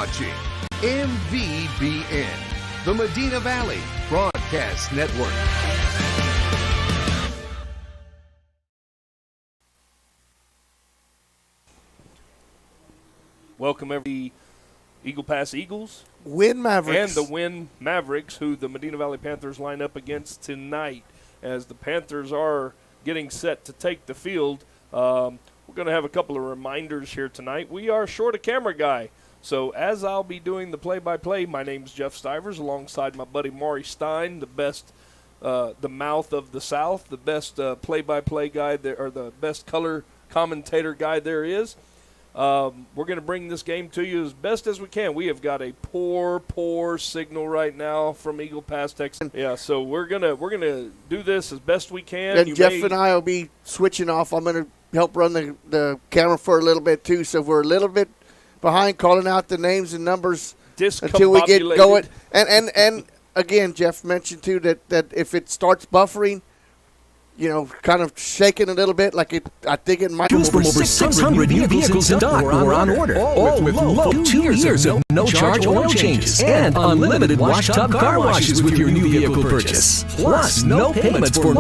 watching MVBN, the Medina Valley Broadcast Network. Welcome every Eagle Pass Eagles, Winn Mavericks, and the Winn Mavericks, who the Medina Valley Panthers line up against tonight. As the Panthers are getting set to take the field, we're going to have a couple of reminders here tonight. We are short a camera guy, so as I'll be doing the play-by-play, my name's Jeff Stivers, alongside my buddy Maury Stein, the best, the mouth of the South, the best play-by-play guy there, or the best color commentator guy there is. We're going to bring this game to you as best as we can. We have got a poor signal right now from Eagle Pass, Texas. Yeah, so we're gonna do this as best we can. And Jeff and I will be switching off. I'm going to help run the camera for a little bit too, so we're a little bit behind calling out the names and numbers until we get going. And again, Jeff mentioned too that if it starts buffering, you know, kind of shaking a little bit, like I think it might. Choose from over 600 new vehicles in stock or on order, all with low 2 years of no-charge oil changes and unlimited wash-tub car washes with your new vehicle purchase. Plus, no payments for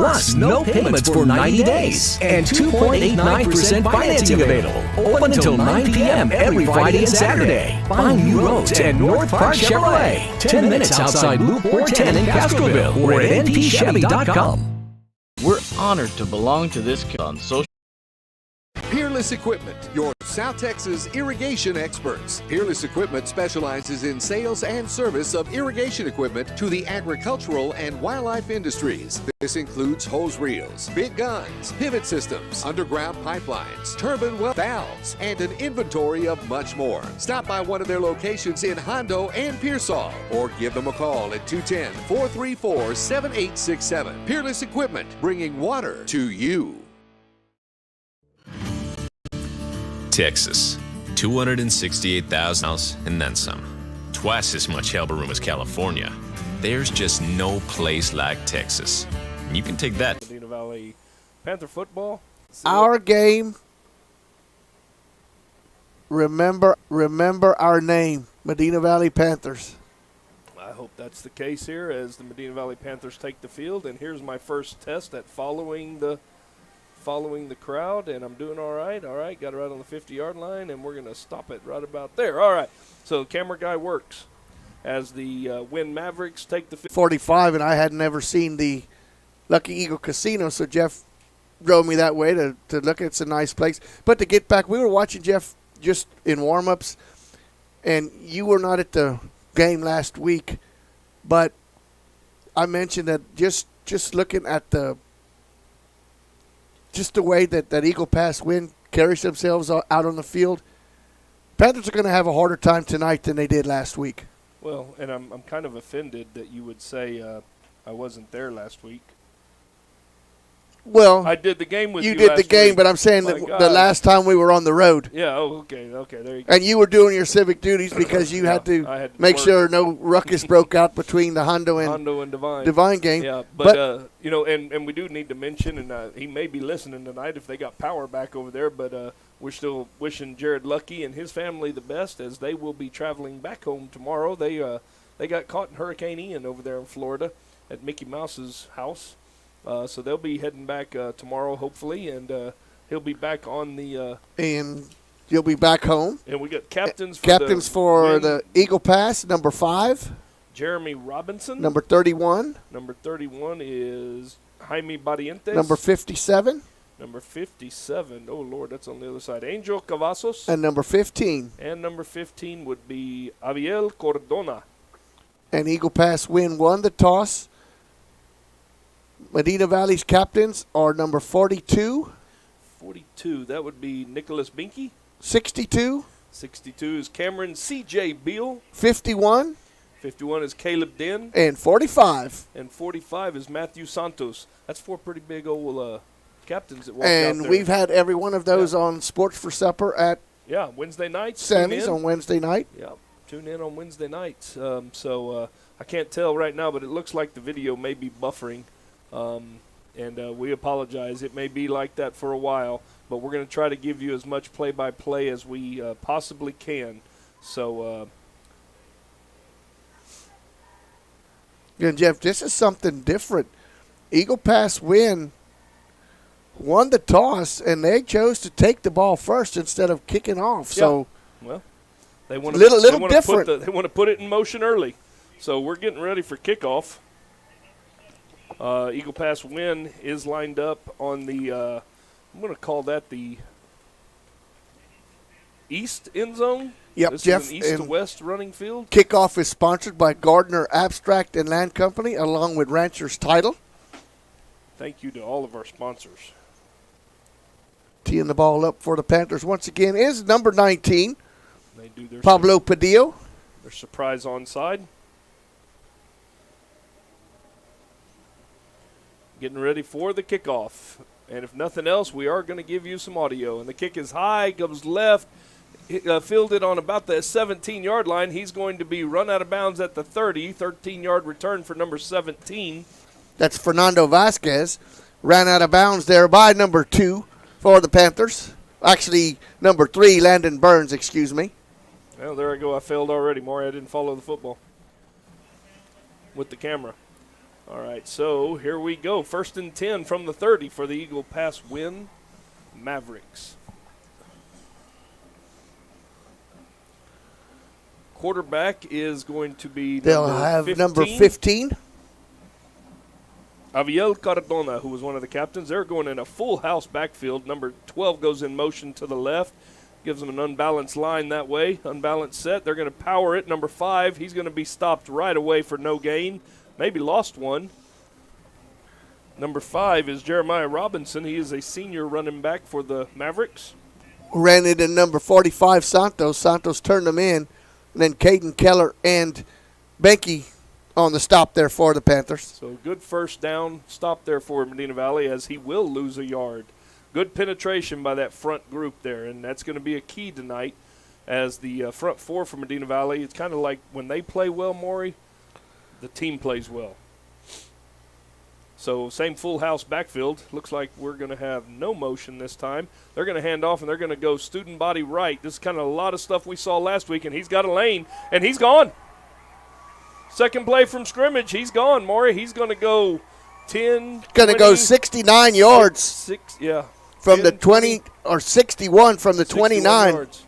90 days and 2.89% financing available. Open until 9 p.m. every Friday and Saturday. Find new roads at North Park Chevrolet, 10 minutes outside Loop 410 in Castroville, or at npchevy.com. We're honored to belong to this on social. Peerless Equipment, your South Texas irrigation experts. Peerless Equipment specializes in sales and service of irrigation equipment to the agricultural and wildlife industries. This includes hose reels, big guns, pivot systems, underground pipelines, turbine well valves, and an inventory of much more. Stop by one of their locations in Hondo and Pearsall, or give them a call at 210-434-7867. Peerless Equipment, bringing water to you. Texas, 268,000 miles and then some. Twice as much elbow room as California. There's just no place like Texas. And you can take that. Medina Valley Panther football. Our game. Remember our name, Medina Valley Panthers. I hope that's the case here as the Medina Valley Panthers take the field. And here's my first test at following the crowd, and I'm doing all right, got it right on the 50-yard line, and we're going to stop it right about there. All right, so the camera guy works as the Winn Mavericks take the 45, and I had never seen the Lucky Eagle Casino, so Jeff drove me that way to look. It's a nice place. But to get back, we were watching Jeff just in warm-ups, and you were not at the game last week, but I mentioned that just looking at the way that Eagle Pass Winn carries themselves out on the field, Panthers are going to have a harder time tonight than they did last week. Well, and I'm kind of offended that you would say I wasn't there last week. Well, I did the game with you. You did the game, week. But I'm saying that the last time we were on the road. Yeah. Oh, okay. There you go. And you were doing your civic duties because you had to make sure no ruckus broke out between the Hondo and Divine game. Yeah, but you know, and we do need to mention, and he may be listening tonight if they got power back over there. But we're still wishing Jared Lucky and his family the best as they will be traveling back home tomorrow. They got caught in Hurricane Ian over there in Florida at Mickey Mouse's house. So they'll be heading back tomorrow, hopefully, and he'll be back on the and you'll be back home. And we got captains for the Eagle Pass, number 5. Jeremy Robinson. Number 31. Number 31 is Jaime Barrientos. Number 57. Number 57. Oh, Lord, that's on the other side. Angel Cavazos. And number 15. And number 15 would be Abiel Cordona. And Eagle Pass Winn won the toss. Medina Valley's captains are number 42. 42, that would be Nicholas Binky. 62. 62 is Cameron C.J. Beal. 51. 51 is Caleb Den. And 45. And 45 is Matthew Santos. That's 4 pretty big old captains that walked out there. And we've had every one of those on Sports for Supper at Wednesday nights. Sammy's on Wednesday night. Yeah, tune in on Wednesday nights. So I can't tell right now, but it looks like the video may be buffering. And we apologize. It may be like that for a while, but we're going to try to give you as much play-by-play as we possibly can. So And Jeff, this is something different. Eagle Pass Winn won the toss, and they chose to take the ball first instead of kicking off. Yeah. So, well, they want to little different. They want to put it in motion early. So we're getting ready for kickoff. Eagle Pass Winn is lined up on the, I'm going to call that the east end zone. Yep, This Jeff. is an east to west running field. Kickoff is sponsored by Gardner Abstract and Land Company, along with Rancher's Title. Thank you to all of our sponsors. Teeing the ball up for the Panthers once again is number 19, They do their Pablo Padillo. their surprise onside. Getting ready for the kickoff. And if nothing else, we are going to give you some audio. And the kick is high, goes left, fielded on about the 17-yard line. He's going to be run out of bounds at the 30, 13-yard return for number 17. That's Fernando Vasquez. Ran out of bounds there by number 2 for the Panthers. Actually, number 3, Landon Burns, excuse me. Well, there I go. I failed already, Maury. I didn't follow the football with the camera. All right, so here we go. 1st and 10 from the 30 for the Eagle Pass Winn Mavericks. Quarterback is going to be They'll have 15. number 15. Aviel Cardona, who was one of the captains. They're going in a full house backfield. Number 12 goes in motion to the left. Gives them an unbalanced line that way. Unbalanced set. They're going to power it. Number 5, he's going to be stopped right away for no gain. Maybe lost one. Number 5 is Jeremiah Robinson. He is a senior running back for the Mavericks. Ran it in number 45, Santos. Santos turned them in. And then Caden Keller and Benke on the stop there for the Panthers. So good first down stop there for Medina Valley, as he will lose a yard. Good penetration by that front group there, and that's going to be a key tonight as the front 4 for Medina Valley. It's kind of like when they play well, Maury, the team plays well. So same full house backfield. Looks like we're going to have no motion this time. They're going to hand off, and they're going to go student body right. This is kind of a lot of stuff we saw last week, and he's got a lane, and he's gone. Second play from scrimmage, he's gone, Maury. He's going to go 10, Going to go 69 yards. Six, yeah. From 10, the 20, or 61 from the 29. Yards.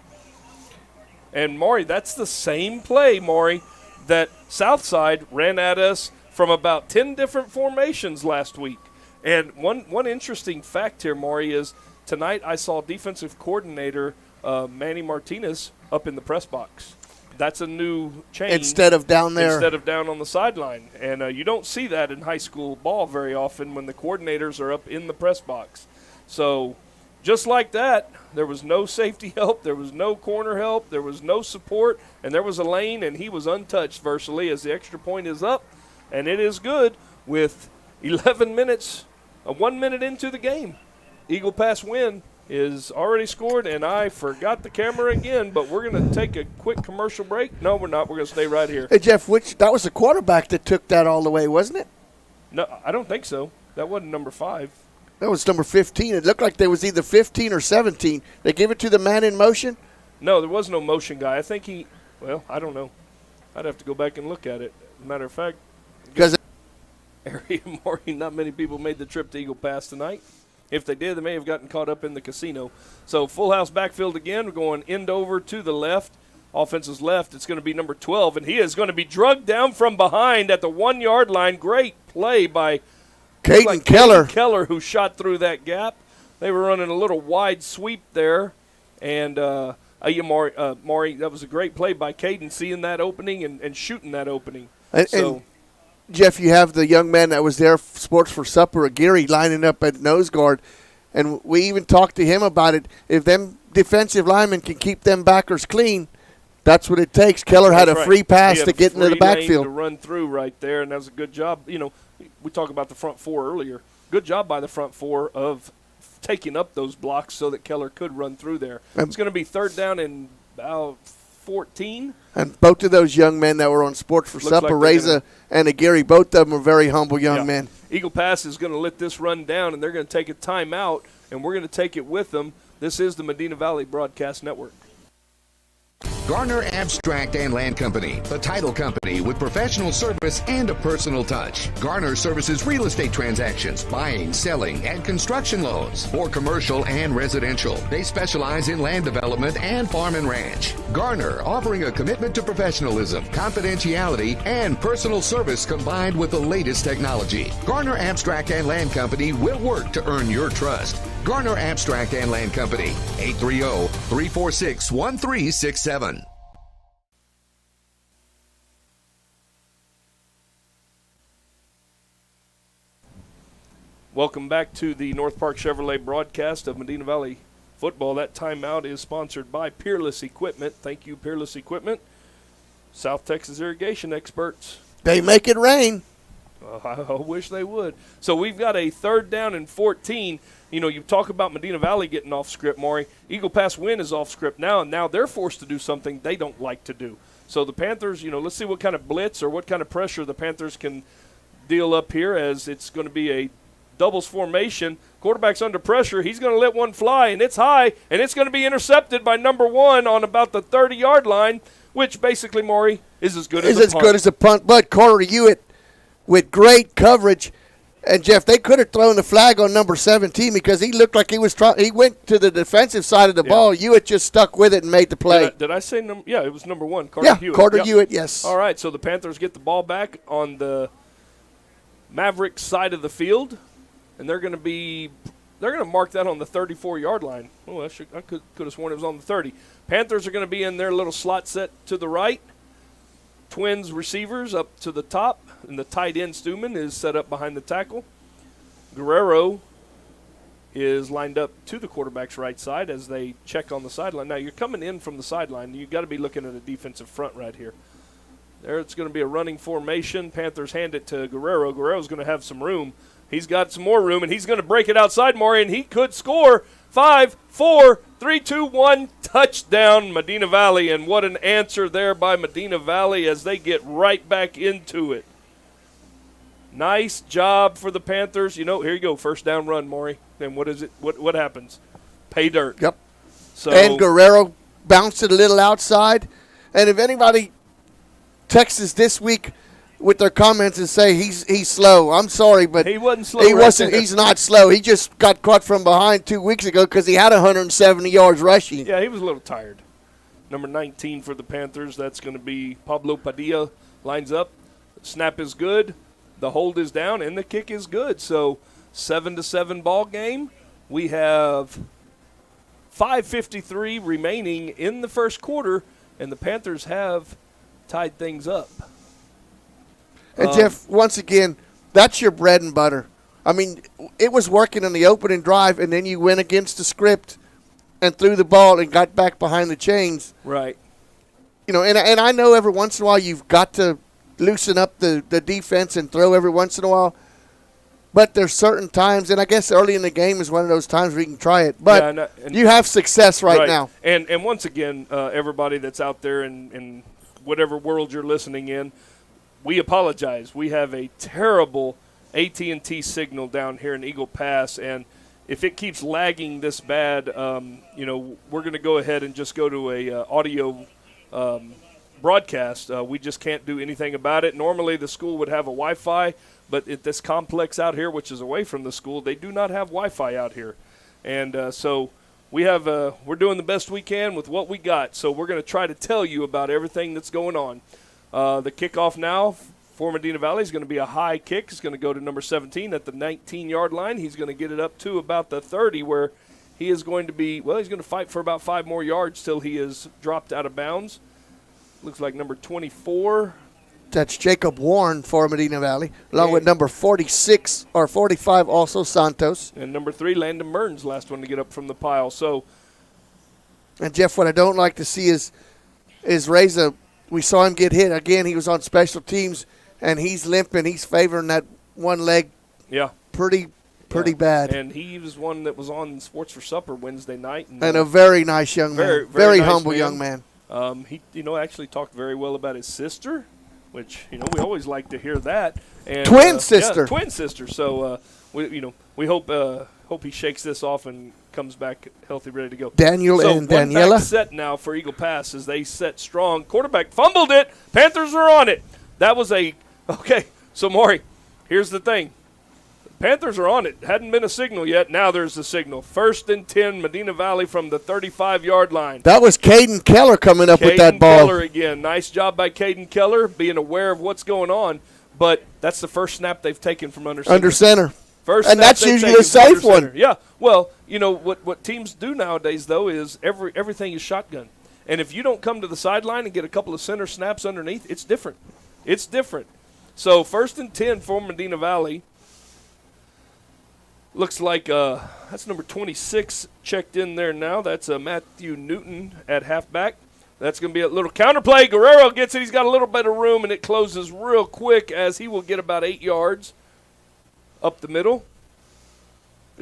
And, Maury, that's the same play, Maury, that Southside ran at us from about 10 different formations last week. And one interesting fact here, Maury, is tonight I saw defensive coordinator Manny Martinez up in the press box. That's a new change. Instead of down there. Instead of down on the sideline. And you don't see that in high school ball very often when the coordinators are up in the press box. So just like that, there was no safety help, there was no corner help, there was no support, and there was a lane, and he was untouched virtually as the extra point is up. And it is good with 11 minutes, 1 minute into the game. Eagle Pass Winn is already scored, and I forgot the camera again, but we're going to take a quick commercial break. No, we're not. We're going to stay right here. Hey, Jeff, that was the quarterback that took that all the way, wasn't it? No, I don't think so. That wasn't number 5. That was number 15. It looked like there was either 15 or 17. They gave it to the man in motion? No, there was no motion guy. I think I don't know. I'd have to go back and look at it. As a matter of fact, Because area Maury, not many people made the trip to Eagle Pass tonight. If they did, they may have gotten caught up in the casino. So full house backfield again. We're going end over to the left. Offense's left. It's going to be number 12, and he is going to be drugged down from behind at the 1-yard line. Great play by Caden Keller. Caden Keller, who shot through that gap. They were running a little wide sweep there, and Maury, that was a great play by Caden, seeing that opening and shooting that opening. And Jeff, you have the young man that was there, Sports for Supper, Gary, lining up at nose guard. And we even talked to him about it. If them defensive linemen can keep them backers clean, that's what it takes. Keller had a free pass to get into the backfield. To run through right there, and that was a good job. You know, we talked about the front 4 earlier. Good job by the front 4 of taking up those blocks so that Keller could run through there. It's going to be 3rd down and about 14. And both of those young men that were on Sports for Supper, Reza and Gary, both of them were very humble young men. Eagle Pass is going to let this run down, and they're going to take a timeout, and we're going to take it with them. This is the Medina Valley Broadcast Network. Garner Abstract and Land Company, the title company with professional service and a personal touch. Garner services real estate transactions, buying, selling, and construction loans for commercial and residential. They specialize in land development and farm and ranch. Garner, offering a commitment to professionalism, confidentiality, and personal service combined with the latest technology. Garner Abstract and Land Company will work to earn your trust. Garner Abstract and Land Company, 830-346-1367. Welcome back to the North Park Chevrolet broadcast of Medina Valley football. That timeout is sponsored by Peerless Equipment. Thank you, Peerless Equipment. South Texas irrigation experts. They make it rain. I wish they would. So we've got a 3rd down and 14. You know, you talk about Medina Valley getting off script, Maury. Eagle Pass Winn is off script now, and now they're forced to do something they don't like to do. So the Panthers, let's see what kind of blitz or what kind of pressure the Panthers can deal up here, as it's going to be a doubles formation. Quarterback's under pressure. He's going to let one fly, and it's high, and it's going to be intercepted by number 1 on about the 30-yard line, which basically, Maury, is as good as a punt. Good as a punt. But Carter Hewitt with great coverage. And, Jeff, they could have thrown the flag on number 17 because he looked like he was trying. He went to the defensive side of the ball. Hewitt just stuck with it and made the play. Did I say number? Yeah, it was number 1, Carter Hewitt. Carter Hewitt, yes. All right, so the Panthers get the ball back on the Mavericks side of the field, and they're going to mark that on the 34-yard line. Oh, I could have sworn it was on the 30. Panthers are going to be in their little slot set to the right. Twins receivers up to the top, and the tight end Stuman is set up behind the tackle. Guerrero is lined up to the quarterback's right side as they check on the sideline. Now, you're coming in from the sideline. You've got to be looking at a defensive front right here. There it's going to be a running formation. Panthers hand it to Guerrero. Guerrero's going to have some room. He's got some more room, and he's going to break it outside, Maury, and he could score. 5, 4, 3, 2, 1, touchdown, Medina Valley. And what an answer there by Medina Valley as they get right back into it. Nice job for the Panthers. Here you go, 1st down run, Maury. And what is it? What happens? Pay dirt. Yep. So, and Guerrero bounced it a little outside. And if anybody texts us this week with their comments and say he's slow, I'm sorry, but he wasn't slow. He's not slow. He just got caught from behind 2 weeks ago because he had 170 yards rushing. Yeah, he was a little tired. Number 19 for the Panthers, that's going to be Pablo Padilla. Lines up. Snap is good. The hold is down, and the kick is good. So 7-7 ball game. We have 5:53 remaining in the first quarter, and the Panthers have tied things up. And, Jeff, once again, that's your bread and butter. I mean, it was working in the opening drive, and then you went against the script and threw the ball and got back behind the chains. Right. And I know every once in a while you've got to loosen up the defense and throw every once in a while. But there's certain times, and I guess early in the game is one of those times where you can try it. But you have success right now. And once again, everybody that's out there in whatever world you're listening in, we apologize. We have a terrible AT&T signal down here in Eagle Pass, and if it keeps lagging this bad, we're going to go ahead and just go to a audio broadcast. We just can't do anything about it. Normally the school would have a Wi-Fi, but at this complex out here, which is away from the school, they do not have Wi-Fi out here. And so we're doing the best we can with what we got. So we're going to try to tell you about everything that's going on. The kickoff now for Medina Valley is going to be a high kick. It's going to go to number 17 at the 19-yard line. He's going to get it up to about the 30 where he is going to be, he's going to fight for about 5 more yards till he is dropped out of bounds. Looks like number 24. That's Jacob Warren for Medina Valley, along with number 46 or 45 also Santos. And number 3, Landon Burns, last one to get up from the pile. So, and Jeff, what I don't like to see is Reza. We saw him get hit. Again, he was on special teams, and he's limping. He's favoring that one leg pretty bad. And he was one that was on Sports for Supper Wednesday night. And a very nice young man. Very nice humble young man. He actually talked very well about his sister, which, we always like to hear that. And, twin sister. Yeah, twin sister. So, we hope hope he shakes this off and comes back healthy, ready to go. Daniel so and one Daniela. back set now for Eagle Pass as they set strong. Quarterback fumbled it. Panthers are on it. That was okay. So, Maury, here's the thing. Panthers are on it. Hadn't been a signal yet. Now there's the signal. 1st and 10, Medina Valley from the 35-yard line. That was Caden Keller coming up with that ball. Caden Keller again. Nice job by Caden Keller being aware of what's going on. But that's the first snap they've taken from under center. Under center. First and snap that's they've usually taken a safe from under one. center. Yeah. Well, you know, what teams do nowadays, though, is everything is shotgun. And if you don't come to the sideline and get a couple of center snaps underneath, it's different. It's different. So 1st and 10 for Medina Valley. Looks like that's number 26 checked in there now. That's Matthew Newton at halfback. That's going to be a little counterplay. Guerrero gets it. He's got a little bit of room, and it closes real quick as he will get about 8 yards up the middle.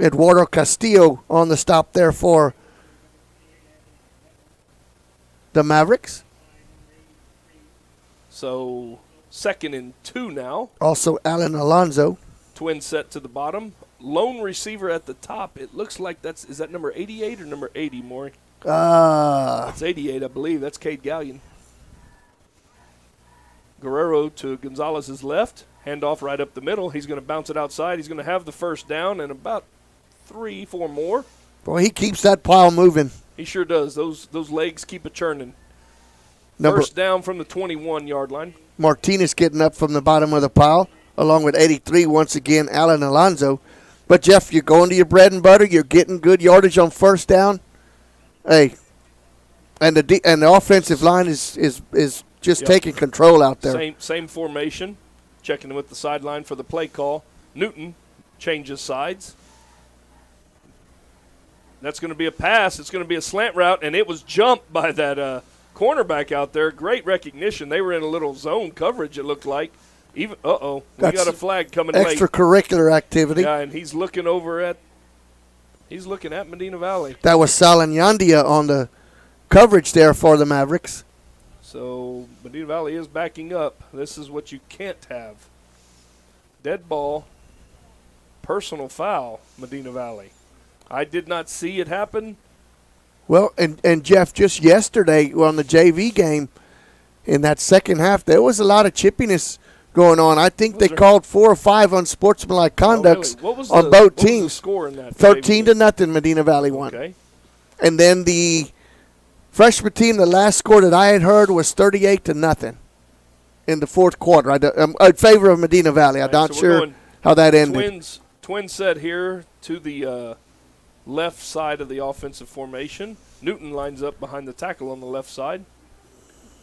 Eduardo Castillo on the stop there for the Mavericks. So 2nd and 2 now. Also Alan Alonzo. Twin set to the bottom. Lone receiver at the top. It looks like is that number 88 or number 80, Maury? It's 88, I believe. That's Cade Gallion. Guerrero to Gonzalez's left. Handoff right up the middle. He's going to bounce it outside. He's going to have the first down and about 3-4 more. Boy, he keeps that pile moving. He sure does. Those legs keep it churning. First down from the 21-yard line. Martinez getting up from the bottom of the pile, along with 83, once again, Alan Alonzo. But, Jeff, you're going to your bread and butter. You're getting good yardage on first down. Hey, and the offensive line is just taking control out there. Same formation. Checking with the sideline for the play call. Newton changes sides. That's going to be a pass. It's going to be a slant route, and it was jumped by that cornerback out there. Great recognition. They were in a little zone coverage, it looked like. We got a flag coming late. Extracurricular activity. Yeah, and he's looking at Medina Valley. That was Salanyandia on the coverage there for the Mavericks. So Medina Valley is backing up. This is what you can't have. Dead ball, personal foul, Medina Valley. I did not see it happen. Well, and Jeff, just yesterday on the JV game, in that second half, there was a lot of chippiness going on. I think they called 4 or 5 unsportsmanlike conducts on both teams. What was the score in that? 13-0, Medina Valley won. Okay. And then the freshman team, the last score that I had heard was 38-0 in the fourth quarter. In favor of Medina Valley. I'm not sure how that ended. Twin set here to the left side of the offensive formation. Newton lines up behind the tackle on the left side.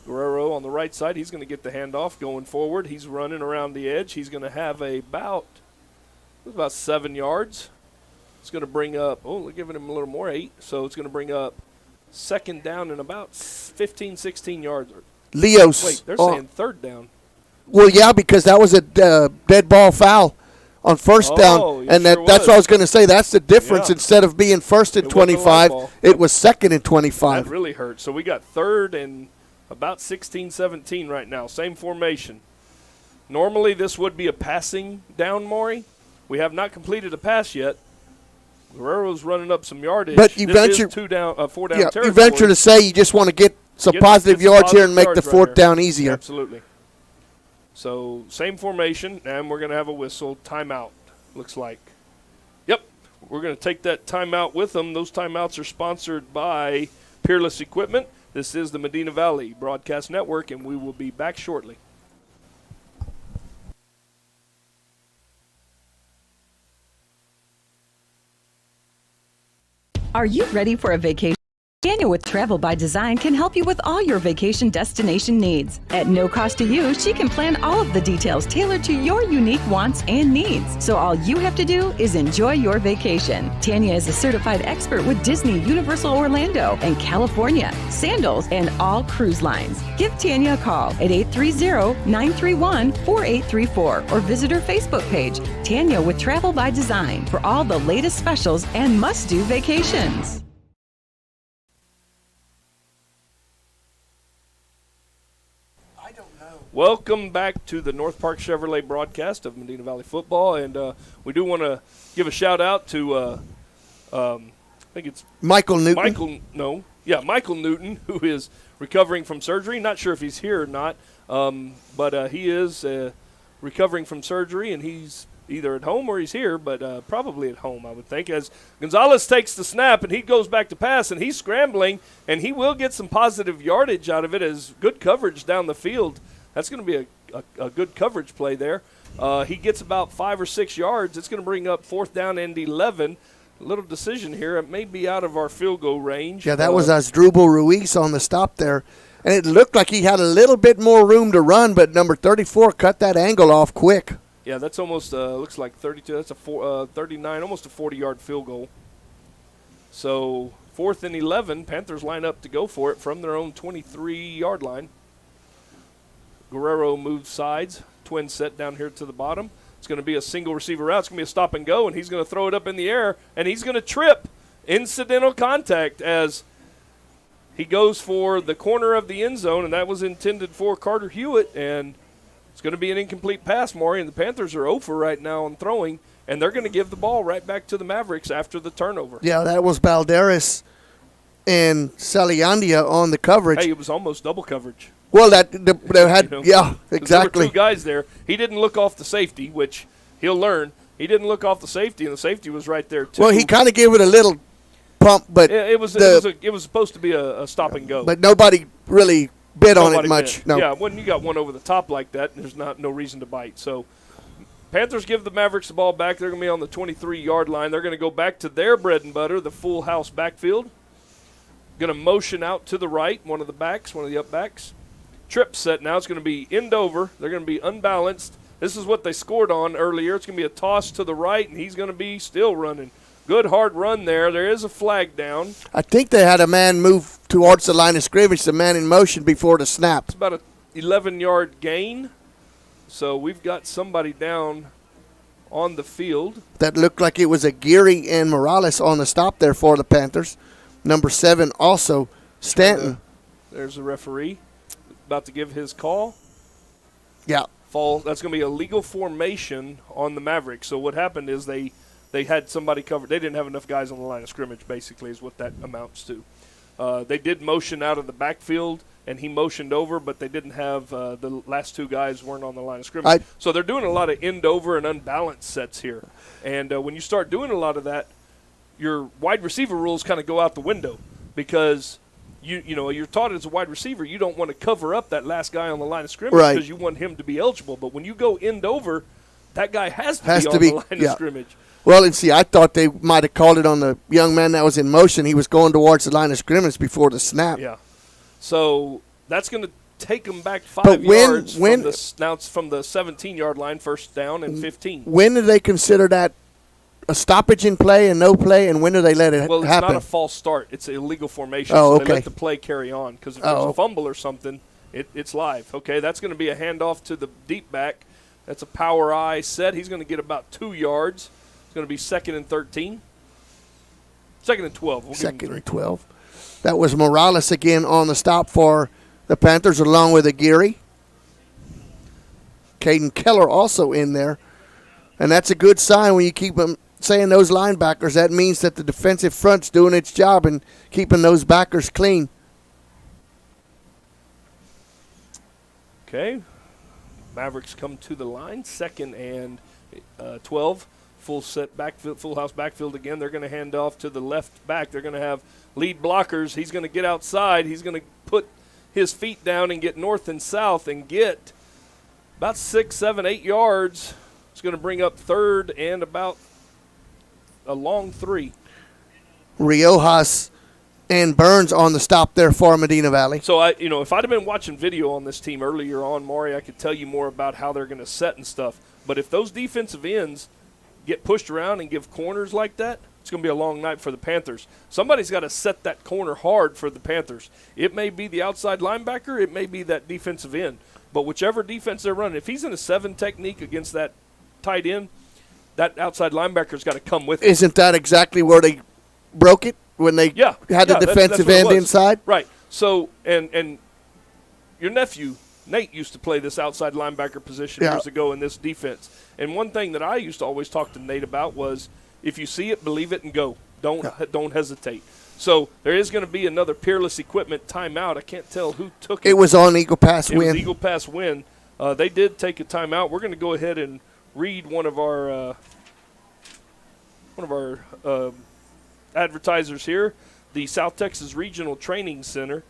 Guerrero on the right side. He's going to get the handoff going forward. He's running around the edge. He's going to have about 7 yards. It's going to bring up, we're giving him a little more, 8. So it's going to bring up second down and about 15, 16 yards. Leos. Wait, they're saying third down. Well, yeah, because that was a dead ball foul on first down. And that's what I was going to say. That's the difference. Yeah. Instead of being 1st and 25, it was 2nd and 25. That really hurt. So we got 3rd and about 16, 17 right now. Same formation. Normally this would be a passing down, Maury. We have not completed a pass yet. Guerrero's running up some yardage. But you venture 4 down territory. You venture to say you just want to get some positive yards here and make the fourth down easier. Absolutely. So same formation, and we're going to have a whistle. Timeout, looks like. Yep, we're going to take that timeout with them. Those timeouts are sponsored by Peerless Equipment. This is the Medina Valley Broadcast Network, and we will be back shortly. Are you ready for a vacation? Daniel with Travel by Design can help you with all your vacation destination needs. At no cost to you, she can plan all of the details tailored to your unique wants and needs. So all you have to do is enjoy your vacation. Tanya is a certified expert with Disney, Universal Orlando, and California, Sandals, and all cruise lines. Give Tanya a call at 830-931-4834 or visit her Facebook page, Tanya with Travel by Design, for all the latest specials and must-do vacations. Welcome back to the North Park Chevrolet broadcast of Medina Valley football, and we do want to give a shout out to I think it's Michael Newton. Michael Newton, who is recovering from surgery. Not sure if he's here or not, but he is recovering from surgery, and he's either at home or he's here, but probably at home, I would think, as Gonzalez takes the snap, and he goes back to pass, and he's scrambling, and he will get some positive yardage out of it as good coverage down the field. That's going to be a good coverage play there. He gets about 5 or 6 yards. It's going to bring up 4th down and 11. A little decision here. It may be out of our field goal range. Yeah, that was Asdrubal Ruiz on the stop there. And it looked like he had a little bit more room to run, but number 34 cut that angle off quick. Yeah, that's almost looks like 32. That's a 39, almost a 40-yard field goal. So 4th and 11, Panthers line up to go for it from their own 23-yard line. Guerrero moves sides, twin set down here to the bottom. It's going to be a single receiver route. It's going to be a stop and go, and he's going to throw it up in the air, and he's going to trip. Incidental contact as he goes for the corner of the end zone, and that was intended for Carter Hewitt, and it's going to be an incomplete pass, Maury, and the Panthers are 0 for right now on throwing, and they're going to give the ball right back to the Mavericks after the turnover. Yeah, that was Balderas and Saliandia on the coverage. Hey, it was almost double coverage. Well, they had, yeah, exactly. There were 2 guys there. He didn't look off the safety, which he'll learn. He didn't look off the safety, and the safety was right there too. Well, he kind of gave it a little pump, but it was supposed to be a stop and go. But nobody really bit on it much. Bit. No. Yeah, when you got one over the top like that, there's no reason to bite. So Panthers give the Mavericks the ball back. They're going to be on the 23-yard line. They're going to go back to their bread and butter, the full house backfield. Going to motion out to the right, one of the up backs. Trip set now. It's going to be end over. They're going to be unbalanced. This is what they scored on earlier. It's going to be a toss to the right, and he's going to be still running. Good hard run there. There is a flag down. I think they had a man move towards the line of scrimmage, the man in motion before the snap. It's about an 11-yard gain. So we've got somebody down on the field. That looked like it was a Geary and Morales on the stop there for the Panthers. Number 7 also, Stanton. There's the referee about to give his call. Yeah. That's going to be a legal formation on the Mavericks. So what happened is they had somebody covered. They didn't have enough guys on the line of scrimmage, basically, is what that amounts to. They did motion out of the backfield, and he motioned over, but they didn't have the last 2 guys weren't on the line of scrimmage. So they're doing a lot of end over and unbalanced sets here. And when you start doing a lot of that, your wide receiver rules kind of go out the window because you're taught as a wide receiver you don't want to cover up that last guy on the line of scrimmage because you want him to be eligible. But when you go end over, that guy has to be on the line of scrimmage. Well, and see, I thought they might have called it on the young man that was in motion. He was going towards the line of scrimmage before the snap. Yeah. So that's going to take them back 5 yards. Now it's from the 17-yard line, 1st down and 15. When do they consider that a stoppage in play and no play, and when do they let it happen? Well, it's not a false start. It's an illegal formation, so they let the play carry on. Because if there's a fumble or something, it's live. Okay, that's going to be a handoff to the deep back. That's a power eye set. He's going to get about 2 yards. It's going to be 2nd and 13. 2nd and 12. We'll 2nd and 12. That was Morales again on the stop for the Panthers along with Aguirre. Caden Keller also in there. And that's a good sign when you keep them saying those linebackers. That means that the defensive front's doing its job and keeping those backers clean. Okay. Mavericks come to the line. 2nd and 12. Full house backfield again. They're going to hand off to the left back. They're going to have lead blockers. He's going to get outside. He's going to put his feet down and get north and south and get about 6, 7, 8 yards. It's going to bring up 3rd and about a long 3. Riojas and Burns on the stop there for Medina Valley. So, if I'd have been watching video on this team earlier on, Maury, I could tell you more about how they're going to set and stuff. But if those defensive ends get pushed around and give corners like that, it's going to be a long night for the Panthers. Somebody's got to set that corner hard for the Panthers. It may be the outside linebacker. It may be that defensive end. But whichever defense they're running, if he's in a 7 technique against that tight end, that outside linebacker's got to come with him. Isn't that exactly where they broke it when they had the defensive end inside? Right. So, and your nephew, Nate, used to play this outside linebacker position years ago in this defense. And one thing that I used to always talk to Nate about was if you see it, believe it, and go. don't hesitate. So there is going to be another Peerless Equipment timeout. I can't tell who took it. It was on Eagle Pass Winn. It was Eagle Pass Winn. They did take a timeout. We're going to go ahead and read one of our advertisers here. The South Texas Regional Training Center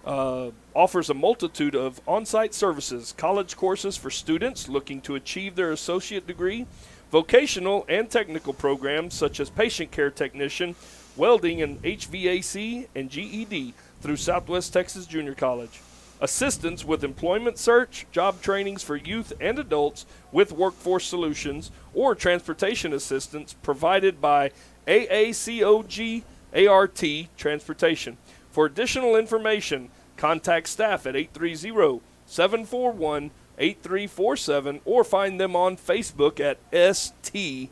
offers a multitude of on-site services, college courses for students looking to achieve their associate degree, vocational and technical programs such as patient care technician, welding and HVAC and GED through Southwest Texas Junior College. Assistance with employment search, job trainings for youth and adults with workforce solutions, or transportation assistance provided by AACOG ART Transportation. For additional information, contact staff at 830-741-8347 or find them on Facebook at STRTC.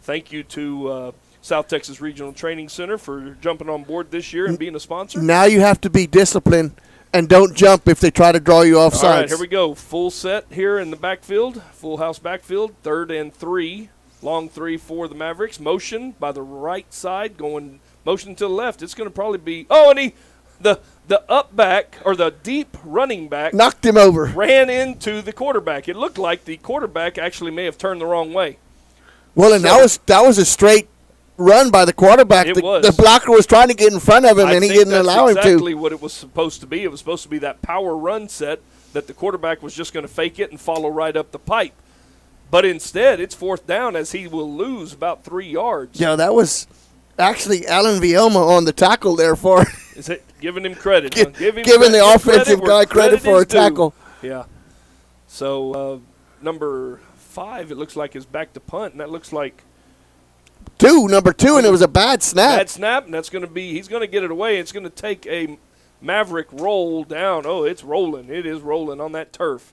Thank you to South Texas Regional Training Center for jumping on board this year and being a sponsor. Now you have to be disciplined and don't jump if they try to draw you off sides. All right, here we go. Full set here in the backfield, full house backfield, 3rd and 3. Long 3 for the Mavericks. Motion by the right side, going motion to the left. It's going to probably be – and the up back or the deep running back knocked him over. Ran into the quarterback. It looked like the quarterback actually may have turned the wrong way. Well, and that was a straight run by the quarterback. It was. The blocker was trying to get in front of him, and he didn't allow him to. That's exactly what it was supposed to be. It was supposed to be that power run set that the quarterback was just going to fake it and follow right up the pipe. But instead, it's 4th down as he will lose about 3 yards. Yeah, that was actually Alan Vielma on the tackle there for Is it giving him credit? Giving the offensive guy credit for a tackle. Yeah. So number 5, it looks like, is back to punt, and that looks like number 2, and it was a bad snap. Bad snap, and that's going to be – he's going to get it away. It's going to take a Maverick roll down. Oh, it's rolling. It is rolling on that turf.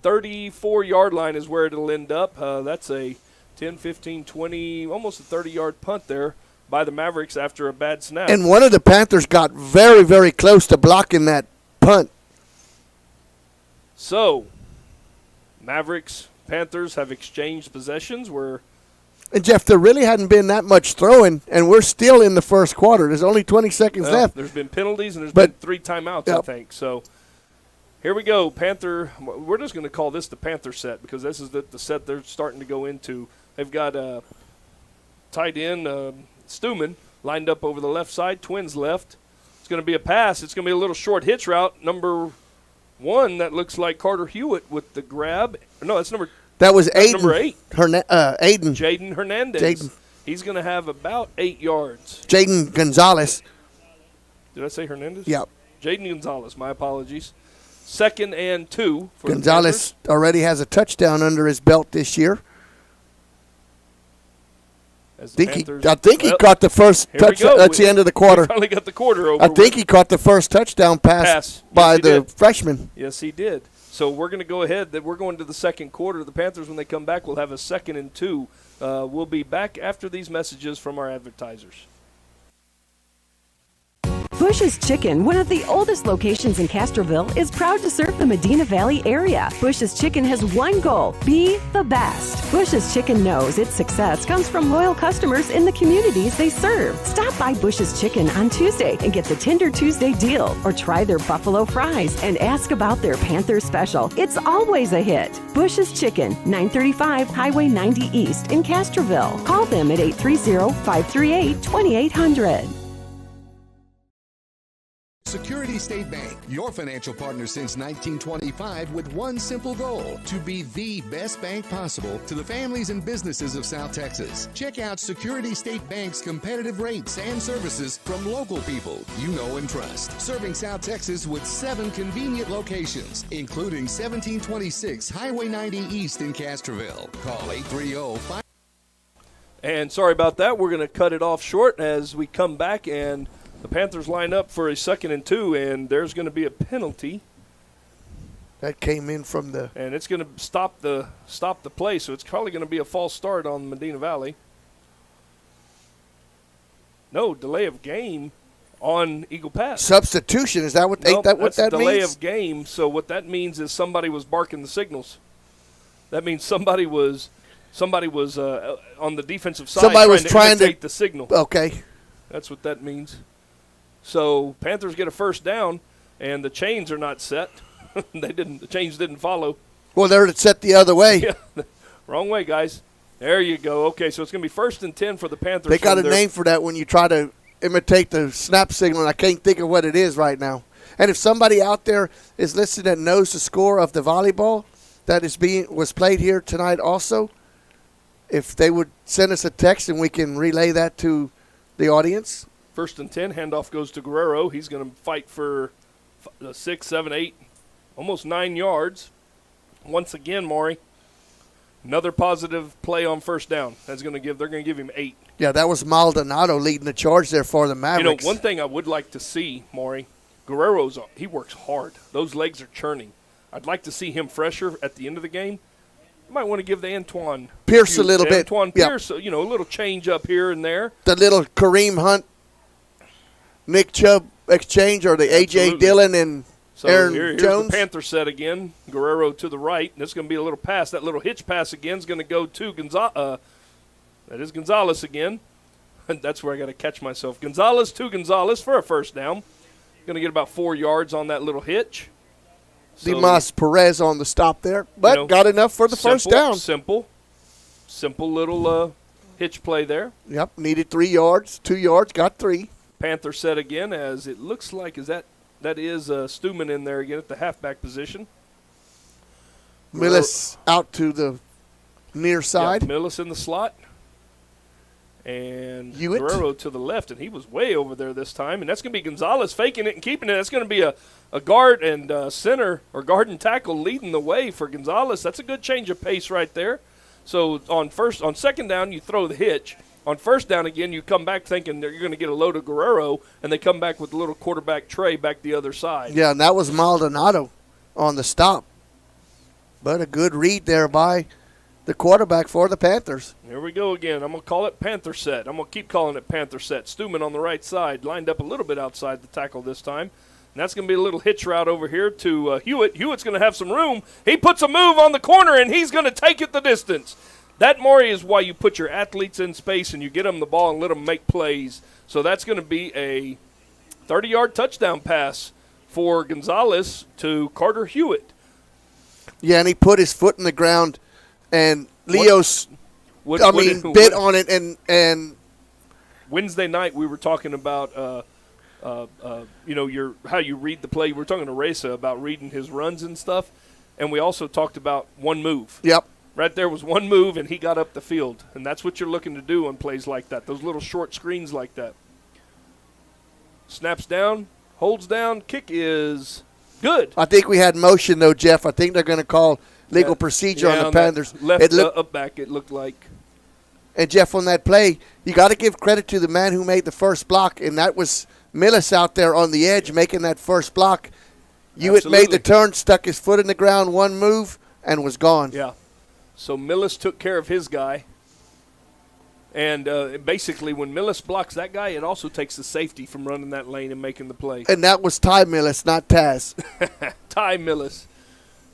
34-yard line is where it'll end up. That's a 10, 15, 20, almost a 30-yard punt there by the Mavericks after a bad snap. And one of the Panthers got very, very close to blocking that punt. So, Mavericks, Panthers have exchanged possessions. And, Jeff, there really hadn't been that much throwing, and we're still in the first quarter. There's only 20 seconds left. There's been penalties, and there's been 3 timeouts, I think. So, here we go, Panther. We're just going to call this the Panther set because this is the set they're starting to go into. They've got tight end Stuman lined up over the left side, Twins left. It's going to be a pass. It's going to be a little short hitch route. Number 1, that looks like Carter Hewitt with the grab. No, that's number – That was Aiden. Number 8. Aiden. Jaden Hernandez. He's going to have about 8 yards. Jaden Gonzalez. Did I say Hernandez? Yep. Jaden Gonzalez. My apologies. 2nd and 2 for Gonzalez already has a touchdown under his belt this year. I think he caught the first touchdown. That's the end of the quarter. We finally got the quarter over. I think he caught the first touchdown pass by the freshman. Yes, he did. So we're going to go ahead. We're going to the second quarter. The Panthers, when they come back, will have a 2nd and 2. We'll be back after these messages from our advertisers. Bush's Chicken, one of the oldest locations in Castroville, is proud to serve the Medina Valley area. Bush's Chicken has one goal: be the best. Bush's Chicken knows its success comes from loyal customers in the communities they serve. Stop by Bush's Chicken on Tuesday and get the Tender Tuesday deal, or try their buffalo fries and ask about their Panther special. It's always a hit. Bush's Chicken, 935 Highway 90 East in Castroville. Call them at 830-538-2800. Security State Bank, your financial partner since 1925, with one simple goal: to be the best bank possible to the families and businesses of South Texas. Check out Security State Bank's competitive rates and services from local people you know and trust. Serving South Texas with 7 convenient locations, including 1726 Highway 90 East in Castroville. Call 830-5. And sorry about that. We're going to cut it off short as we come back, and the Panthers line up for a 2nd and 2, and there's going to be a penalty. That came in from the – and it's going to stop the play, so it's probably going to be a false start on Medina Valley. No, delay of game on Eagle Pass. Substitution, is that what, nope, that means? Delay of game, so what that means is somebody was barking the signals. That means somebody was Somebody was on the defensive side Somebody was trying to imitate the signal. Okay. That's what that means. So Panthers get a first down, and the chains are not set. The chains didn't follow. Well, they're set the other way. Yeah, wrong way, guys. There you go. Okay, so it's going to be 1st and 10 for the Panthers. They got a name for that when you try to imitate the snap signal, and I can't think of what it is right now. And if somebody out there is listening that knows the score of the volleyball that was played here tonight also, if they would send us a text and we can relay that to the audience. 1st and 10, handoff goes to Guerrero. He's going to fight for 6, 7, 8, almost 9 yards. Once again, Maury, another positive play on first down. They're going to give him 8. Yeah, that was Maldonado leading the charge there for the Mavericks. One thing I would like to see, Maury, he works hard. Those legs are churning. I'd like to see him fresher at the end of the game. You might want to give the Antoine Pierce a little bit. Antoine Pierce, a little change up here and there. The little Kareem Hunt, Nick Chubb exchange, or the A.J. Dillon and Aaron here's Jones. The Panther set again. Guerrero to the right. And this is going to be a little pass. That little hitch pass again is going to go to Gonzalez. That is Gonzalez again. That's where I got to catch myself. Gonzalez to Gonzalez for a first down. Going to get about 4 yards on that little hitch. Dimas Perez on the stop there, but got enough for the first down. Simple little hitch play there. Yep, needed 3 yards, 2 yards, got 3. Panther set again, as it looks like that is Stuman in there again at the halfback position. Millis out to the near side. Yeah, Millis in the slot. And Hewitt. Guerrero to the left, and he was way over there this time. And that's going to be Gonzalez faking it and keeping it. That's going to be a guard and center or guard and tackle leading the way for Gonzalez. That's a good change of pace right there. So on second down, you throw the hitch. On first down again, you come back thinking that you're going to get a load of Guerrero, and they come back with a little quarterback tray back the other side. Yeah, and that was Maldonado on the stop. But a good read there by the quarterback for the Panthers. Here we go again. I'm going to call it Panther Set. I'm going to keep calling it Panther Set. Stuman on the right side, lined up a little bit outside the tackle this time. And that's going to be a little hitch route over here to Hewitt. Hewitt's going to have some room. He puts a move on the corner, and he's going to take it the distance. That, Maury, is why you put your athletes in space and you get them the ball and let them make plays. So that's going to be a 30-yard touchdown pass for Gonzalez to Carter Hewitt. Yeah, and he put his foot in the ground, and Leos, bit on it. And Wednesday night we were talking about, how you read the play. We were talking to Reza about reading his runs and stuff, and we also talked about one move. Yep. Right there was one move, and he got up the field. And that's what you're looking to do on plays like that, those little short screens like that. Snaps down, holds down, kick is good. I think we had motion, though, Jeff. I think they're going to call legal procedure on the Panthers. Left up back, it looked like. And, Jeff, on that play, you got to give credit to the man who made the first block, and that was Millis out there on the edge making that first block. Hewitt made the turn, stuck his foot in the ground, one move, and was gone. Yeah. So Millis took care of his guy. And basically when Millis blocks that guy, it also takes the safety from running that lane and making the play. And that was Ty Millis, not Taz. Ty Millis.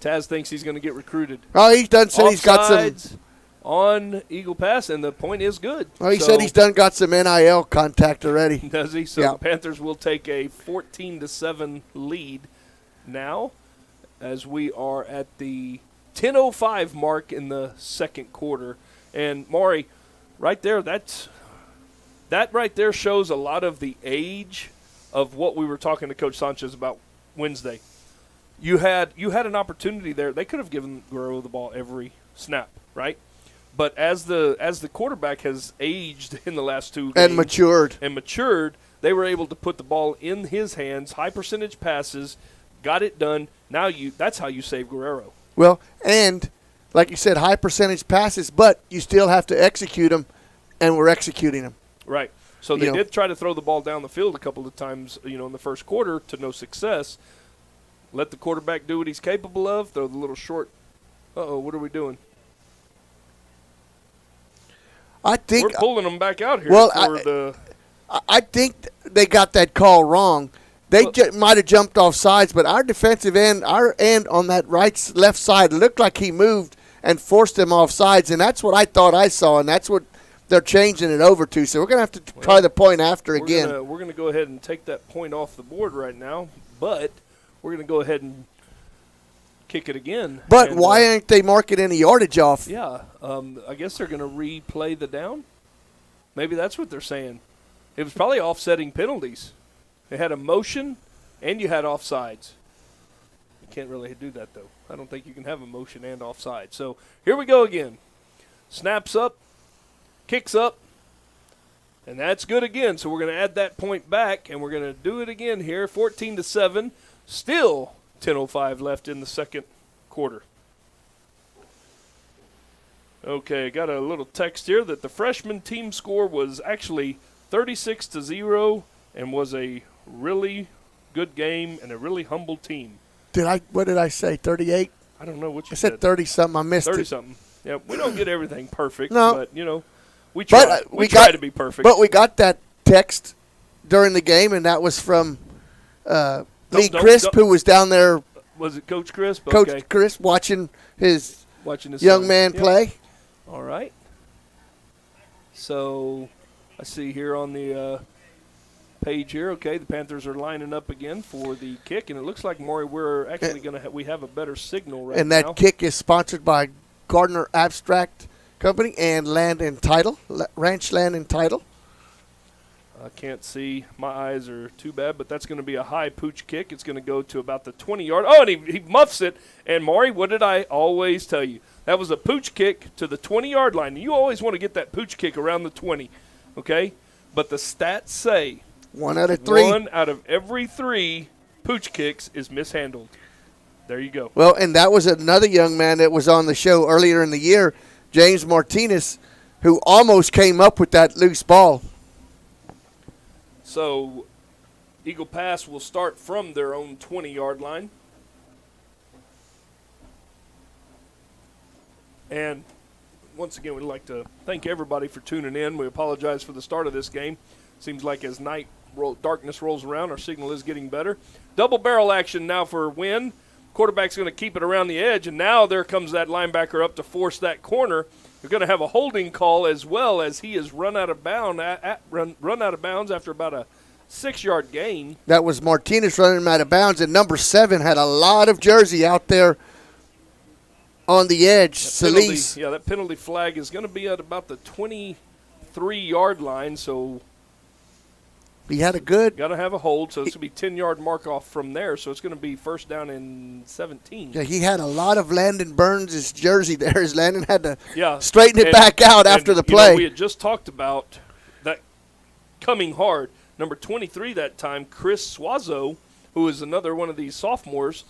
Taz thinks he's going to get recruited. Oh, he's done said he's got some on Eagle Pass, and the point is good. Oh, he said he's got some NIL contact already. Does he? So the Panthers will take a 14-7 lead now as we are at the 10:05 mark in the second quarter. And Maury, right there, that right there shows a lot of the age of what we were talking to Coach Sanchez about Wednesday. You had an opportunity there. They could have given Guerrero the ball every snap, right? But as the quarterback has aged in the last two games and matured, they were able to put the ball in his hands, high percentage passes, got it done. Now that's how you save Guerrero. Well, and like you said, high percentage passes, but you still have to execute them, and we're executing them. Right. So they did try to throw the ball down the field a couple of times, in the first quarter to no success. Let the quarterback do what he's capable of. Throw the little short. What are we doing? I think we're pulling them back out here. Well, I think they got that call wrong. They might have jumped off sides, but our defensive end, our end on that left side looked like he moved, and forced them off sides, and that's what I thought I saw, and that's what they're changing it over to. So we're going to have to try the point after again. We're going to go ahead and take that point off the board right now, but we're going to go ahead and kick it again. But why aren't they marking any yardage off? Yeah, I guess they're going to replay the down. Maybe that's what they're saying. It was probably offsetting penalties. They had a motion, and you had offsides. You can't really do that, though. I don't think you can have a motion and offside. So here we go again. Snaps up, kicks up, and that's good again. So we're going to add that point back, and we're going to do it again here, 14-7. Still 10:05 left in the second quarter. Okay, got a little text here that the freshman team score was actually 36-0 and was a really good game and a really humble team. What did I say, 38? I don't know what you said. 30-something. I missed 30-something. Yeah, we don't get everything perfect, No. but, we try. We try to be perfect. But we got that text during the game, and that was from Lee Crisp, who was down there. Was it Coach Crisp? Coach Okay. Crisp watching his young son. man play. All right. So I see here on the page here, okay, the Panthers are lining up again for the kick, and it looks like, Maury, we're actually going to we have a better signal right now. And that kick is sponsored by Gardner Abstract Company and Ranch Land and Title. I can't see. My eyes are too bad, but that's going to be a high pooch kick. It's going to go to about the 20-yard. Oh, and he muffs it. And, Maury, what did I always tell you? That was a pooch kick to the 20-yard line. You always want to get that pooch kick around the 20, okay? But the stats say 1 out of 3. 1 out of every 3 pooch kicks is mishandled. There you go. Well, and that was another young man that was on the show earlier in the year, James Martinez, who almost came up with that loose ball. So Eagle Pass will start from their own 20-yard line. And once again, we'd like to thank everybody for tuning in. We apologize for the start of this game. Seems like as darkness rolls around, our signal is getting better. Double barrel action now for Winn. Quarterback's going to keep it around the edge, and now there comes that linebacker up to force that corner. They're going to have a holding call as well, as he is run out of bounds after about a 6-yard gain. That was Martinez running him out of bounds, and number 7 had a lot of jersey out there on the edge. Solis. Yeah, that penalty flag is going to be at about the 23-yard line, so he had a good. Got to have a hold, so it's going to be 10-yard mark off from there, so it's going to be first down and 17. Yeah, he had a lot of Landon Burns' jersey there. As Landon had to straighten it back out after the play. We had just talked about that coming hard. Number 23 that time, Chris Suazo, who is another one of these sophomores,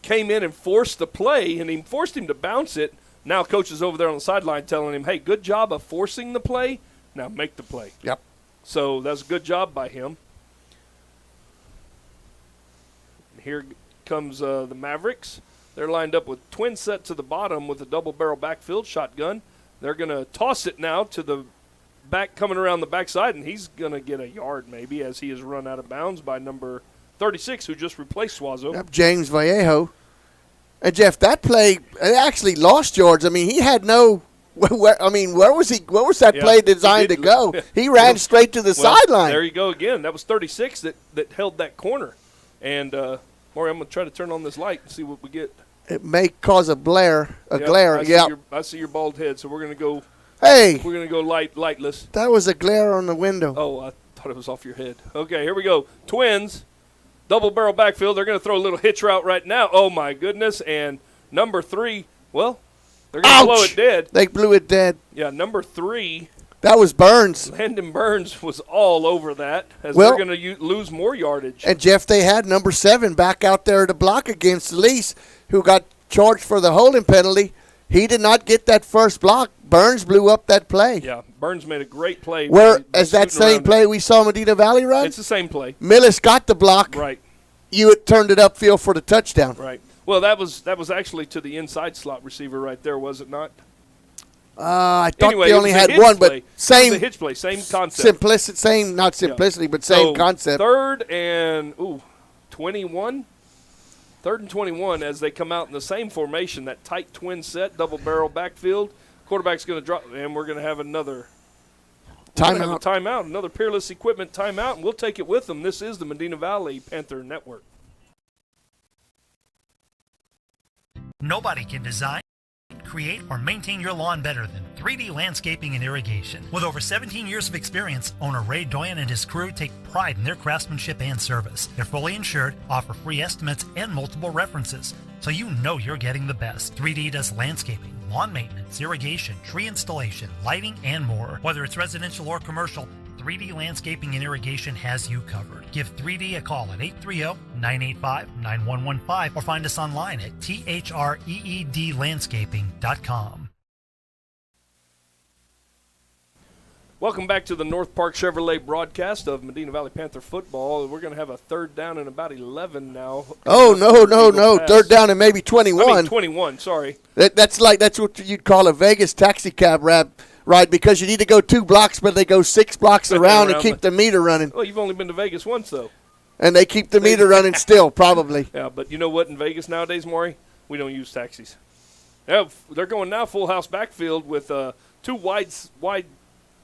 came in and forced the play, and he forced him to bounce it. Now coach is over there on the sideline telling him, hey, good job of forcing the play. Now make the play. Yep. So that's a good job by him. Here comes the Mavericks. They're lined up with twin set to the bottom with a double-barrel backfield shotgun. They're going to toss it now to the back coming around the backside, and he's going to get a yard maybe as he is run out of bounds by number 36, who just replaced Suazo. Yep, James Vallejo. And, Jeff, that play actually lost yards. I mean, he had no where was he? Where was that play designed to go? He ran straight to the sideline. There you go again. That was 36 that held that corner. And, Maury, I'm going to try to turn on this light and see what we get. It may cause a glare. I see your bald head, so we're going to go. Hey. We're going to go lightless. That was a glare on the window. Oh, I thought it was off your head. Okay, here we go. Twins, double barrel backfield. They're going to throw a little hitch route right now. Oh, my goodness. And number 3, they're going to blow it dead. They blew it dead. Yeah, number 3. That was Burns. Landon Burns was all over that as they're going to lose more yardage. And, Jeff, they had number 7 back out there to block against Solis, who got charged for the holding penalty. He did not get that first block. Burns blew up that play. Yeah, Burns made a great play. As that same play we saw Medina Valley run? It's the same play. Millis got the block. Right. You turned it upfield for the touchdown. Right. Well, that was actually to the inside slot receiver right there, was it not? I thought they only had one, but same hitch play, same concept. Not simplicity, but same concept. 3rd and 21. 3rd and 21 as they come out in the same formation, that tight twin set, double barrel backfield. Quarterback's going to drop, and we're going to have another timeout, another Peerless Equipment timeout, and we'll take it with them. This is the Medina Valley Panther Network. Nobody can design, create, or maintain your lawn better than 3D Landscaping and Irrigation. With over 17 years of experience, owner Ray Doyen and his crew take pride in their craftsmanship and service. They're fully insured, offer free estimates, and multiple references, so you know you're getting the best. 3D does landscaping, lawn maintenance, irrigation, tree installation, lighting, and more. Whether it's residential or commercial, 3D Landscaping and Irrigation has you covered. Give 3D a call at 830-985-9115 or find us online at threedlandscaping.com. Welcome back to the North Park Chevrolet broadcast of Medina Valley Panther football. We're going to have a 3rd down and about 11 now. Oh, no. 3rd down and maybe 21. I mean 21, sorry. That's what you'd call a Vegas taxi cab ride, because you need to go 2 blocks, but they go 6 blocks around and keep the meter running. Well, you've only been to Vegas once, though. And they keep the meter running still, probably. Yeah, but you know what? In Vegas nowadays, Maury, we don't use taxis. Yeah, they're going now full house backfield with 2 wide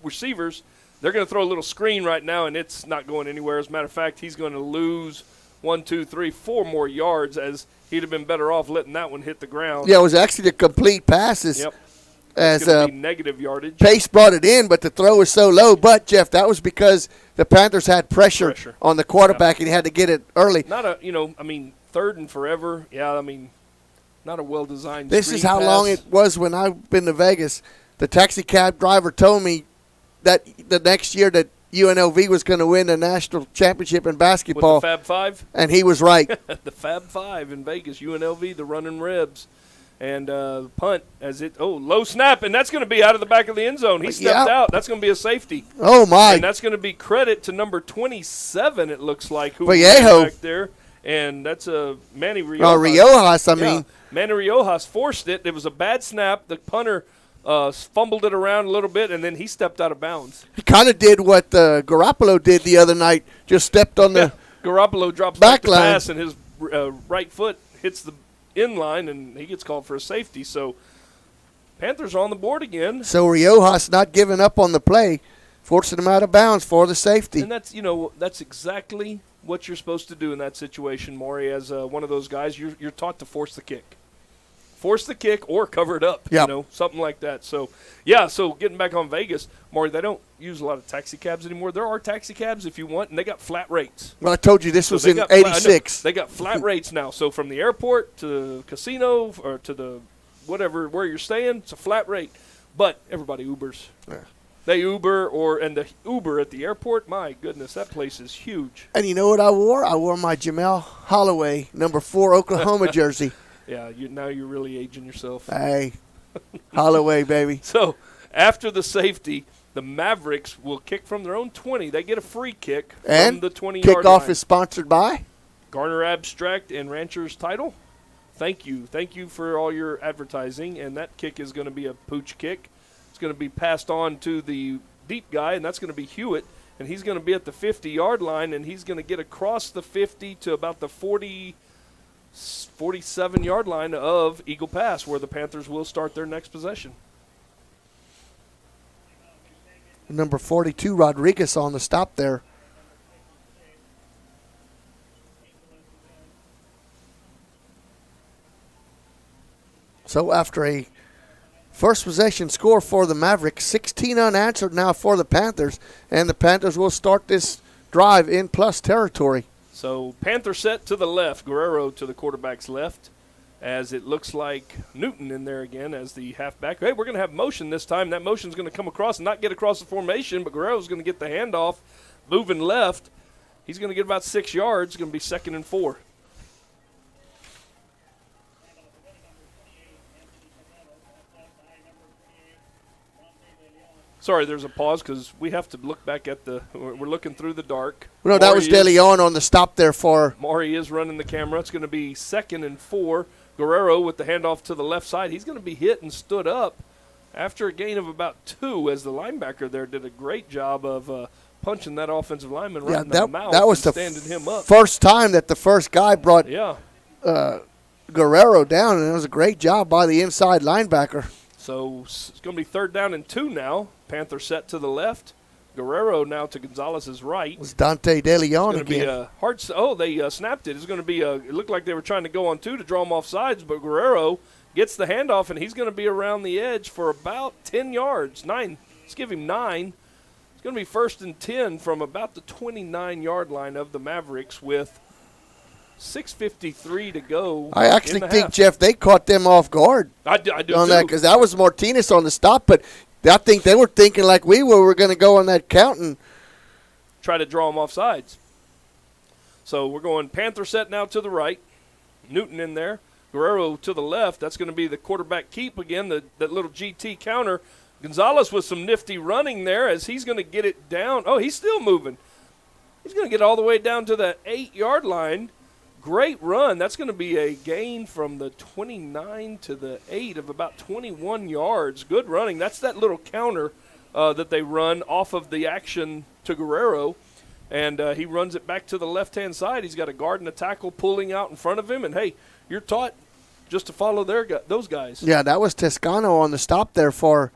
receivers. They're going to throw a little screen right now, and it's not going anywhere. As a matter of fact, he's going to lose 1, 2, 3, 4 more yards, as he'd have been better off letting that one hit the ground. Yeah, it was actually the complete passes. Yep. As negative yardage. Pace brought it in, but the throw was so low. But, Jeff, that was because the Panthers had pressure. On the quarterback, and he had to get it early. Not a, 3rd and forever. Yeah, not a well-designed This is how pass. long it was when I've been to Vegas. The taxi cab driver told me that the next year that UNLV was going to win the national championship in basketball. With the Fab Five? And he was right. The Fab Five in Vegas, UNLV, the Running Rebs. And punt low snap, and that's going to be out of the back of the end zone. He stepped out. That's going to be a safety. Oh, my. And that's going to be credit to number 27, it looks like, who was back there. And that's Manny Riojas. Riojas, Manny Riojas forced it. It was a bad snap. The punter fumbled it around a little bit, and then he stepped out of bounds. He kind of did what Garoppolo did the other night, just stepped on the Garoppolo drops back the pass, and his right foot hits the in line, and he gets called for a safety. So Panthers are on the board again. So Riojas not giving up on the play, forcing him out of bounds for the safety. And that's exactly what you're supposed to do in that situation, Maury. As one of those guys, you're taught to force the kick. Force the kick or cover it up, something like that. So, so getting back on Vegas, Maury, they don't use a lot of taxi cabs anymore. There are taxi cabs if you want, and they got flat rates. Well, I told you this was in 86. They got flat rates now. So from the airport to the casino or to the whatever, where you're staying, it's a flat rate. But everybody Ubers. Yeah. They Uber, and the Uber at the airport, my goodness, that place is huge. And you know what I wore? I wore my Jamel Holloway number 4 Oklahoma jersey. Yeah, now you're really aging yourself. Hey, Holloway, baby. So after the safety, the Mavericks will kick from their own 20. They get a free kick from the 20-yard line. Kickoff is sponsored by Garner Abstract and Rancher's Title. Thank you for all your advertising. And that kick is going to be a pooch kick. It's going to be passed on to the deep guy, and that's going to be Hewitt. And he's going to be at the 50-yard line, and he's going to get across the 50 to about the 47-yard line of Eagle Pass, where the Panthers will start their next possession. Number 42, Rodriguez, on the stop there. So after a first possession score for the Mavericks, 16 unanswered now for the Panthers, and the Panthers will start this drive in plus territory. So Panther set to the left, Guerrero to the quarterback's left, as it looks like Newton in there again as the halfback. Hey, we're going to have motion this time. That motion's going to come across and not get across the formation, but Guerrero's going to get the handoff, moving left. He's going to get about 6 yards. It's going to be 2nd and 4. Sorry, there's a pause because we have to look back at we're looking through the dark. No, that was De Leon on the stop there for. Maury is running the camera. It's going to be 2nd and 4. Guerrero with the handoff to the left side. He's going to be hit and stood up after a gain of about 2, as the linebacker there did a great job of punching that offensive lineman right in the mouth. That was standing him up. First time that the first guy brought Guerrero down, and it was a great job by the inside linebacker. So it's going to be 3rd down and 2 now. Panther set to the left. Guerrero now to Gonzalez's right. It was Dante De Leon It's going to be again. a hard. They snapped it. It's going to be it looked like they were trying to go on 2 to draw him off sides, but Guerrero gets the handoff, and he's going to be around the edge for about 10 yards. 9. Let's give him 9. It's going to be 1st and 10 from about the 29-yard line of the Mavericks with 6:53 to go. I actually in the think, half. Jeff, they caught them off guard I do on too. that, because that was Martinez on the stop, but I think they were thinking like we were going to go on that count and Try to draw him off sides. So we're going Panther set now to the right. Newton in there. Guerrero to the left. That's going to be the quarterback keep again, that little GT counter. Gonzalez with some nifty running there as he's going to get it down. Oh, he's still moving. He's going to get all the way down to the 8-yard line. Great run. That's going to be a gain from the 29 to the 8 of about 21 yards. Good running. That's that little counter that they run off of the action to Guerrero. And he runs it back to the left-hand side. He's got a guard and a tackle pulling out in front of him. And, hey, you're taught just to follow those guys. yeah, that was Toscano on the stop there for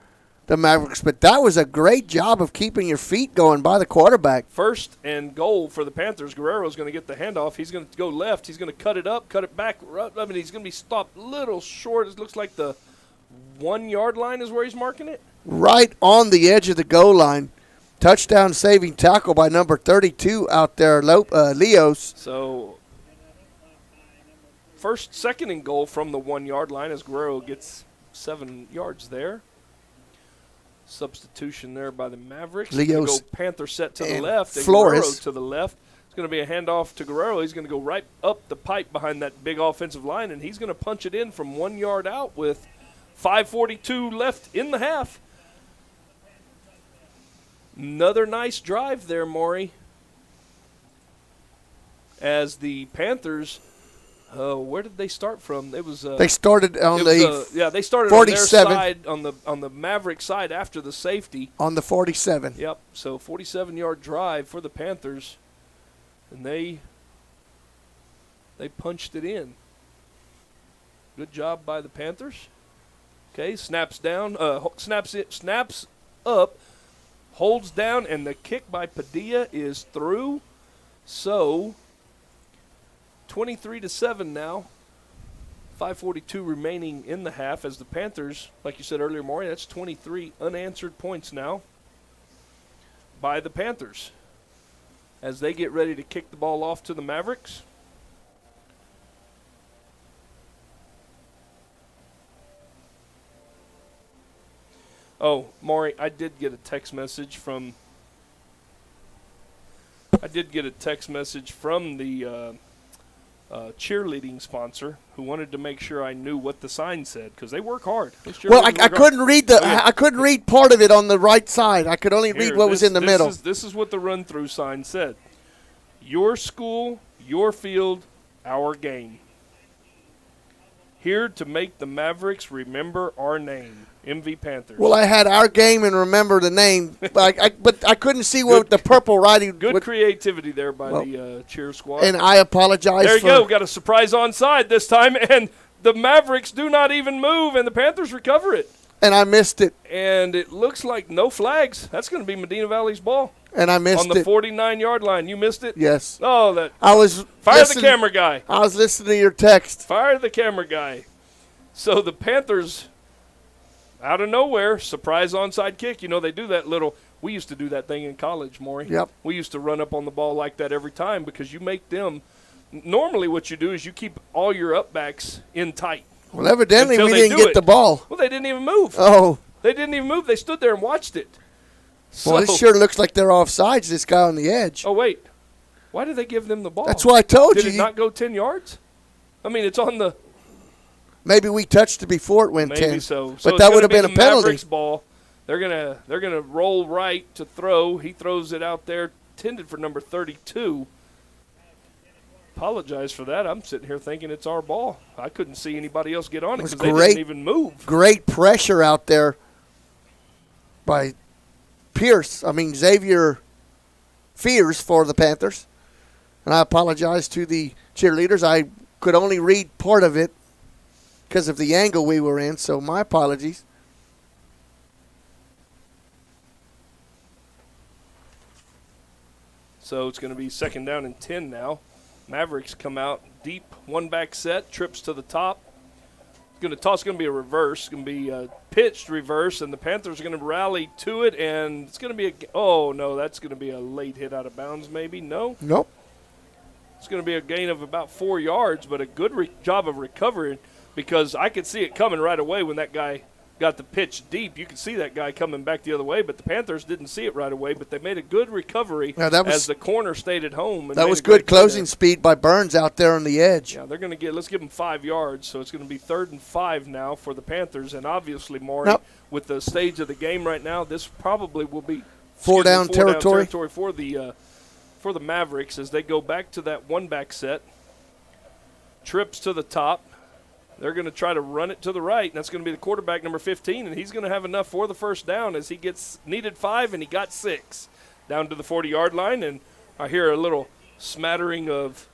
the Mavericks. But that was a great job of keeping your feet going by the quarterback. 1st and goal for the Panthers. Guerrero's going to get the handoff. He's going to go left. He's going to cut it up, cut it back. I mean, he's going to be stopped a little short. It looks like the 1-yard line is where he's marking it. Right on the edge of the goal line. Touchdown saving tackle by number 32 out there, Leos. So, 2nd and goal from the 1-yard line as Guerrero gets 7 yards there. Substitution there by the Mavericks. Leos go Panther set to the left and Flores Guerrero to the left. It's going to be a handoff to Guerrero. He's going to go right up the pipe behind that big offensive line, and he's going to punch it in from 1 yard out with 5:42 left in the half. Another nice drive there, Maury. As the Panthers, where did they start from? It was they started on they started 47. on their side on the Maverick side after the safety. on the 47. Yep. So 47-yard drive for the Panthers, and they punched it in. Good job by the Panthers. Okay, snaps down, snaps up, holds down, and the kick by Padilla is through. So 23-7 now. 5:42 remaining in the half as the Panthers, like you said earlier, Maury, that's 23 unanswered points now by the Panthers as they get ready to kick the ball off to the Mavericks. Oh, Maury, I did get a text message from the cheerleading sponsor who wanted to make sure I knew what the sign said because they work hard. Well, I couldn't read I couldn't read part of it on the right side. I could only read what was in the middle. This is what the run-through sign said. Your school, your field, our game. Here to make the Mavericks remember our name, MV Panthers. Well, I had our game and remember the name, but I couldn't see what the purple writing. Good creativity there by the cheer squad. And I apologize. There you go. Got a surprise onside this time, and the Mavericks do not even move, and the Panthers recover it. And I missed it. And it looks like no flags. That's going to be Medina Valley's ball. And I missed it. On the 49-yard line. You missed it? Yes. Oh, I was Fire the camera guy. I was listening to your text. Fire the camera guy. So the Panthers, out of nowhere, surprise onside kick. You know, they do that little – we used to do that thing in college, Maury. Yep. We used to run up on the ball like that every time because you make them – normally what you do is you keep all your upbacks in tight. Well, evidently we didn't get the ball. Well, they didn't even move. Oh. They didn't even move. They stood there and watched it. Well, it sure looks like they're offsides, this guy on the edge. Oh, wait. Why did they give them the ball? That's why I told you. Did it not go 10 yards? I mean, it's on the – maybe we touched it before it went 10. Maybe so. But that would have been a penalty. Mavericks ball. They're gonna roll right to throw. He throws it out there, intended for number 32. Apologize for that. I'm sitting here thinking it's our ball. I couldn't see anybody else get on it because they didn't even move. Great pressure out there by Xavier Fears for the Panthers. And I apologize to the cheerleaders. I could only read part of it because of the angle we were in, so my apologies. So it's going to be 2nd down and 10 now. Mavericks come out deep, one back set, trips to the top. It's going to toss, going to be a reverse, going to be a pitched reverse, and the Panthers are going to rally to it, and it's going to be oh, no, that's going to be a late hit out of bounds maybe. No? Nope. It's going to be a gain of about 4 yards, but a good job of recovering because I could see it coming right away when that guy got the pitch deep. You could see that guy coming back the other way, but the Panthers didn't see it right away, but they made a good recovery as the corner stayed at home. And that was good closing speed by Burns out there on the edge. Yeah, they're going to let's give them 5 yards, so it's going to be 3rd and 5 now for the Panthers, and obviously, Maury, with the stage of the game right now, this probably will be four down territory for the Mavericks as they go back to that one-back set. Trips to the top. They're going to try to run it to the right, and that's going to be the quarterback, number 15, and he's going to have enough for the first down as he needed 5, and he got 6. Down to the 40-yard line, and I hear a little smattering of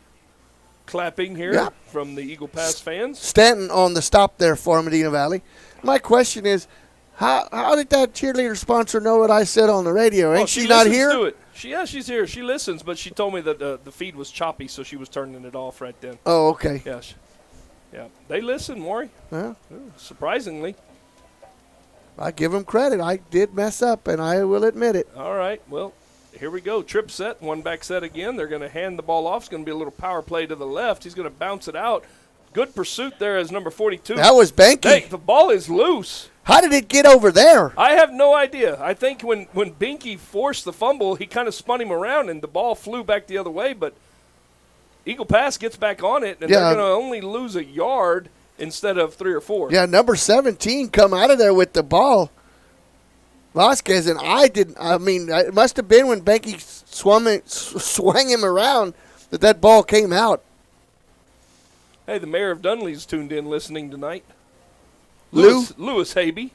clapping here from the Eagle Pass fans. Stanton on the stop there for Medina Valley. My question is, how did that cheerleader sponsor know what I said on the radio? Ain't she not here? To it. She's here. She listens, but she told me that the feed was choppy, so she was turning it off right then. Oh, okay. Yes. Yeah, they listen, Maury. Yeah. Surprisingly. I give them credit. I did mess up, and I will admit it. All right, well, here we go. Trip set, one back set again. They're going to hand the ball off. It's going to be a little power play to the left. He's going to bounce it out. Good pursuit there as number 42. That was Benke. Hey, the ball is loose. How did it get over there? I have no idea. I think when Binky forced the fumble, he kind of spun him around, and the ball flew back the other way, but Eagle Pass gets back on it, and they're going to only lose a yard instead of 3 or 4. Yeah, number 17 come out of there with the ball. Vasquez, and it must have been when Benke swung him around that ball came out. Hey, the mayor of Dunley's tuned in listening tonight. Lewis Habe.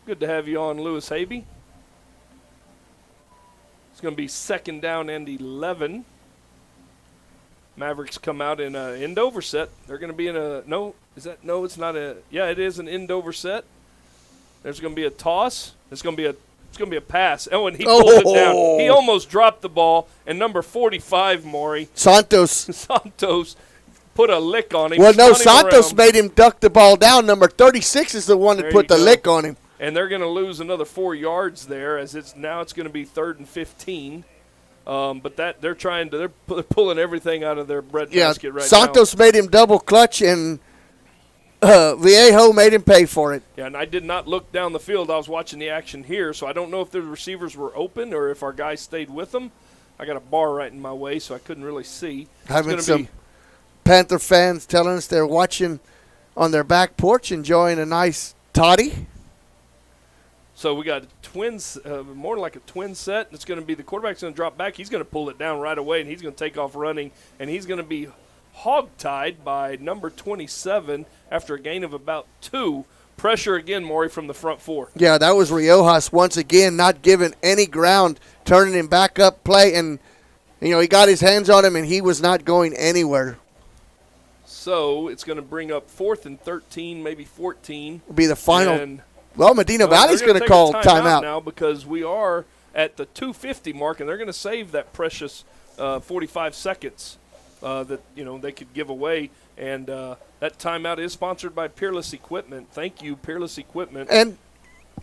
Good to have you on, Lewis Habe. It's going to be 2nd down and 11. Mavericks come out in an end over set. They're going to be in it's not it is an end over set. There's going to be a toss. It's going to be a pass. Oh, and he pulled it down. He almost dropped the ball, and number 45, Maury. Santos put a lick on him. Well, no, Santos made him duck the ball down. Number 36 is the one that put the lick on him. And they're going to lose another 4 yards there as it's going to be 3rd and 15. But they're pulling everything out of their breadbasket right now. Santos made him double clutch, and Viejo made him pay for it. Yeah, and I did not look down the field. I was watching the action here, so I don't know if the receivers were open or if our guys stayed with them. I got a bar right in my way, so I couldn't really see. Having some Panther fans telling us they're watching on their back porch, enjoying a nice toddy. So we got twins, more like a twin set. It's going to be the quarterback's going to drop back. He's going to pull it down right away, and he's going to take off running, and he's going to be hog-tied by number 27 after a gain of about 2. Pressure again, Maury, from the front 4. Yeah, that was Riojas once again, not giving any ground, turning him back up play, and he got his hands on him, and he was not going anywhere. So it's going to bring up 4th and 13, maybe 14. Will be the final. Well, Medina Valley's going to call timeout now because we are at the 2:50 mark, and they're going to save that precious 45 seconds that they could give away. And that timeout is sponsored by Peerless Equipment. Thank you, Peerless Equipment. And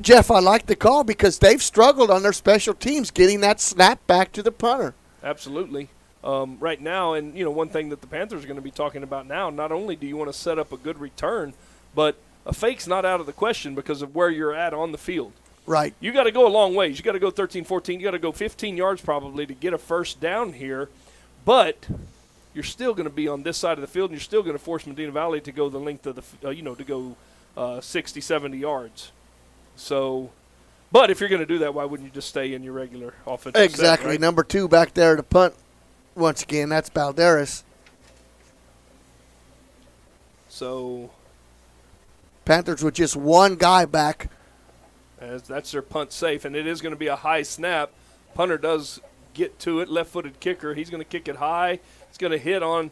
Jeff, I like the call because they've struggled on their special teams getting that snap back to the punter. Absolutely. Right now, and one thing that the Panthers are going to be talking about now, not only do you want to set up a good return, but a fake's not out of the question because of where you're at on the field. Right. You got to go a long ways. You got to go 13, 14. You got to go 15 yards probably to get a first down here. But you're still going to be on this side of the field, and you're still going to force Medina Valley to go the length of the, to go 60, 70 yards. So, but if you're going to do that, why wouldn't you just stay in your regular offensive Exactly. set, right? Number 2 back there to punt. Once again, that's Balderas. So Panthers with just one guy back. As that's their punt safe, and it is going to be a high snap. Punter does get to it, left-footed kicker. He's going to kick it high. It's going to hit on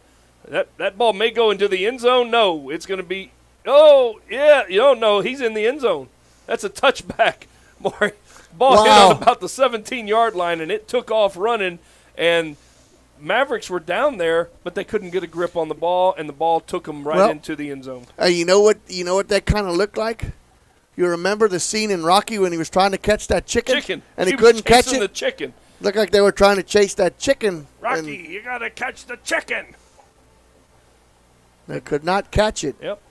That ball may go into the end zone. No, it's going to be – oh, yeah. You don't know. He's in the end zone. That's a touchback. Maury. Ball hit on about the 17-yard line, and it took off running, and Mavericks were down there, but they couldn't get a grip on the ball, and the ball took them right into the end zone. You know what that kind of looked like? You remember the scene in Rocky when he was trying to catch that chicken? And he couldn't catch it? The chicken. Looked like they were trying to chase that chicken. Rocky, you got to catch the chicken. They could not catch it. Yep.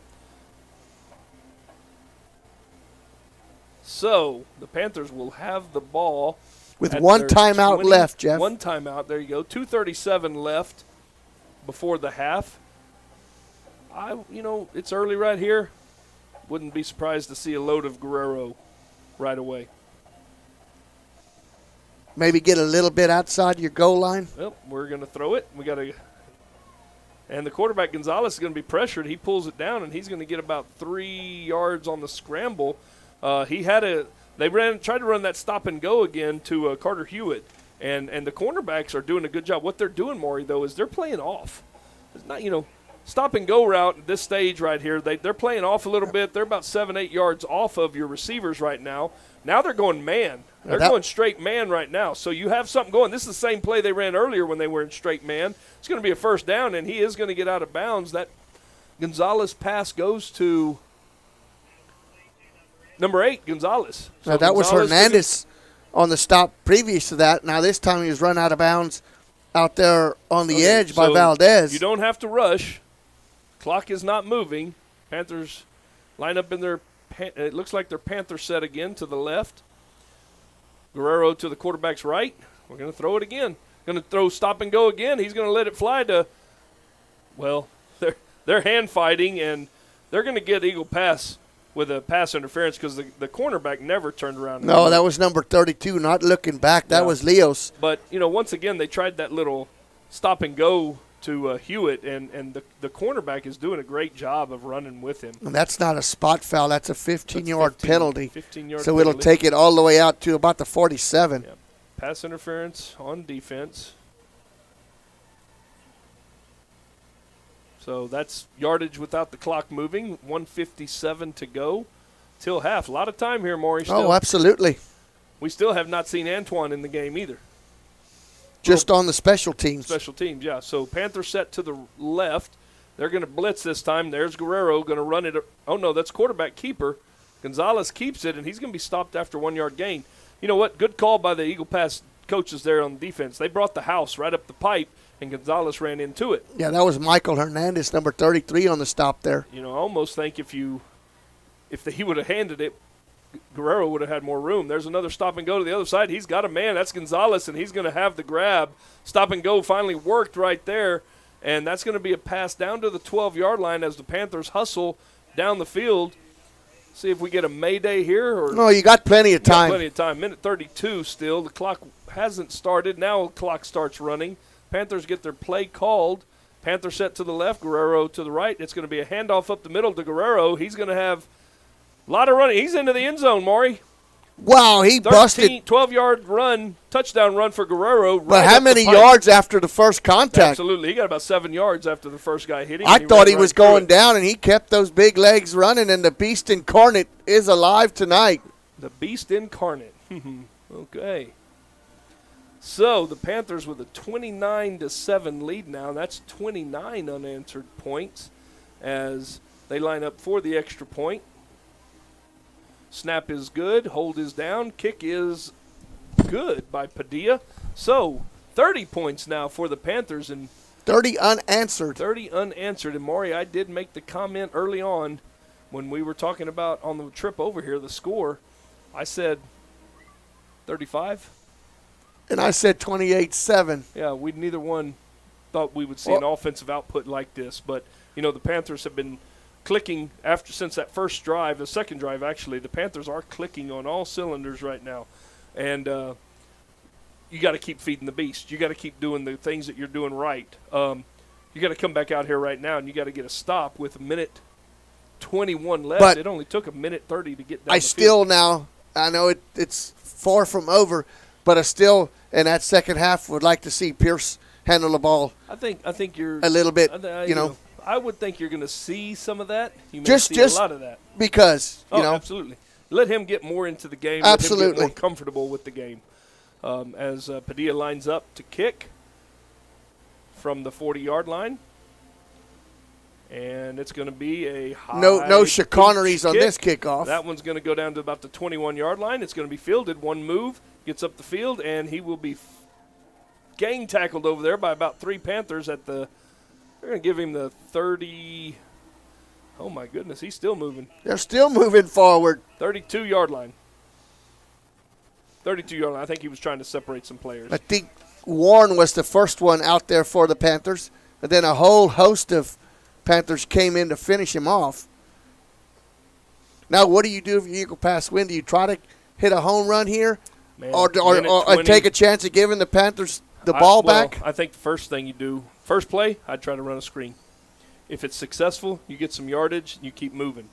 So the Panthers will have the ball with one timeout left, Jeff. One timeout. There you go. 2:37 left before the half. It's early right here. Wouldn't be surprised to see a load of Guerrero right away. Maybe get a little bit outside your goal line. Well, we're going to throw it. And the quarterback, Gonzalez, is going to be pressured. He pulls it down, and he's going to get about 3 yards on the scramble. They tried to run that stop and go again to Carter Hewitt, and the cornerbacks are doing a good job. What they're doing, Maury, though, is they're playing off. It's not, stop and go route at this stage right here. They're playing off a little bit. They're about 7-8 yards off of your receivers right now. Now they're going man. They're going straight man right now. So you have something going. This is the same play they ran earlier when they were in straight man. It's going to be a first down, and he is going to get out of bounds. That Gonzalez pass goes to number 8, Gonzalez. So now that was Hernandez on the stop previous to that. Now this time he was run out of bounds out there on the edge by Valdez. You don't have to rush. Clock is not moving. Panthers line up in their it looks like their Panther set again to the left. Guerrero to the quarterback's right. We're going to throw it again. Going to throw stop and go again. He's going to let it fly to, well, they're hand fighting, and they're going to get Eagle pass with a pass interference because the cornerback never turned around. No, that was number 32, not looking back. That was Leos. But, once again, they tried that little stop and go to Hewitt, and the cornerback is doing a great job of running with him. And that's not a spot foul. That's a 15-yard penalty. 15-yard so penalty. It'll take it all the way out to about the 47. Yeah. Pass interference on defense. So that's yardage without the clock moving. 1:57 to go till half. A lot of time here, Maury. Oh, absolutely. We still have not seen Antoine in the game either. Just on the special teams. Special teams, yeah. So Panther set to the left. They're going to blitz this time. There's Guerrero going to run it. Oh, no, that's quarterback keeper. Gonzalez keeps it, and he's going to be stopped after 1 yard gain. You know what? Good call by the Eagle Pass coaches there on defense. They brought the house right up the pipe, and Gonzalez ran into it. Yeah, that was Michael Hernandez, number 33 on the stop there. I almost think if he would have handed it, Guerrero would have had more room. There's another stop and go to the other side. He's got a man. That's Gonzalez, and he's going to have the grab. Stop and go finally worked right there, and that's going to be a pass down to the 12-yard line as the Panthers hustle down the field. See if we get a mayday here. No, you got plenty of time. Plenty of time. Minute 32 still. The clock hasn't started. Now the clock starts running. Panthers get their play called. Panther set to the left, Guerrero to the right. It's going to be a handoff up the middle to Guerrero. He's going to have a lot of running. He's into the end zone, Maury. Wow, he busted. 12-yard run, touchdown run for Guerrero. But how many yards after the first contact? Absolutely. He got about 7 yards after the first guy hit him. I thought he was going down, and he kept those big legs running, and the beast incarnate is alive tonight. The beast incarnate. Okay. So the Panthers with a 29-7 lead now. That's 29 unanswered points as they line up for the extra point. Snap is good. Hold is down. Kick is good by Padilla. So 30 points now for the Panthers. And 30 unanswered. 30 unanswered. And, Maury, I did make the comment early on when we were talking about on the trip over here, the score. I said 35. And I said 28-7. Yeah, we neither one thought we would see an offensive output like this. But, the Panthers have been clicking since that first drive, the second drive actually. The Panthers are clicking on all cylinders right now. And you got to keep feeding the beast. You got to keep doing the things that you're doing right. You got to come back out here right now, and you got to get a stop with a minute 21 left. But it only took a minute 30 to get down the field. I know it's far from over, but I still, in that second half, would like to see Pierce handle the ball I think you're a little bit, I would think you're going to see some of that. You may Just- see just a lot of that. because, Absolutely. Let him get more into the game. Absolutely. Let him get more comfortable with the game. As Padilla lines up to kick from the 40-yard line. And it's going to be a high no chicaneries on kick. this kickoff. That one's going to go down to about the 21-yard line. It's going to be fielded. One move, gets up the field, and he will be gang tackled over there by about 3 Panthers at the – they're going to give him the 30 – oh, my goodness, he's still moving. They're still moving forward. 32-yard line. 32-yard line. I think he was trying to separate some players. I think Warren was the first one out there for the Panthers, and then a whole host of Panthers came in to finish him off. Now, what do you do if you Eagle Pass Winn? Do you try to hit a home run here, Man, or minute 20. take a chance of giving the Panthers the ball back? I think the first thing you do, first play, I'd try to run a screen. If it's successful, you get some yardage, and you keep moving.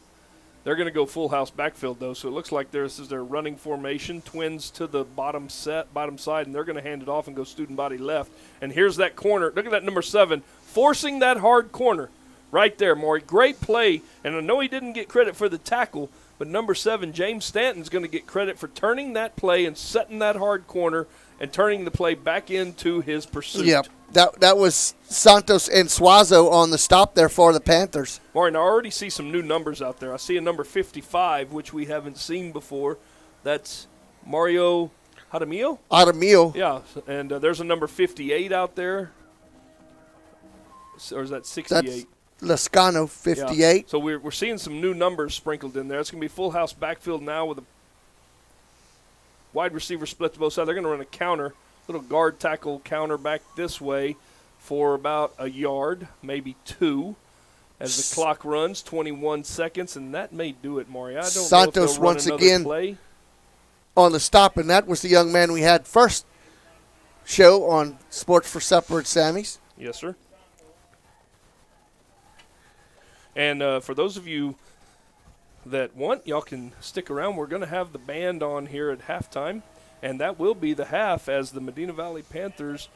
They're going to go full house backfield, though, so it looks like this is their running formation, twins to the bottom side, and they're going to hand it off and go student body left. And here's that corner. Look at that number 7, forcing that hard corner right there, Maury. Great play, and I know he didn't get credit for the tackle, but number 7, James Stanton's going to get credit for turning that play and setting that hard corner and turning the play back into his pursuit. Yep. That was Santos and Suazo on the stop there for the Panthers. Maureen, I already see some new numbers out there. I see a number 55, which we haven't seen before. That's Mario Jaramillo? Jaramillo. Yeah, and there's a number 58 out there. Or is that 68? That's Lascano, 58. Yeah. So we're seeing some new numbers sprinkled in there. It's going to be full house backfield now with a wide receiver split to both sides. They're going to run a counter. Little guard tackle counter back this way for about a yard, maybe 2, as the clock runs, 21 seconds, and that may do it, Maury. I don't know Santos if they'll run once another again play. On the stop, and that was the young man we had first show on Sports for Supper at Sammy's. Yes, sir. And for those of you that want, y'all can stick around. We're going to have the band on here at halftime. And that will be the half as the Medina Valley Panthers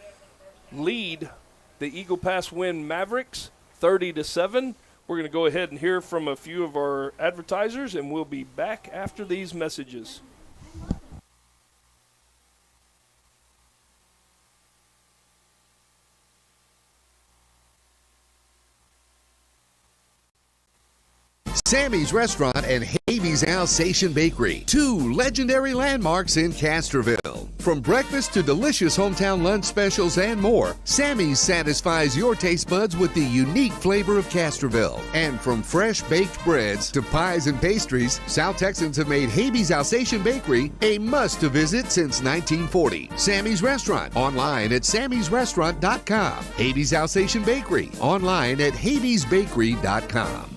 lead the Eagle Pass Winn Mavericks 30-7. We're going to go ahead and hear from a few of our advertisers, and we'll be back after these messages. Sammy's Restaurant and Havy's Alsatian Bakery, 2 legendary landmarks in Castroville. From breakfast to delicious hometown lunch specials and more, Sammy's satisfies your taste buds with the unique flavor of Castroville. And from fresh baked breads to pies and pastries, South Texans have made Havy's Alsatian Bakery a must-to-visit since 1940. Sammy's Restaurant, online at sammysrestaurant.com. Havy's Alsatian Bakery, online at havysbakery.com.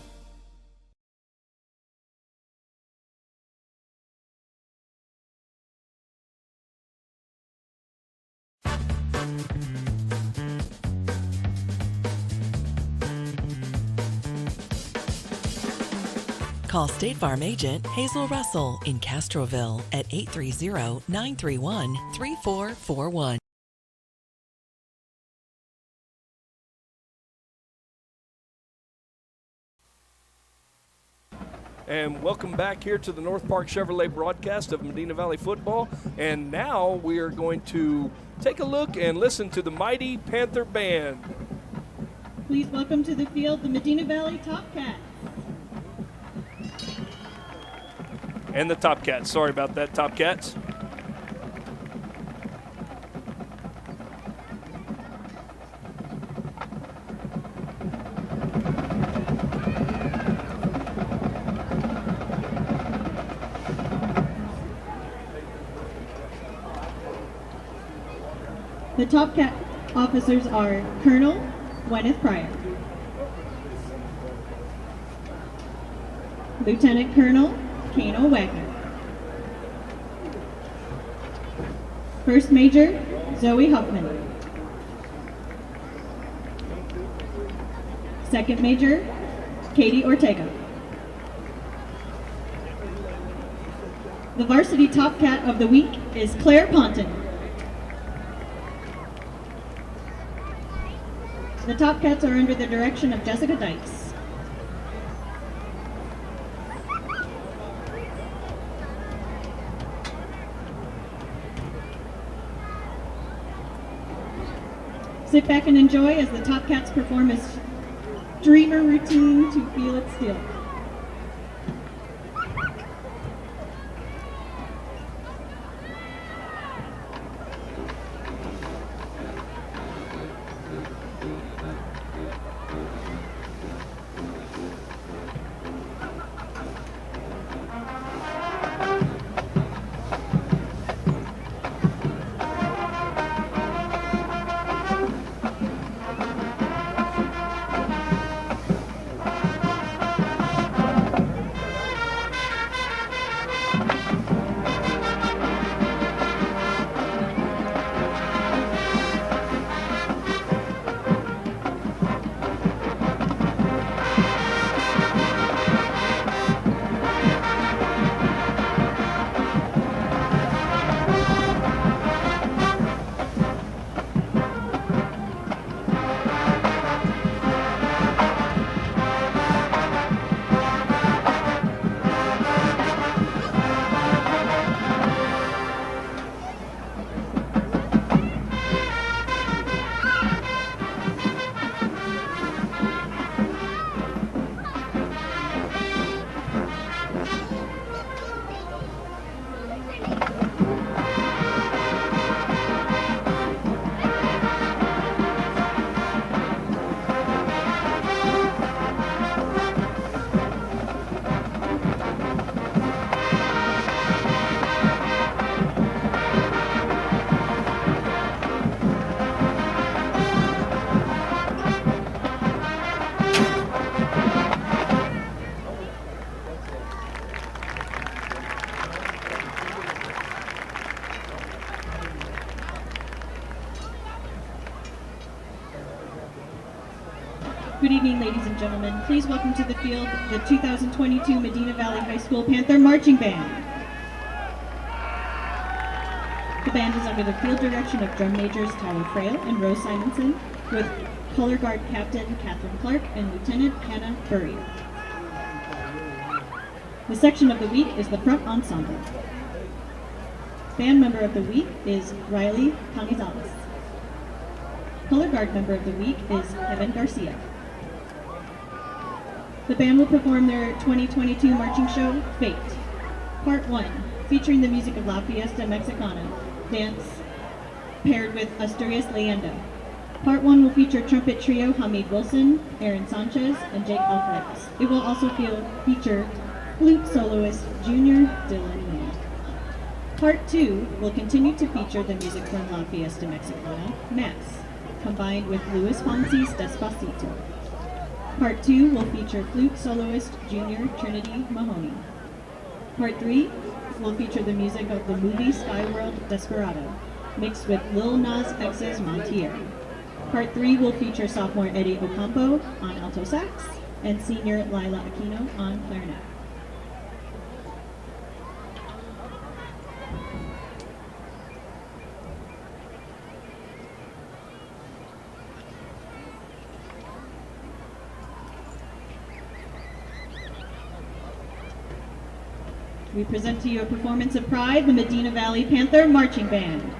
Call State Farm agent Hazel Russell in Castroville at 830-931-3441. And welcome back here to the North Park Chevrolet broadcast of Medina Valley football. And now we are going to take a look and listen to the mighty Panther Band. Please welcome to the field the Medina Valley Top Cats. And the Top Cats. Sorry about that, Top Cats. The Top Cat officers are Colonel Gwyneth Pryor, Lieutenant Colonel Kano Wagner, First Major Zoe Huffman, Second Major Katie Ortega. The varsity Top Cat of the week is Claire Ponton. The Top Cats are under the direction of Jessica Dykes. Sit back and enjoy as the Top Cats perform a dreamer routine to Feel It Still. Good evening, ladies and gentlemen. Please welcome to the field the 2022 Medina Valley High School Panther Marching Band. The band is under the field direction of drum majors Tyler Frail and Rose Simonson, with color guard captain Catherine Clark and Lieutenant Hannah Burrier. The section of the week is the front ensemble. Band member of the week is Riley Canizales. Color guard member of the week is Evan Garcia. The band will perform their 2022 marching show, Fate. Part 1, featuring the music of La Fiesta Mexicana, dance paired with Asturias Leyenda. Part 1 will feature trumpet trio Hamid Wilson, Aaron Sanchez, and Jake Alfredas. It will also feature flute soloist Junior Dylan Winn. Part 2 will continue to feature the music from La Fiesta Mexicana, Mass, combined with Luis Fonsi's Despacito. Part 2 will feature flute soloist Junior Trinity Mahoney. Part 3 will feature the music of the movie Skyworld Desperado, mixed with Lil Nas X's Montier. Part 3 will feature sophomore Eddie Ocampo on alto sax and senior Lila Aquino on clarinet. We present to you a performance of pride, the Medina Valley Panther Marching Band.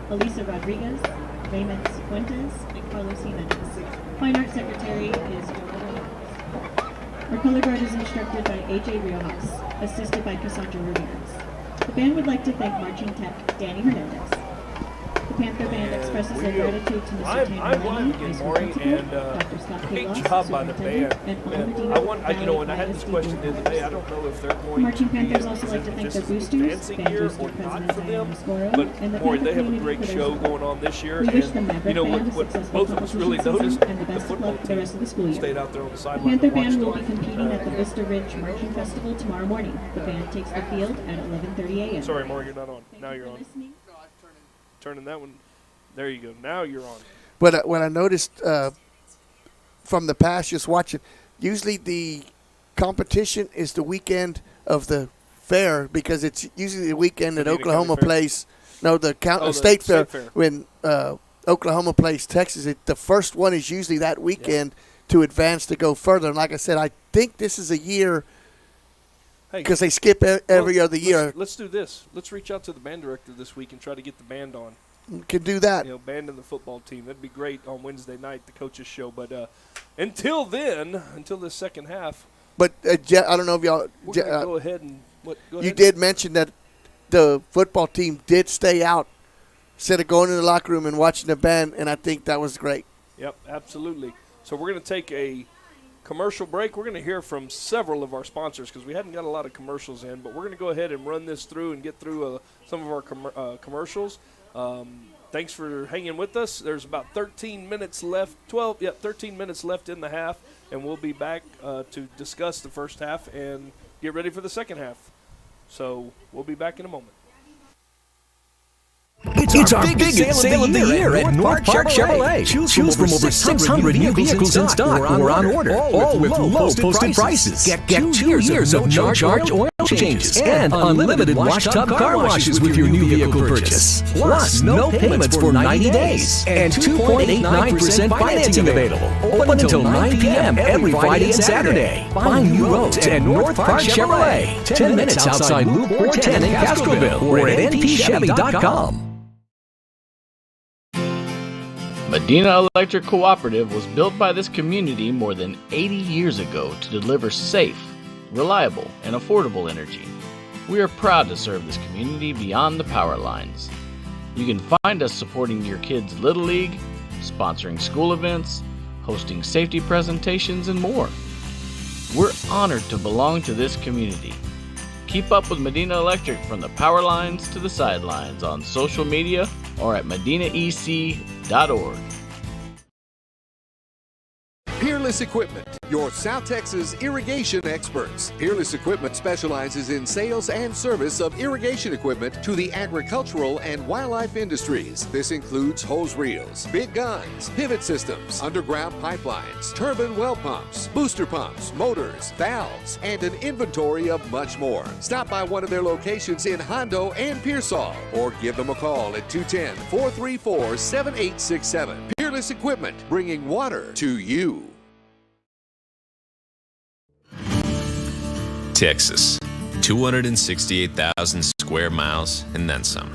Elisa Rodriguez, Raymond Fuentes, and Carlos Jimenez. Fine Arts Secretary is Joel. Our color guard is instructed by A.J. Riojas, assisted by Cassandra Ramirez. The band would like to thank marching tech Danny Hernandez. The Panther Band expresses their gratitude to Mr. Tanner Lenny, High School Principal, Dr. Scott great Kickoff, job by the band. and all And Medina I want, you know, when I had Valley this question the other day, I don't know if they're going Marching to be Panthers also like to thank just their as boosters, advancing Band year Booster or not President for Diana them. Mascoro, But and the boy, Panther they have a community great for their show support. going on this year. We wish the And Maverick you know Band a what successful both of us really competition noticed, season and the the best of football luck for the rest of the school team year. stayed out there on the The sideline. Panther and Band will watched be them. competing at the Vista Ridge Marching Festival tomorrow morning. The band takes the field at 11:30 a.m. Sorry, Maury, you're not on. Thank Now you you're for on. listening. Turning that one. There you go. Now you're on. But when I noticed from the past, just watching, usually the competition is the weekend of the fair because it's usually the weekend that Medina Oklahoma County Fair? plays. No, the the state fair. state fair. When Oklahoma plays Texas, the first one is usually that weekend to advance to go further. And like I said, I think this is a year Hey, because they skip every other year. Let's do this. Let's reach out to the band director this week and try to get the band on. Can do that. You know, band and the football team. That'd be great on Wednesday night, the coaches show. But until then, until this second half, But I don't know if y'all. we're going to go ahead and go You ahead. did mention that the football team did stay out instead of going in the locker room and watching the band, and I think that was great. Yep, absolutely. So we're going to take a commercial break. We're going to hear from several of our sponsors because we hadn't got a lot of commercials in, but we're going to go ahead and run this through and get through some of our commercials. Thanks for hanging with us. There's about 13 minutes left, 13 minutes left in the half, and we'll be back to discuss the first half and get ready for the second half. So we'll be back in a moment. It's our biggest sale of the year at North Park Chevrolet. Choose from over 600 new vehicles in stock or on order, all with low posted prices. Get 2 years of no charge oil changes and unlimited wash tub car washes with your new vehicle purchase. Plus, no payments for 90 days and 2.89% financing available. Open until 9 p.m. every Friday and Saturday. Find new roads at North Park Chevrolet. 10 minutes outside Loop 410 in Castroville or at npchevy.com. Medina Electric Cooperative was built by this community more than 80 years ago to deliver safe, reliable, and affordable energy. We are proud to serve this community beyond the power lines. You can find us supporting your kids' Little League, sponsoring school events, hosting safety presentations, and more. We're honored to belong to this community. Keep up with Medina Electric from the power lines to the sidelines on social media or at medinaec.org. Peerless Equipment, your South Texas irrigation experts. Peerless Equipment specializes in sales and service of irrigation equipment to the agricultural and wildlife industries. This includes hose reels, big guns, pivot systems, underground pipelines, turbine well pumps, booster pumps, motors, valves, and an inventory of much more. Stop by one of their locations in Hondo and Pearsall or give them a call at 210-434-7867. Peerless Equipment, bringing water to you. Texas, 268,000 square miles and then some.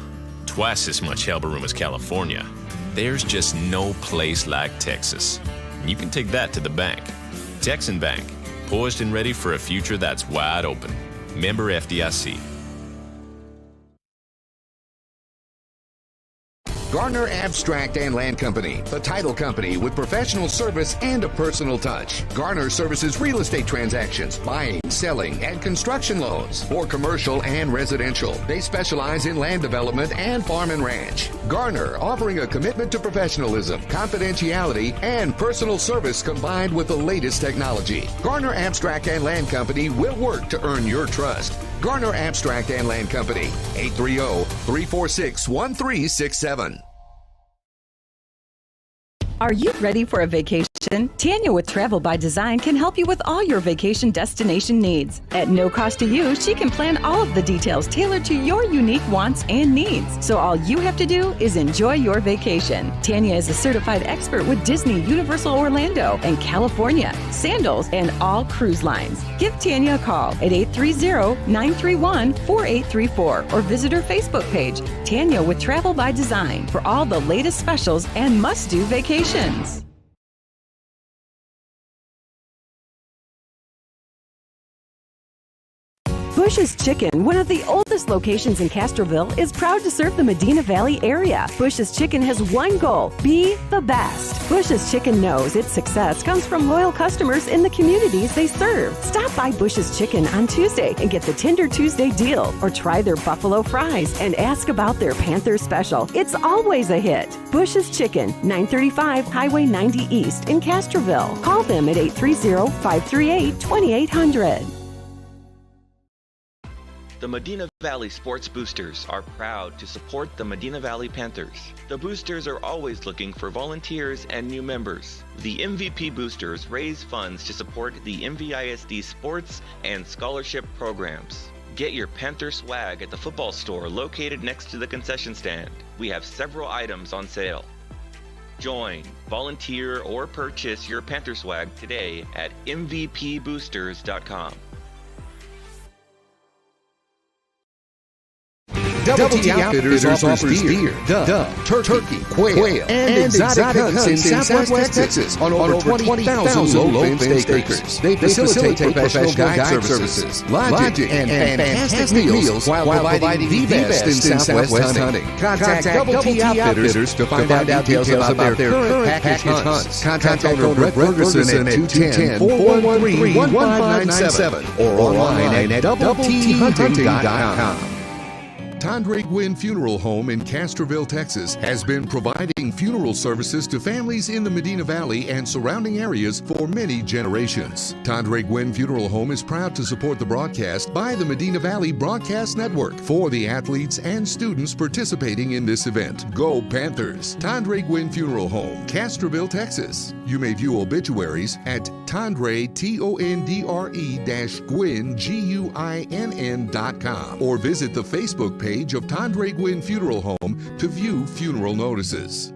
Twice as much elbow room as California. There's just no place like Texas. You can take that to the bank. Texan Bank, poised and ready for a future that's wide open. Member FDIC. Garner Abstract and Land Company, the title company with professional service and a personal touch. Garner services real estate transactions, buying, selling, and construction loans for commercial and residential. They specialize in land development and farm and ranch. Garner, offering a commitment to professionalism, confidentiality, and personal service combined with the latest technology. Garner Abstract and Land Company will work to earn your trust. Garner Abstract and Land Company, 830-346-1367. Are you ready for a vacation? Tanya with Travel by Design can help you with all your vacation destination needs. At no cost to you, she can plan all of the details tailored to your unique wants and needs. So all you have to do is enjoy your vacation. Tanya is a certified expert with Disney, Universal Orlando, and California, Sandals, and all cruise lines. Give Tanya a call at 830-931-4834 or visit her Facebook page, Tanya with Travel by Design, for all the latest specials and must-do vacations. Bush's Chicken, one of the oldest locations in Castroville, is proud to serve the Medina Valley area. Bush's Chicken has one goal: be the best. Bush's Chicken knows its success comes from loyal customers in the communities they serve. Stop by Bush's Chicken on Tuesday and get the Tender Tuesday deal, or try their buffalo fries and ask about their Panther special. It's always a hit. Bush's Chicken, 935 Highway 90 East in Castroville. Call them at 830-538-2800. The Medina Valley Sports Boosters are proud to support the Medina Valley Panthers. The Boosters are always looking for volunteers and new members. The MVP Boosters raise funds to support the MVISD sports and scholarship programs. Get your Panther swag at the football store located next to the concession stand. We have several items on sale. Join, volunteer, or purchase your Panther swag today at mvpboosters.com. Double T Outfitters offers deer, dove, turkey, quail, and exotic hunts in Southwest Texas on over 20,000 low-fenced acres. They facilitate professional guide services, lodging, and fantastic meals while providing the best in Southwest hunting. Contact Double T Outfitters to find out details about their current package hunts. Contact owner Brett Ferguson at 210-413-1597 or online at doubletehunting.com. Tandre Winn Funeral Home in Castroville, Texas, has been providing funeral services to families in the Medina Valley and surrounding areas for many generations. Tandre Winn Funeral Home is proud to support the broadcast by the Medina Valley Broadcast Network for the athletes and students participating in this event. Go Panthers! Tandre Winn Funeral Home, Castroville, Texas. You may view obituaries at Tandre, Tondre-Gwinn, Guinn.com, or visit the Facebook page of Tandre Gwinn Funeral Home to view funeral notices.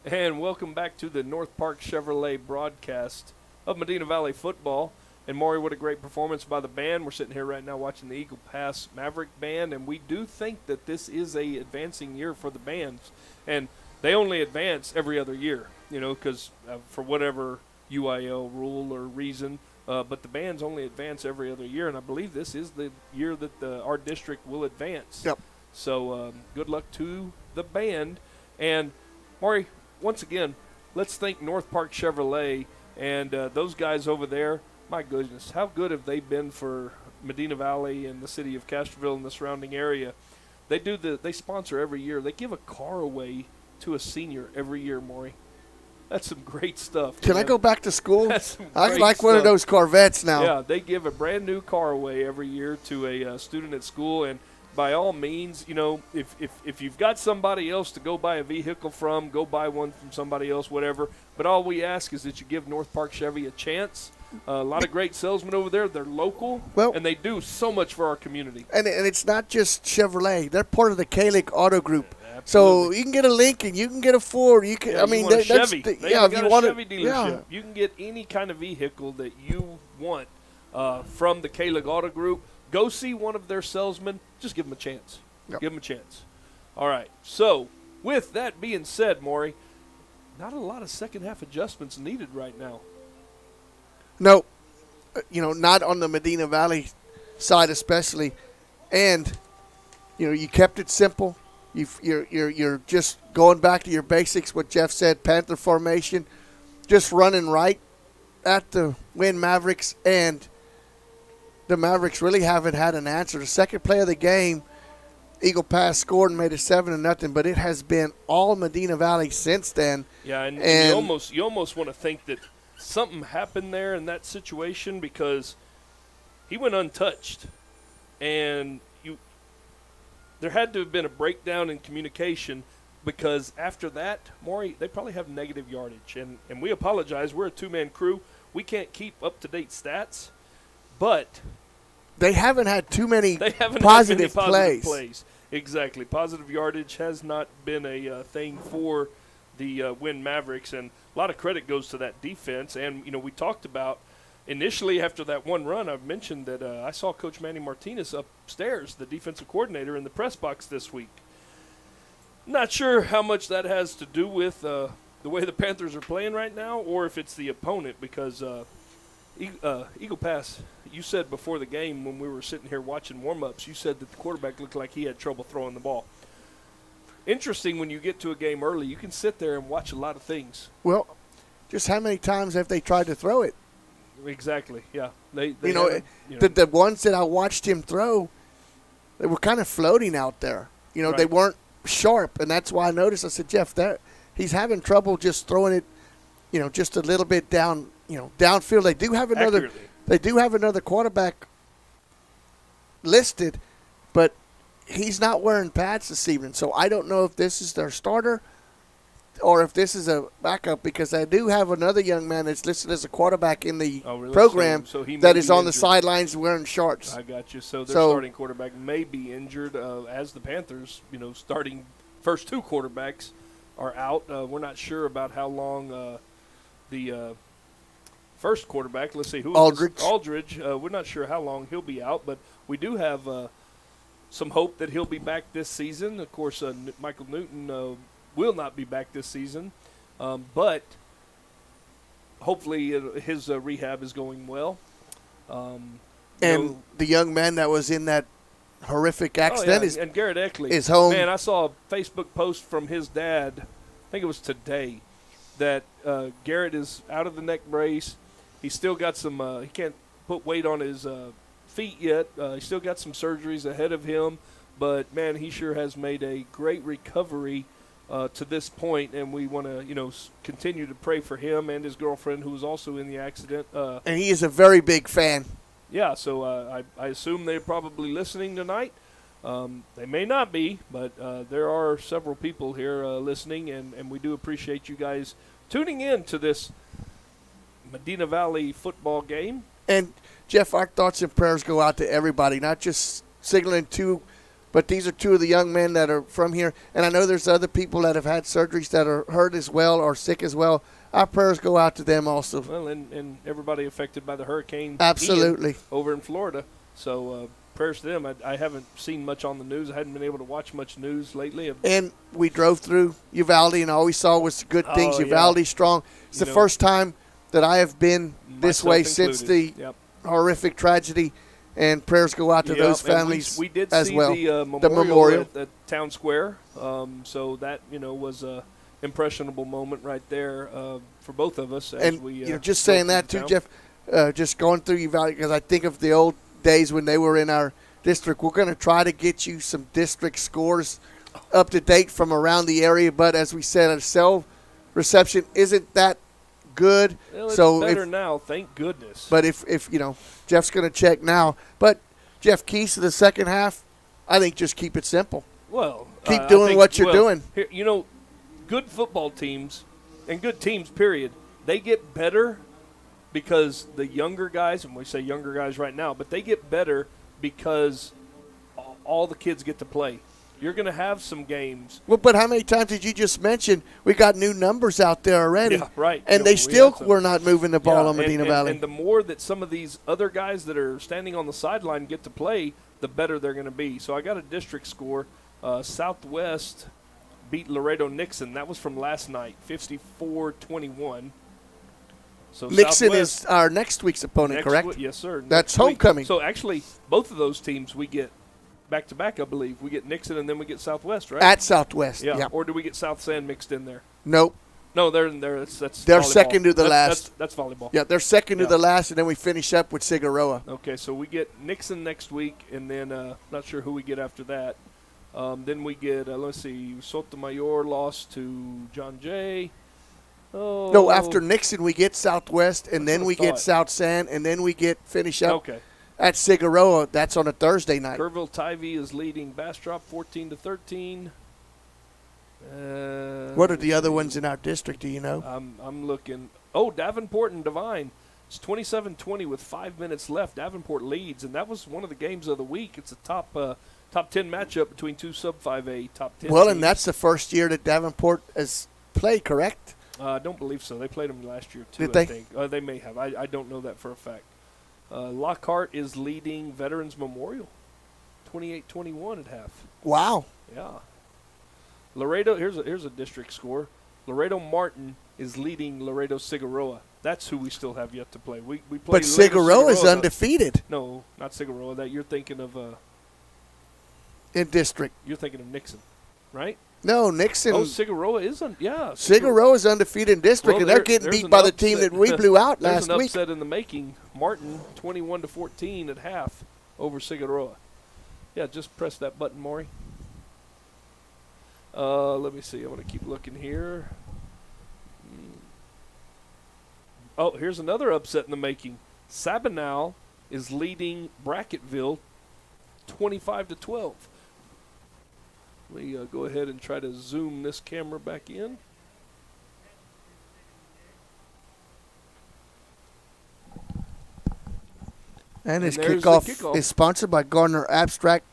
And welcome back to the North Park Chevrolet broadcast of Medina Valley football. And Maury, what a great performance by the band. We're sitting here right now watching the Eagle Pass Maverick band, and we do think that this is a advancing year for the bands. And they only advance every other year, you know, because for whatever UIL rule or reason, but the bands only advance every other year, and I believe this is the year that our district will advance. Yep. So good luck to the band. And, Maury, once again, let's thank North Park Chevrolet and those guys over there. My goodness, how good have they been for Medina Valley and the city of Castroville and the surrounding area? They sponsor every year. They give a car away to a senior every year, Maury. That's some great stuff. Can I go back to school? That's some I great like stuff. one of those Corvettes now. Yeah, they give a brand new car away every year to a student at school, and by all means, you know, if you've got somebody else to go buy a vehicle from, go buy one from somebody else, whatever. But all we ask is that you give North Park Chevy a chance. A lot of great salesmen over there. They're local, and they do so much for our community. And it's not just Chevrolet. They're part of the Kalik Auto Group. So you can get a Lincoln, you can get a Ford, you can. Yeah, I mean, you want a that's Chevy. if you want Chevy it, dealership. You can get any kind of vehicle that you want from the K-Leg Auto Group. Go see one of their salesmen. Just give them a chance. Yep. Give them a chance. All right. So with that being said, Maury, not a lot of second half adjustments needed right now. No, not on the Medina Valley side especially, and you kept it simple. You're just going back to your basics. What Jeff said, Panther formation, just running right at the Winn Mavericks, and the Mavericks really haven't had an answer. The second play of the game, Eagle Pass scored and made it 7-0, but it has been all Medina Valley since then. Yeah, and you almost want to think that something happened there in that situation, because he went untouched, and there had to have been a breakdown in communication, because after that, Maury, they probably have negative yardage, and we apologize. We're a two-man crew. We can't keep up-to-date stats, but they haven't had too many positive plays. Exactly. Positive yardage has not been a thing for the Winn Mavericks, and a lot of credit goes to that defense. And, we talked about initially after that one run, I've mentioned that I saw Coach Manny Martinez upstairs, the defensive coordinator, in the press box this week. Not sure how much that has to do with the way the Panthers are playing right now, or if it's the opponent, because Eagle Pass, you said before the game when we were sitting here watching warm-ups, you said that the quarterback looked like he had trouble throwing the ball. Interesting, when you get to a game early, you can sit there and watch a lot of things. Well, just how many times have they tried to throw it? Exactly, yeah. The ones that I watched him throw, they were kind of floating out there. Right. They weren't sharp, and that's why I noticed. I said, Jeff, he's having trouble just throwing it, just a little bit down, downfield. They do have another. Accurately. They do have another quarterback listed, but he's not wearing pads this evening. So I don't know if this is their starter or if this is a backup, because I do have another young man that's listed as a quarterback in the program so he that is on injured. the sidelines wearing shorts. I got you. So their starting quarterback may be injured, as the Panthers, starting first two quarterbacks are out. We're not sure about how long the first quarterback, let's see, Aldridge. We're not sure how long he'll be out, but we do have some hope that he'll be back this season. Of course, Michael Newton will not be back this season, but hopefully his rehab is going well. And the young man that was in that horrific accident and Garrett Eckley is home. Man, I saw a Facebook post from his dad, I think it was today, that Garrett is out of the neck brace. He's still got some he can't put weight on his feet yet. He's still got some surgeries ahead of him, but, man, he sure has made a great recovery to this point, and we want to, continue to pray for him and his girlfriend, who was also in the accident. And he is a very big fan. Yeah, so I assume they're probably listening tonight. They may not be, but there are several people here listening, and we do appreciate you guys tuning in to this Medina Valley football game. And, Jeff, our thoughts and prayers go out to everybody, not just signaling two, but these are two of the young men that are from here. And I know there's other people that have had surgeries that are hurt as well or sick as well. Our prayers go out to them also. Well, and everybody affected by the hurricane Absolutely. Ian over in Florida. So prayers to them. I haven't seen much on the news. I hadn't been able to watch much news lately. And we drove through Uvalde, and all we saw was good things. Uvalde strong. It's the first time that I have been this way since the horrific tragedy, and prayers go out to those families we did as see well. The memorial at Town Square, so that was a impressionable moment right there for both of us. As and we, just saying that too, Jeff, just going through Uvalde, because I think of the old days when they were in our district. We're going to try to get you some district scores up to date from around the area, but as we said, our cell reception isn't that good. Well, it's so better now, thank goodness. But if Jeff's going to check now. But, Jeff, keys to the second half, I think just keep it simple. Well, keep doing what you're doing. Here, good football teams and good teams, period, they get better because the younger guys, and we say younger guys right now, but they get better because all the kids get to play. You're going to have some games. Well, but how many times did you just mention we got new numbers out there already? Yeah, right. And they still were not moving the ball on Medina Valley. And the more that some of these other guys that are standing on the sideline get to play, the better they're going to be. So I got a district score. Southwest beat Laredo-Nixon. That was from last night, 54-21. So Nixon Southwest, is our next week's opponent, correct? Yes, sir. That's Next week. homecoming. So actually, both of those teams we get back-to-back, I believe. We get Nixon and then we get Southwest, right? At Southwest, yeah. yeah. Or do we get South San mixed in there? Nope. No, they're in there. That's they're volleyball. second to the last. That's volleyball. Yeah, they're second to the last, and then we finish up with Figueroa. Okay, so we get Nixon next week, and then not sure who we get after that. Then we get, let's see, Sotomayor lost to John Jay. Oh. No, after Nixon, we get Southwest, and then we get South San, and then we get finish up at Figueroa. That's on a Thursday night. Kerrville-Tivy is leading Bastrop 14-13. What are the other ones in our district, do you know? I'm looking. Oh, Davenport and Devine. It's 27-20 with 5 minutes left. Davenport leads, and that was one of the games of the week. It's a top 10 matchup between two sub-5A top 10 Well, teams. and that's the first year that Davenport has played, correct? I don't believe so. They played them last year, too, Did they? I think. They may have. I don't know that for a fact. Lockhart is leading Veterans Memorial, 28-21 at half. Wow. Yeah. Laredo, here's a district score. Laredo Martin is leading Laredo Figueroa. That's who we still have yet to play. We play. But Figueroa is undefeated. No, not Figueroa. That you're thinking of. In district. You're thinking of Nixon, right? No, Nixon. Oh, Figueroa isn't. Yeah. Figueroa is undefeated in district, Well, and they're getting beat by the team that we blew out last There's an week. upset in the making. Martin 21-14 at half over Figueroa. Yeah, just press that button, Maury. Let me see. I want to keep looking here. Oh, here's another upset in the making. Sabinal is leading Bracketville 25-12. Let me go ahead and try to zoom this camera back in. And his there's the kickoff is sponsored by Gardner Abstract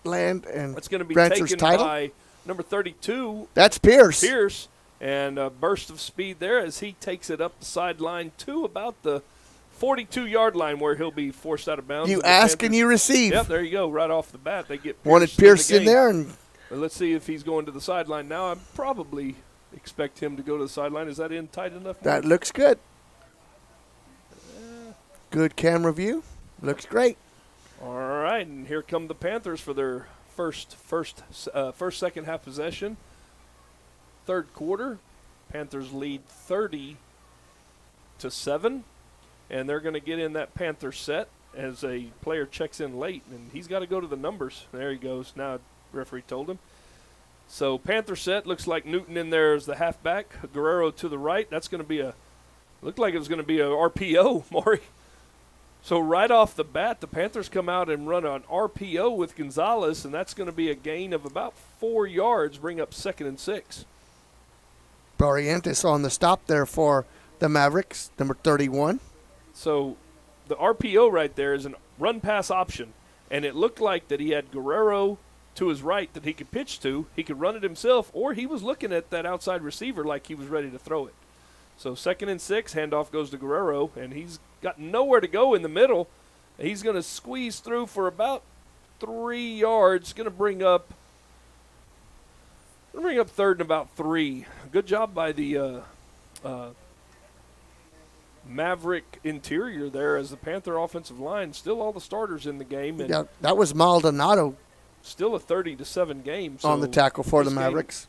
Land and That's going to be Rancher's taken Title. by number 32. That's Pierce. Pierce. And a burst of speed there as he takes it up the sideline to about the 42-yard line where he'll be forced out of bounds. You ask and you receive. Yep, there you go. Right off the bat, they get Pierce Wanted Pierce in, in there. And but let's see if he's going to the sideline now. I probably expect him to go to the sideline. Is that in tight enough? that looks good. Good camera view. Looks great. All right, and here come the Panthers for their first second half possession. Third quarter, Panthers lead 30-7, and they're going to get in that Panther set as a player checks in late, and he's got to go to the numbers. There he goes. Now, referee told him. So Panther set looks like Newton in there as the halfback. Guerrero to the right. That's going to be looked like it was going to be a RPO, Maury. So right off the bat, the Panthers come out and run an RPO with Gonzalez, and that's going to be a gain of about 4 yards, bring up 2nd and 6. Barrientos on the stop there for the Mavericks, number 31. So the RPO right there is a run-pass option, and it looked like that he had Guerrero to his right that he could pitch to. He could run it himself, or he was looking at that outside receiver like he was ready to throw it. So 2nd and 6, handoff goes to Guerrero, and he's got nowhere to go in the middle. He's going to squeeze through for about 3 yards. Going to bring up 3rd and about 3. Good job by the Maverick interior there as the Panther offensive line. Still all the starters in the game. And Yeah, that was Maldonado still a 30-7 game. So on the tackle for the this game, Mavericks.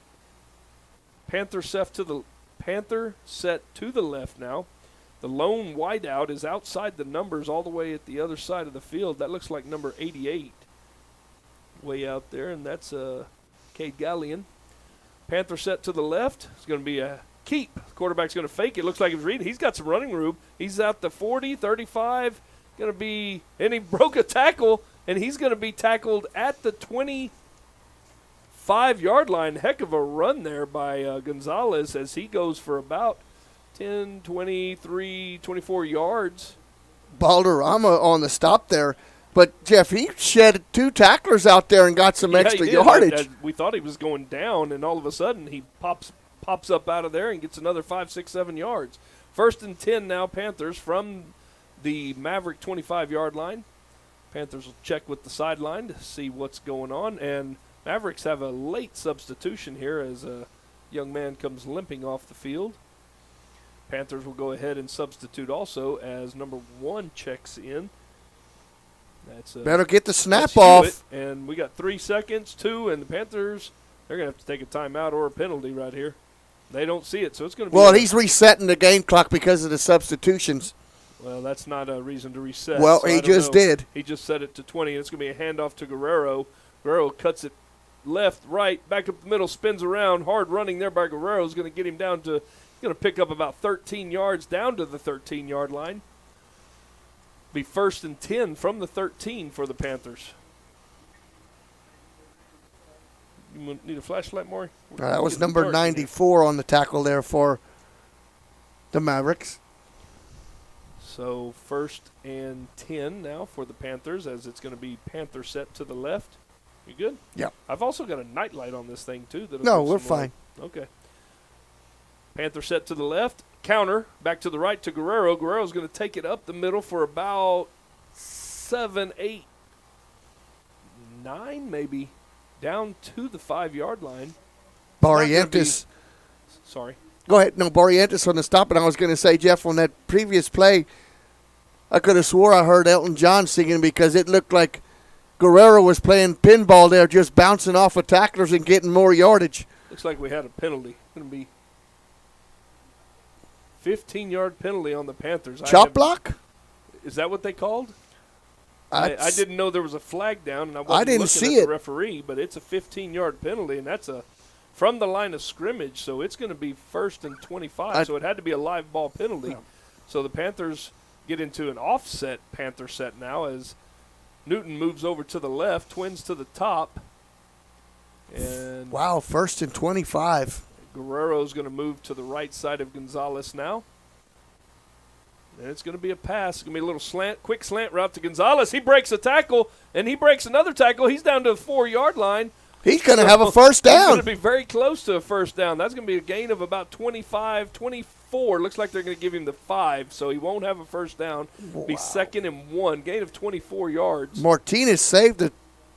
Panther set to the left now. The lone wideout is outside the numbers all the way at the other side of the field. That looks like number 88 way out there, and that's Cade Gallion. Panther set to the left. It's going to be a keep. The quarterback's going to fake it. Looks like he's reading. He's got some running room. He's out the 40, 35. Going to be, and he broke a tackle, and he's going to be tackled at the 25-yard line. Heck of a run there by Gonzalez as he goes for about 10, 23, 24 yards. Balderrama on the stop there. But, Jeff, he shed 2 tacklers out there and got some extra he did. yardage. We thought he was going down, and all of a sudden he pops up out of there and gets another 5, 6, 7 yards. 1st and 10 now, Panthers from the Maverick 25-yard line. Panthers will check with the sideline to see what's going on, and Mavericks have a late substitution here as a young man comes limping off the field. Panthers will go ahead and substitute also as number 1 checks in. Better get the snap off. off. And we got 3 seconds, 2, and the Panthers, they're going to have to take a timeout or a penalty right here. They don't see it, so it's going to be. Well, he's resetting the game clock because of the substitutions. Well, that's not a reason to reset. Well, so he just did. He just set it to 20, and it's going to be a handoff to Guerrero. Guerrero cuts it left, right, back up the middle, spins around. Hard running there by Guerrero is going to get him down to, he's going to pick up about 13 yards down to the 13-yard line. Be 1st and 10 from the 13 for the Panthers. You need a flashlight, Maury? That was number 94 on the tackle there for the Mavericks. So 1st and 10 now for the Panthers, as it's going to be Panther Set to the left. You good? Yeah. I've also got a night light on this thing, too. No, we're fine. Okay. Panther Set to the left. Counter, back to the right to Guerrero. Guerrero's going to take it up the middle for about 7, 8, 9 maybe, down to the 5-yard line. Barrientos. Sorry. Go ahead. No, Barrientos on the stop, and I was going to say, Jeff, on that previous play, I could have swore I heard Elton John singing because it looked like Guerrero was playing pinball there, just bouncing off of tacklers and getting more yardage. Looks like we had a penalty. It's going to be 15-yard penalty on the Panthers. Chop block? Is that what they called? I didn't know there was a flag down, and I didn't wasn't see looking at it. the referee, but it's a 15-yard penalty, and that's from the line of scrimmage, so it's going to be 1st and 25, so it had to be a live ball penalty. Yeah. So the Panthers get into an offset Panther set now as Newton moves over to the left, twins to the top. And wow, 1st and 25. Guerrero's going to move to the right side of Gonzalez now. And it's going to be a pass. It's going to be a little quick slant route to Gonzalez. He breaks a tackle, and he breaks another tackle. He's down to the 4-yard line. He's going to have a first down. He's going to be very close to a first down. That's going to be a gain of about 25, 24. Looks like they're going to give him the 5, so he won't have a first down. Wow. Be 2nd and 1, gain of 24 yards. Martinez saved the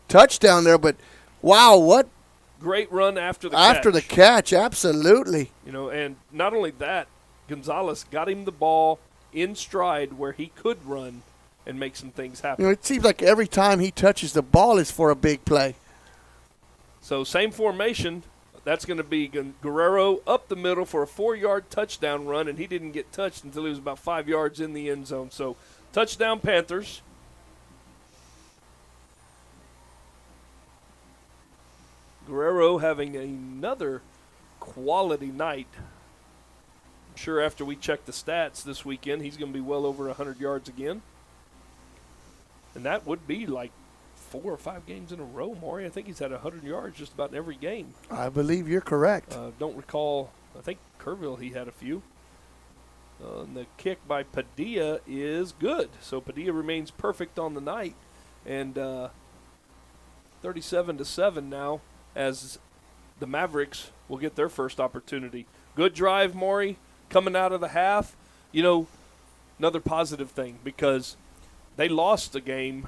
touchdown there, but wow, what great run after the catch. After the catch, absolutely. You know, and not only that, Gonzalez got him the ball in stride where he could run and make some things happen. You know, it seems like every time he touches the ball is for a big play. So same formation. That's going to be Guerrero up the middle for a 4-yard touchdown run, and he didn't get touched until he was about 5 yards in the end zone. So touchdown Panthers. Guerrero having another quality night. I'm sure after we check the stats this weekend, he's going to be well over 100 yards again. And that would be like 4 or 5 games in a row, Maury. I think he's had 100 yards just about in every game. I believe you're correct. Don't recall. I think Kerrville, he had a few. And the kick by Padilla is good. So Padilla remains perfect on the night. And 37-7 now as the Mavericks will get their first opportunity. Good drive, Maury, coming out of the half. You know, another positive thing because they lost the game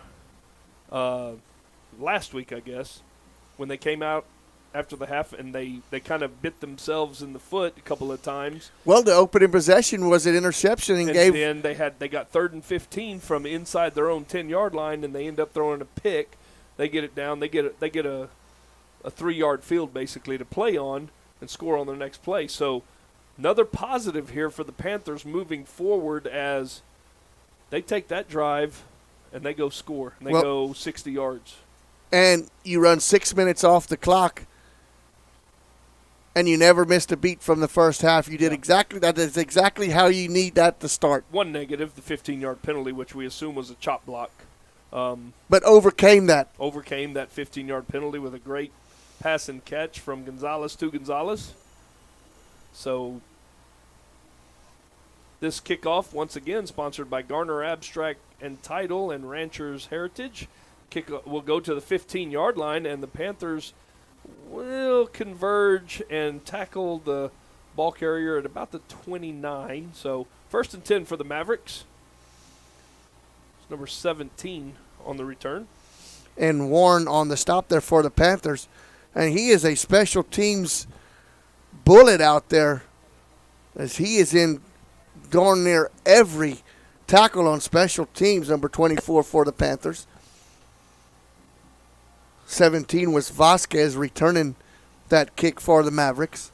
last week, I guess, when they came out after the half and they kind of bit themselves in the foot a couple of times. Well, the opening possession was an interception and gave. And they got 3rd and 15 from inside their own 10-yard line, and they end up throwing a pick. They get it down. They get a 3-yard field basically to play on and score on their next play. So another positive here for the Panthers moving forward as they take that drive and they go score. And they go 60 yards. And you run 6 minutes off the clock, and you never missed a beat from the first half. You did exactly that. Is exactly how you need that to start. One negative, the 15-yard penalty, which we assume was a chop block. But overcame that. Overcame that 15-yard penalty with a great pass and catch from Gonzalez to Gonzalez. So This kickoff, once again, sponsored by Garner Abstract and Title and Ranchers Heritage. Will go to the 15-yard line, and the Panthers will converge and tackle the ball carrier at about the 29. So 1st and 10 for the Mavericks. It's number 17 on the return. And Warren on the stop there for the Panthers. And he is a special teams bullet out there, as he is in going near every tackle on special teams, number 24 for the Panthers. 17 was Vasquez returning that kick for the Mavericks.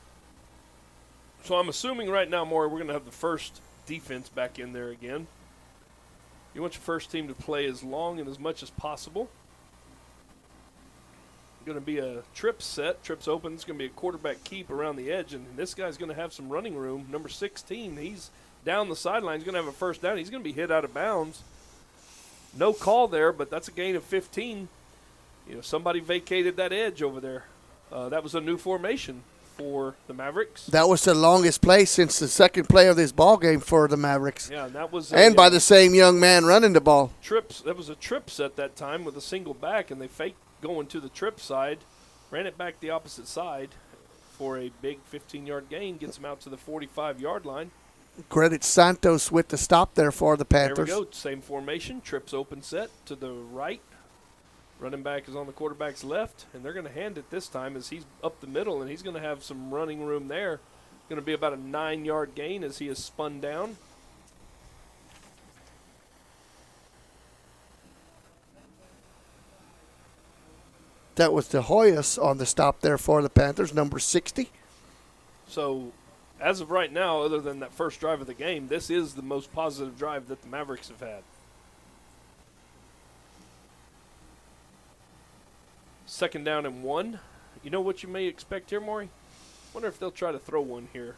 So I'm assuming right now, Maury, we're going to have the first defense back in there again. You want your first team to play as long and as much as possible. Going to be a trip set. Trips open. It's going to be a quarterback keep around the edge, and this guy's going to have some running room. Number 16, he's down the sideline. He's going to have a first down. He's going to be hit out of bounds. No call there, but that's a gain of 15. Somebody vacated that edge over there. That was a new formation for the Mavericks. That was the longest play since the second play of this ball game for the Mavericks. Yeah, and that was by the same young man running the ball. That was a trip set that time with a single back, and they faked going to the trip side, ran it back the opposite side for a big 15-yard gain, gets him out to the 45-yard line. Credit Santos with the stop there for the Panthers. There we go. Same formation. Trips open set to the right. Running back is on the quarterback's left, and they're going to hand it this time as he's up the middle, and he's going to have some running room there. Going to be about a 9-yard gain as he is spun down. That was De Hoyos on the stop there for the Panthers, number 60. So, as of right now, other than that first drive of the game, this is the most positive drive that the Mavericks have had. 2nd down and 1. You know what you may expect here, Maury? Wonder if they'll try to throw one here.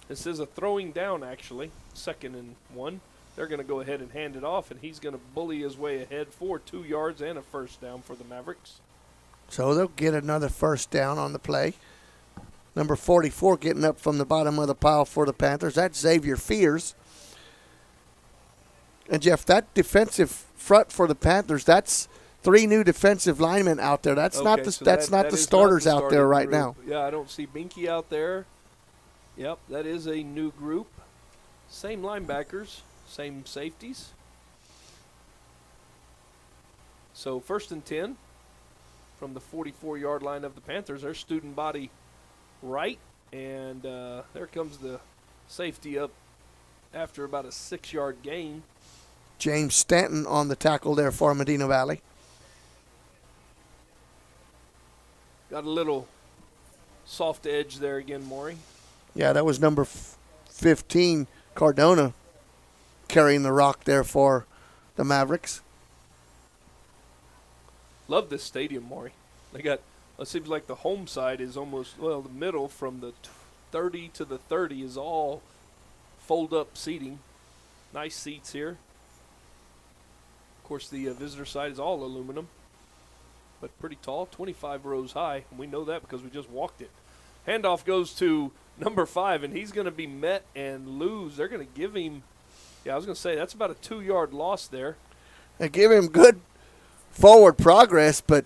This is a throwing down, actually. 2nd and 1. They're going to go ahead and hand it off, and he's going to bully his way ahead for 2 yards and a first down for the Mavericks. So they'll get another first down on the play. Number 44 getting up from the bottom of the pile for the Panthers. That's Xavier Fears. And, Jeff, that defensive front for the Panthers, that's 3 new defensive linemen out there. That's okay, not the so that's not the starters out there right group. now. Yeah, I don't see Binky out there. Yep, that is a new group. Same linebackers, same safeties. So 1st and 10 from the 44-yard line of the Panthers. Their student body right, and there comes the safety up after about a 6-yard gain. James Stanton on the tackle there for Medina Valley. Got a little soft edge there again, Maury. Yeah, that was number 15, Cardona, carrying the rock there for the Mavericks. Love this stadium, Maury. They got, it seems like the home side is almost, the middle from the 30 to the 30 is all fold-up seating. Nice seats here. Of course, the visitor side is all aluminum, but pretty tall, 25 rows high, and we know that because we just walked it. Handoff goes to number 5, and he's going to be met and lose. They're going to give him, I was going to say, that's about a 2-yard loss there. They give him good forward progress, but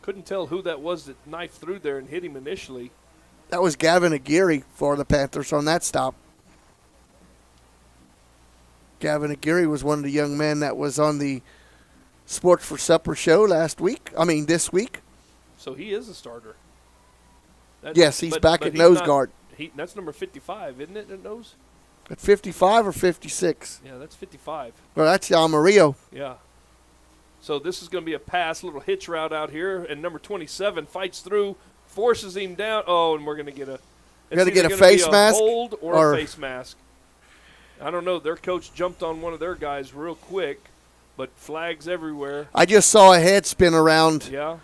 couldn't tell who that was that knifed through there and hit him initially. That was Gavin Aguirre for the Panthers on that stop. Gavin Aguirre was one of the young men that was on the Sports for Supper show this week. So he is a starter. Yes, he's back at nose guard. That's number 55, isn't it, at nose? At 55 or 56? Yeah, that's 55. Well, that's Yamarillo. Yeah. So this is going to be a pass, little hitch route out here, and number 27 fights through, forces him down. Oh, and we're going to get a face mask? Hold or a face mask. I don't know. Their coach jumped on one of their guys real quick, but flags everywhere. I just saw a head spin around. Yeah.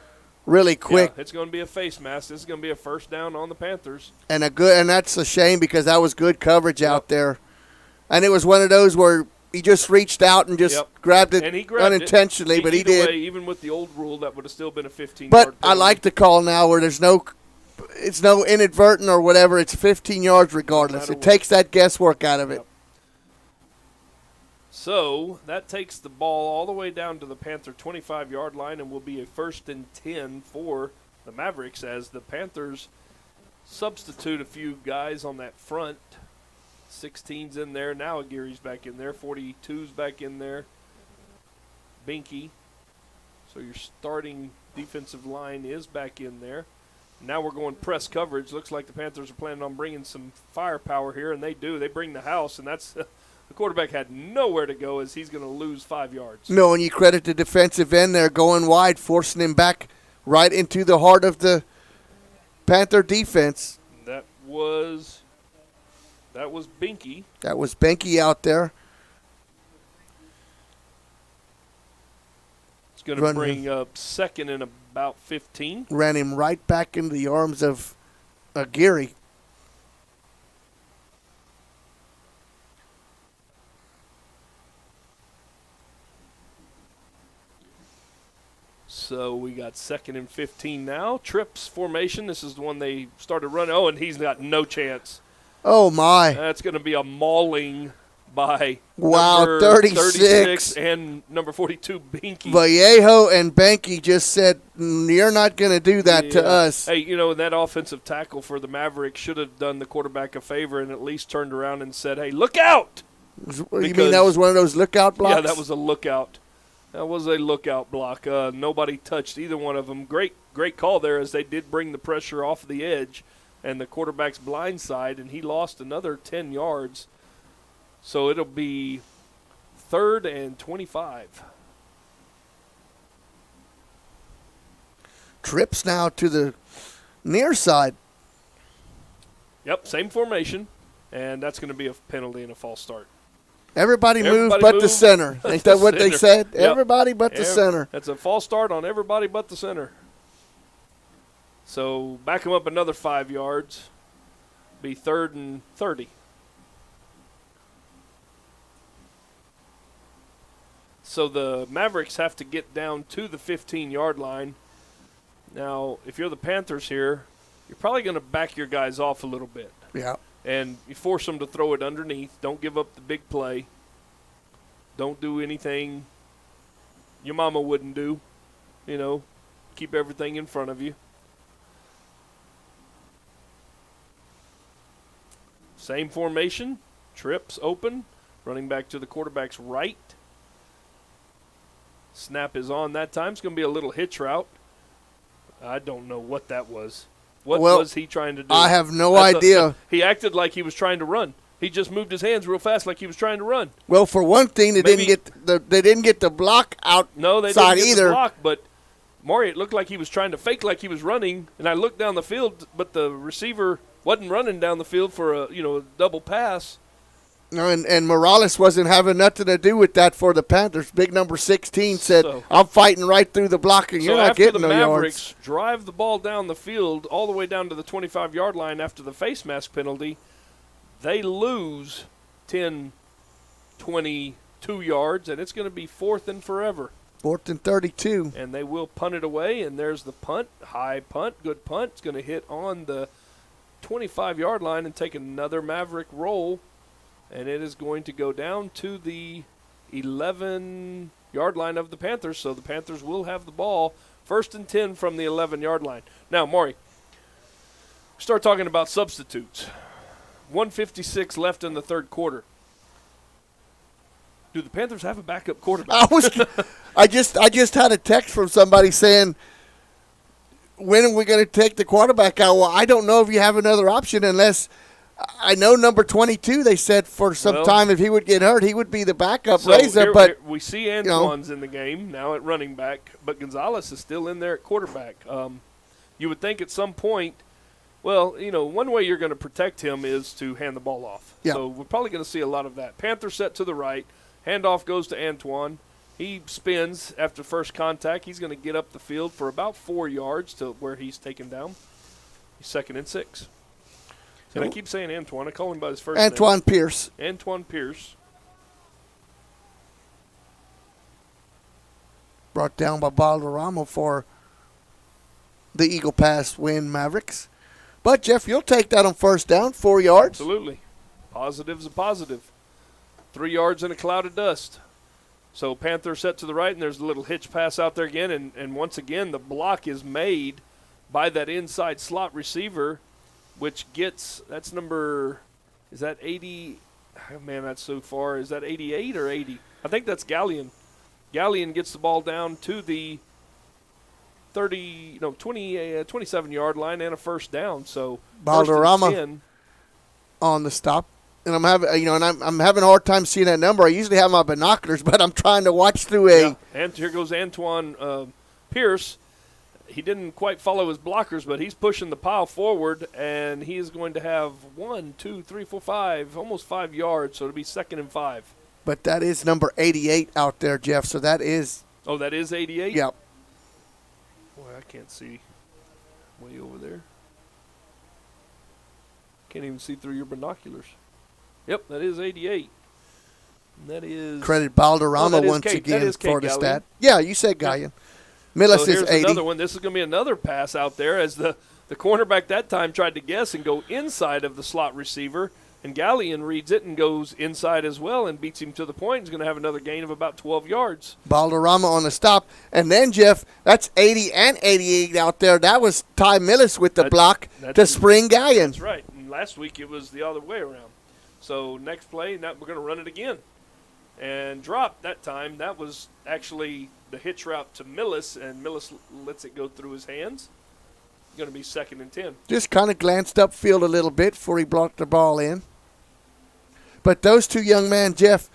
Really quick. Yeah, it's going to be a face mask. This is going to be a first down on the Panthers. And that's a shame because that was good coverage out there. And it was one of those where he just reached out and just grabbed it unintentionally, but he did. Even with the old rule, that would have still been a 15-yard But penalty. I like the call now where there's no it's no inadvertent or whatever. It's 15 yards regardless. It takes that guesswork out of it. Yep. So that takes the ball all the way down to the Panther 25-yard line and will be a 1st and 10 for the Mavericks as the Panthers substitute a few guys on that front. 16's in there. Now Aguirre's back in there. 42's back in there. Binky. So your starting defensive line is back in there. Now we're going press coverage. Looks like the Panthers are planning on bringing some firepower here, and they do. They bring the house, and that's the quarterback had nowhere to go as he's going to lose 5 yards. No, and you credit the defensive end there going wide, forcing him back right into the heart of the Panther defense. That was Binky. That was Binky out there. It's going to bring up 2nd and about 15. Ran him right back into the arms of Aguirre. So we got 2nd and 15 now. Trips formation. This is the one they started running. Oh, and he's got no chance. Oh, my. That's going to be a mauling by number 36 and number 42, Binky. Vallejo and Binky just said, you're not going to do that to us. Hey, that offensive tackle for the Mavericks should have done the quarterback a favor and at least turned around and said, hey, look out! You mean that was one of those lookout blocks? Yeah, that was a lookout. That was a lookout block. Nobody touched either one of them. Great call there as they did bring the pressure off the edge and the quarterback's blind side, and he lost another 10 yards. So it'll be 3rd and 25. Trips now to the near side. Yep, same formation, and that's going to be a penalty and a false start. Everybody moved but the center. Ain't that what they said? Yep. Everybody but the center. That's a false start on everybody but the center. So back him up another 5 yards. Be 3rd and 30. So the Mavericks have to get down to the 15-yard line. Now, if you're the Panthers here, you're probably going to back your guys off a little bit. Yeah. And you force them to throw it underneath. Don't give up the big play. Don't do anything your mama wouldn't do. Keep everything in front of you. Same formation. Trips open. Running back to the quarterback's right. Snap is on that time. It's going to be a little hitch route. I don't know what that was. What was he trying to do? I have no idea. He acted like he was trying to run. He just moved his hands real fast like he was trying to run. Well, for one thing, they didn't get the block out. No, they didn't get either. The block, but Maury, it looked like he was trying to fake like he was running, and I looked down the field, but the receiver wasn't running down the field for a double pass. No, and Morales wasn't having nothing to do with that for the Panthers. Big number 16 said, I'm fighting right through the block, and you're not getting no yards. So after the Mavericks drive the ball down the field all the way down to the 25-yard line after the face mask penalty, they lose 10, 22 yards, and it's going to be 4th and forever. 4th and 32. And they will punt it away, and there's the punt. High punt, good punt. It's going to hit on the 25-yard line and take another Maverick roll. And it is going to go down to the 11-yard line of the Panthers, so the Panthers will have the ball 1st and 10 from the 11-yard line. Now, Maury, start talking about substitutes. 1:56 left in the third quarter. Do the Panthers have a backup quarterback? I just had a text from somebody saying, when are we going to take the quarterback out? Well, I don't know if you have another option unless – I know number 22, they said for some time if he would get hurt, he would be the backup Razor. But we see Antoine's in the game now at running back, but Gonzalez is still in there at quarterback. You would think at some point, one way you're going to protect him is to hand the ball off. Yeah. So we're probably going to see a lot of that. Panther set to the right. Handoff goes to Antoine. He spins after first contact. He's going to get up the field for about 4 yards to where he's taken down. He's 2nd and 6. And I keep saying Antoine. I call him by his first name. Antoine Pierce. Antoine Pierce. Brought down by Balderrama for the Eagle Pass Winn Mavericks. But, Jeff, you'll take that on first down, 4 yards. Absolutely. Positive's a positive. 3 yards in a cloud of dust. So Panther set to the right, and there's a little hitch pass out there again. And once again, the block is made by that inside slot receiver, which gets, that's number, is that 80? Oh, man, that's so far. Is that 88 or 80? I think that's Gallion. Gallion gets the ball down to the 27-yard line and a first down. So Balderrama on the stop. And I'm having, I'm having a hard time seeing that number. I usually have my binoculars, but I'm trying to watch through a. Yeah. And here goes Antoine Pierce. He didn't quite follow his blockers, but he's pushing the pile forward, and he is going to have almost 5 yards. So it'll be 2nd and 5. But that is number 88 out there, Jeff. So that is. Oh, that is 88? Yep. Boy, I can't see way over there. Can't even see through your binoculars. Yep, that is 88. And that is. Credit Balderrama once again for the stat. Yeah, you said Gallion. Millis so is 80. Another one. This is going to be another pass out there as the cornerback that time tried to guess and go inside of the slot receiver. And Gallion reads it and goes inside as well and beats him to the point. He's going to have another gain of about 12 yards. Balderrama on the stop. And then, Jeff, that's 80 and 88 out there. That was Ty Millis with the block to spring Gallion. That's right. And last week it was the other way around. So next play, now we're going to run it again. And drop that time. That was actually the hitch route to Millis, and Millis lets it go through his hands. Going to be 2nd and 10. Just kind of glanced upfield a little bit before he blocked the ball in. But those two young men, Jeff,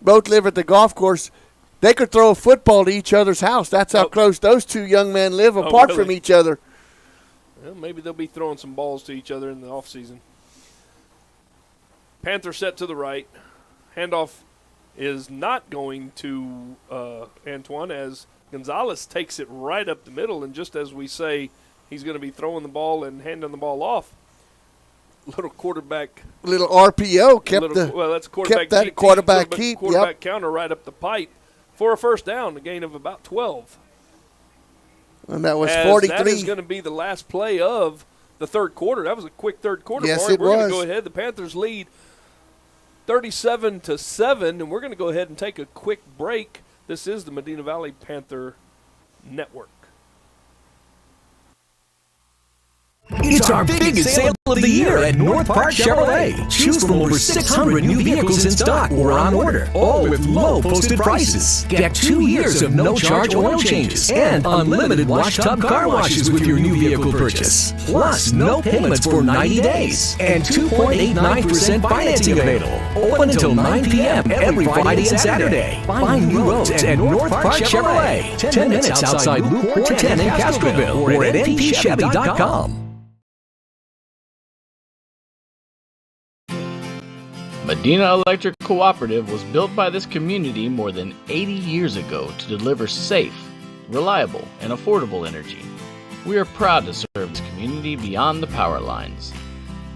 both live at the golf course. They could throw a football to each other's house. That's how close those two young men live apart from each other. Well, maybe they'll be throwing some balls to each other in the offseason. Panther set to the right. Handoff is not going to Antoine as Gonzalez takes it right up the middle. And just as we say, he's going to be throwing the ball and handing the ball off. Little RPO kept that quarterback keep. Quarterback counter right up the pipe for a first down, a gain of about 12. And that was 43. That is going to be the last play of the third quarter. That was a quick third quarter. Yes, We're going to go ahead. The Panthers lead 37-7, and we're going to go ahead and take a quick break. This is the Medina Valley Panther Network. It's our biggest sale of the year at North Park Chevrolet. Choose from over 600 new vehicles in stock or on order, all with low posted prices. Get 2 years of no-charge oil changes and unlimited wash tub car washes with your new vehicle purchase. Plus, no payments for 90 days and 2.89% financing available. Open until 9 p.m. every Friday and Saturday. Find new roads at North Park Chevrolet. 10 minutes outside Loop 410 in Castroville or at npchevy.com. Medina Electric Cooperative was built by this community more than 80 years ago to deliver safe, reliable, and affordable energy. We are proud to serve this community beyond the power lines.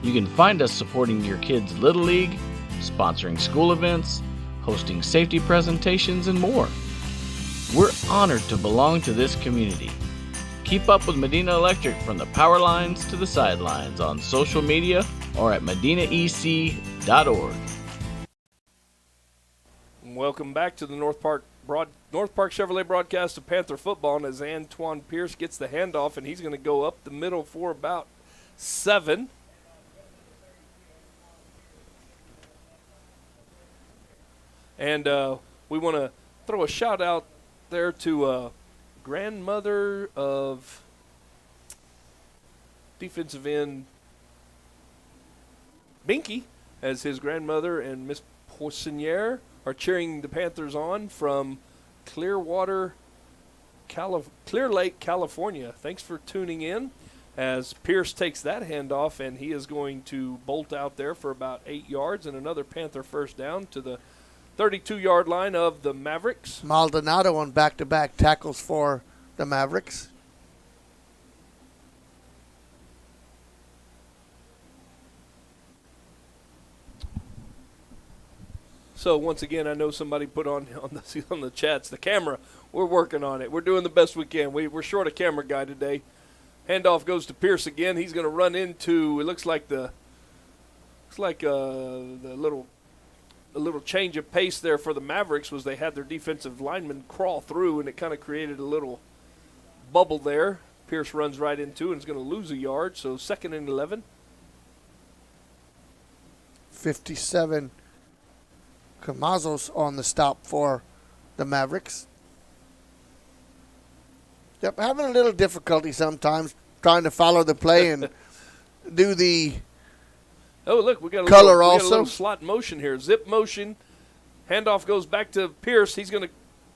You can find us supporting your kids' Little League, sponsoring school events, hosting safety presentations, and more. We're honored to belong to this community. Keep up with Medina Electric from the power lines to the sidelines on social media or at medinaec.org. Welcome back to the North Park Chevrolet broadcast of Panther football. And as Antoine Pierce gets the handoff, and he's going to go up the middle for about 7. And we want to throw a shout out there to grandmother of defensive end Binky, as his grandmother and Miss Poissonniere are cheering the Panthers on from Clear Lake, California. Thanks for tuning in as Pierce takes that handoff, and he is going to bolt out there for about 8 yards and another Panther first down to the 32-yard line of the Mavericks. Maldonado on back-to-back tackles for the Mavericks. So once again, I know somebody put on the chats, the camera. We're working on it. We're doing the best we can. We're short a camera guy today, Handoff goes to Pierce again. He's going to run into, it looks like a little change of pace there for the Mavericks was they had their defensive lineman crawl through, and it kind of created a little bubble there. Pierce runs right into and is going to lose a yard, so 2nd and 11. 57 Camazos on the stop for the Mavericks. Yep, having a little difficulty sometimes trying to follow the play and do the oh, look, we got a color little, also. we got a little slot motion here. Zip motion. Handoff goes back to Pierce. He's going to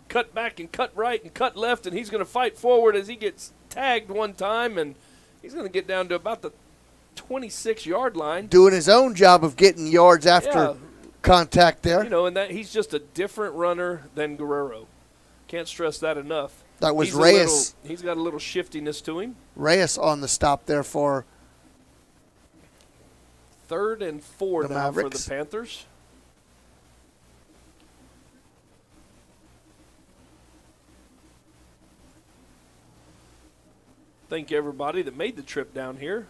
cut back and cut right and cut left, and he's going to fight forward as he gets tagged one time, and he's going to get down to about the 26-yard line. Doing his own job of getting yards after contact there. You know, and that he's just a different runner than Guerrero. Can't stress that enough. That was Reyes. He's got a little shiftiness to him. Reyes on the stop there for 3rd and 4 the now Mavericks. for the Panthers. Thank everybody that made the trip down here.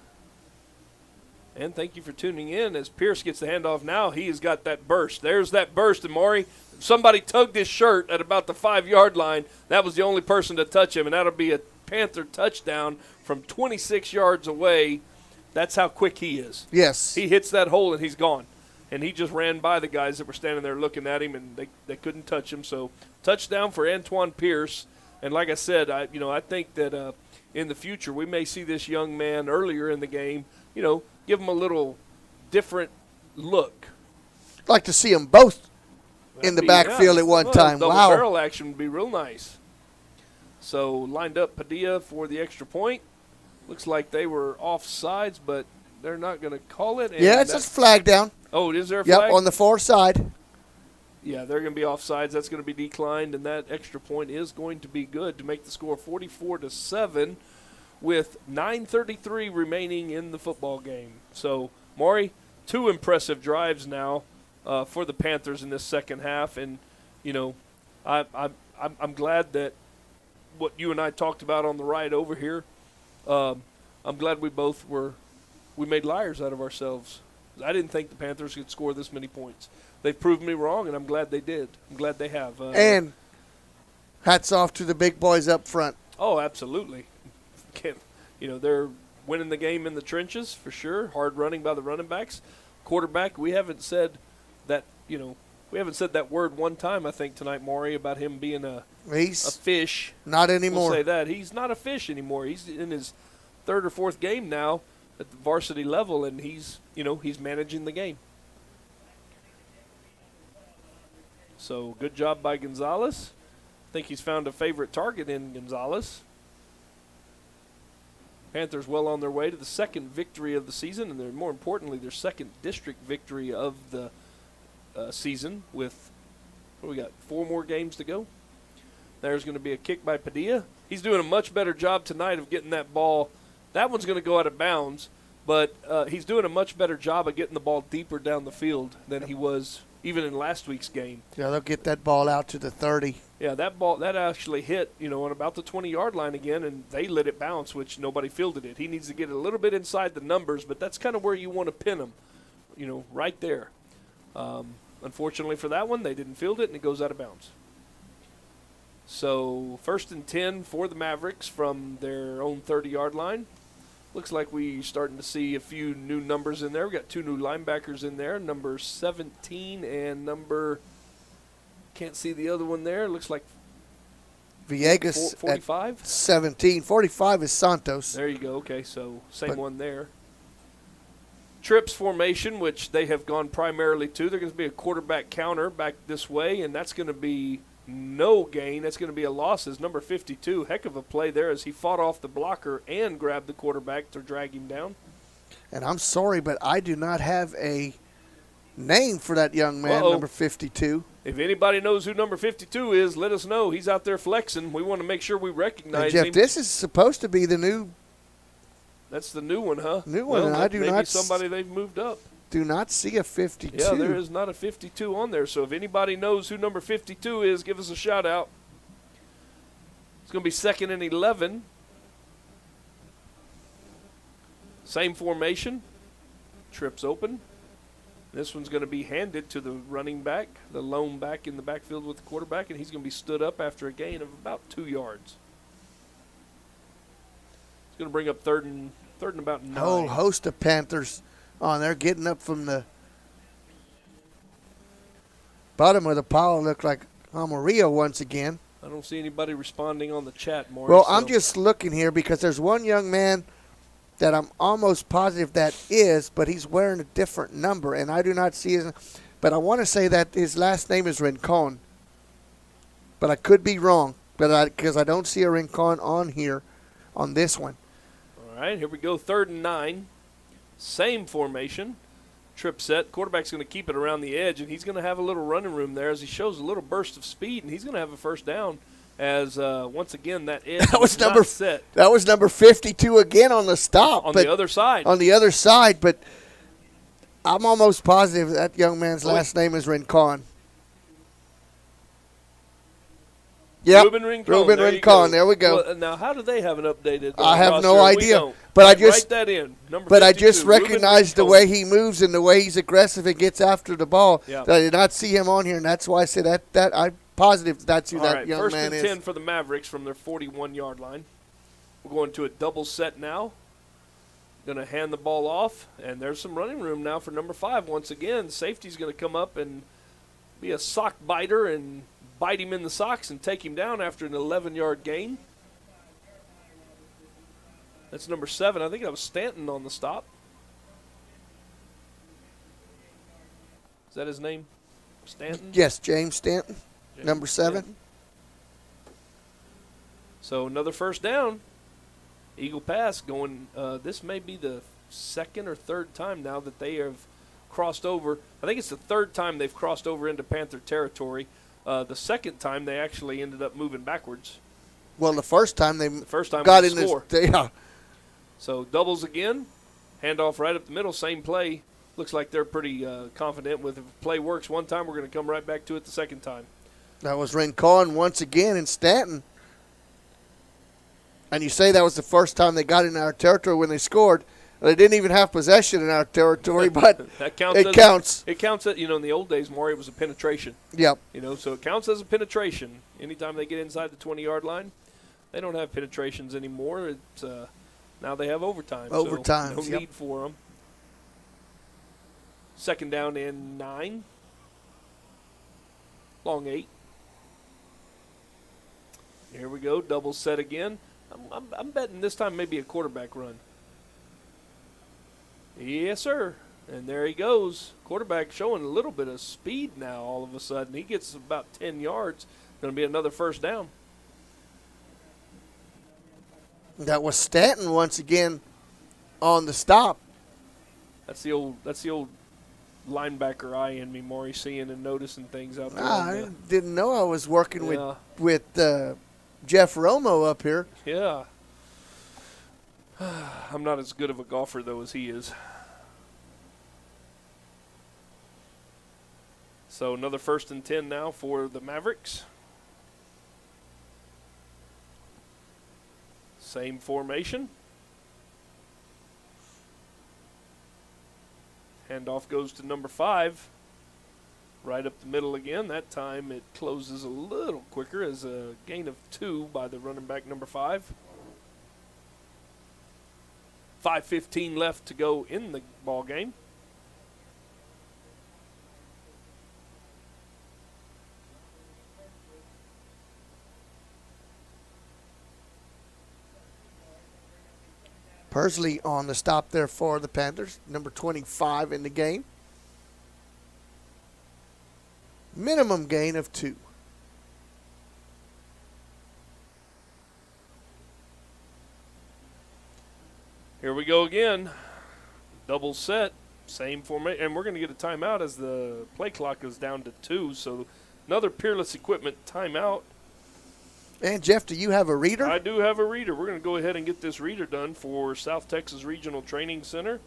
And thank you for tuning in as Pierce gets the handoff now. He has got that burst. There's that burst. And Maury, somebody tugged his shirt at about the 5-yard line. That was the only person to touch him, and that'll be a Panther touchdown from 26 yards away. That's how quick he is. Yes. He hits that hole, and he's gone. And he just ran by the guys that were standing there looking at him, and they couldn't touch him. So touchdown for Antoine Pierce. And like I said, I think that in the future we may see this young man earlier in the game, give him a little different look. I'd like to see them both in the backfield at one time. Double Wow. barrel action would be real nice. So lined up Padilla for the extra point. Looks like they were offsides, but they're not going to call it. Yeah, it's a flag down. Oh, is there a flag? Yep, on the far side. Yeah, they're going to be offsides. That's going to be declined, and that extra point is going to be good to make the score 44-7 with 9:33 remaining in the football game. So, Maury, 2 impressive drives now for the Panthers in this second half, and I'm glad that what you and I talked about on the ride over here. I'm glad we made liars out of ourselves. I didn't think the Panthers could score this many points. They've proven me wrong, and I'm glad they did. I'm glad they have. And hats off to the big boys up front. Oh, absolutely. They're winning the game in the trenches for sure. Hard running by the running backs. Quarterback, we haven't said that word one time, I think, tonight, Maury, about him being a fish. Not anymore. We'll say that. He's not a fish anymore. He's in his 3rd or 4th game now at the varsity level, and he's managing the game. So good job by Gonzalez. I think he's found a favorite target in Gonzalez. Panthers well on their way to the 2nd victory of the season, and more importantly, their 2nd district victory of the season with, we got 4 more games to go. There's going to be a kick by Padilla. He's doing a much better job tonight of getting that ball. That one's going to go out of bounds, but he's doing a much better job of getting the ball deeper down the field than he was even in last week's game. Yeah, they'll get that ball out to the 30. Yeah, that actually hit, on about the 20-yard line again, and they let it bounce, which nobody fielded it. He needs to get a little bit inside the numbers, but that's kind of where you want to pin him, right there. Unfortunately for that one, they didn't field it, and it goes out of bounds. So 1st and 10 for the Mavericks from their own 30-yard line. Looks like we're starting to see a few new numbers in there. We got 2 new linebackers in there, number 17 and can't see the other one there. Looks like Villegas 45? At 17. 45 is Santos. There you go. Okay, so same one there. Trips formation, which they have gone primarily to. There's going to be a quarterback counter back this way, and that's going to be no gain. That's going to be a loss as number 52. Heck of a play there as he fought off the blocker and grabbed the quarterback to drag him down. And I'm sorry, but I do not have a name for that young man, number 52. If anybody knows who number 52 is, let us know. He's out there flexing. We want to make sure we recognize Jeff, him. this is supposed to be the new. That's the new one, huh? New one. Well, I do maybe not. Somebody they've moved up. Do not see a 52. Yeah, there is not a 52 on there. So if anybody knows who number 52 is, give us a shout out. It's going to be 2nd and 11. Same formation. Trips open. This one's going to be handed to the running back, the lone back in the backfield with the quarterback, and he's going to be stood up after a gain of about 2 yards. It's going to bring up third and about 9. A whole host of Panthers on there getting up from the bottom of the pile. Look like Amarillo once again. I don't see anybody responding on the chat, Maurice. Well, I'm just looking here because there's one young man that I'm almost positive that is, but he's wearing a different number, and I do not see his. But I want to say that his last name is Rincon, but I could be wrong. Because I don't see a Rincon on here, on this one. All right, here we go. 3rd and 9. Same formation. Trip set. Quarterback's going to keep it around the edge, and he's going to have a little running room there as he shows a little burst of speed, and he's going to have a first down. As once again that edge was not set. That was number 52 again on the stop. On the other side. On the other side, but I'm almost positive that young man's last name is Rincon. Yep. Ruben Rincon. Ruben Rincon. There we go. Well, now, how do they have an updated I have roster? no idea. But I just write that in. Number but 52, I just recognized the Ruben way he moves and the way he's aggressive and gets after the ball. Yep. That I did not see him on here, and that's why I said that I'm positive that's who All that right, young first man and is. 10 for the Mavericks from their 41-yard line. We're going to a double set now. Going to hand the ball off, and there's some running room now for number 5. Once again, safety's going to come up and be a sock biter and bite him in the socks and take him down after an 11-yard gain. That's number 7. I think that was Stanton on the stop. Is that his name? Stanton? Yes, James Stanton, James number 7. Stanton. So another first down. Eagle pass going. This may be the 2nd or 3rd time now that they have crossed over. I think it's the 3rd time they've crossed over into Panther territory. The 2nd time they actually ended up moving backwards. Well, the first time they got in score. Yeah. So doubles again. Handoff right up the middle. Same play. Looks like they're pretty confident with if play works one time, we're going to come right back to it the 2nd time. That was Rincon once again in Stanton. And you say that was the first time they got in our territory when they scored. They didn't even have possession in our territory, but that counts. It counts. It counts. In the old days, Maury, it was a penetration. Yep. So it counts as a penetration. Anytime they get inside the 20-yard line, they don't have penetrations anymore. It's now they have overtime. Overtime. So no need for them. 2nd down and 9. Long 8. Here we go. Double set again. I'm betting this time maybe a quarterback run. Yes, sir. And there he goes. Quarterback showing a little bit of speed now all of a sudden. He gets about 10 yards. Going to be another first down. That was Stanton once again on the stop. That's the old linebacker eye in me, Maury, seeing and noticing things out there. I didn't know I was working with Jeff Romo up here. Yeah. I'm not as good of a golfer, though, as he is. So another 1st and 10 now for the Mavericks. Same formation. Handoff goes to number 5. Right up the middle again. That time it closes a little quicker as a gain of 2 by the running back number 5. 5:15 left to go in the ball game. Persley on the stop there for the Panthers, number 25 in the game. Minimum gain of 2. Here we go again. Double set, same formation, and we're going to get a timeout as the play clock goes down to 2. So another Peerless Equipment timeout. And Jeff, do you have a reader? I do have a reader. We're going to go ahead and get this reader done for South Texas Regional Training Center.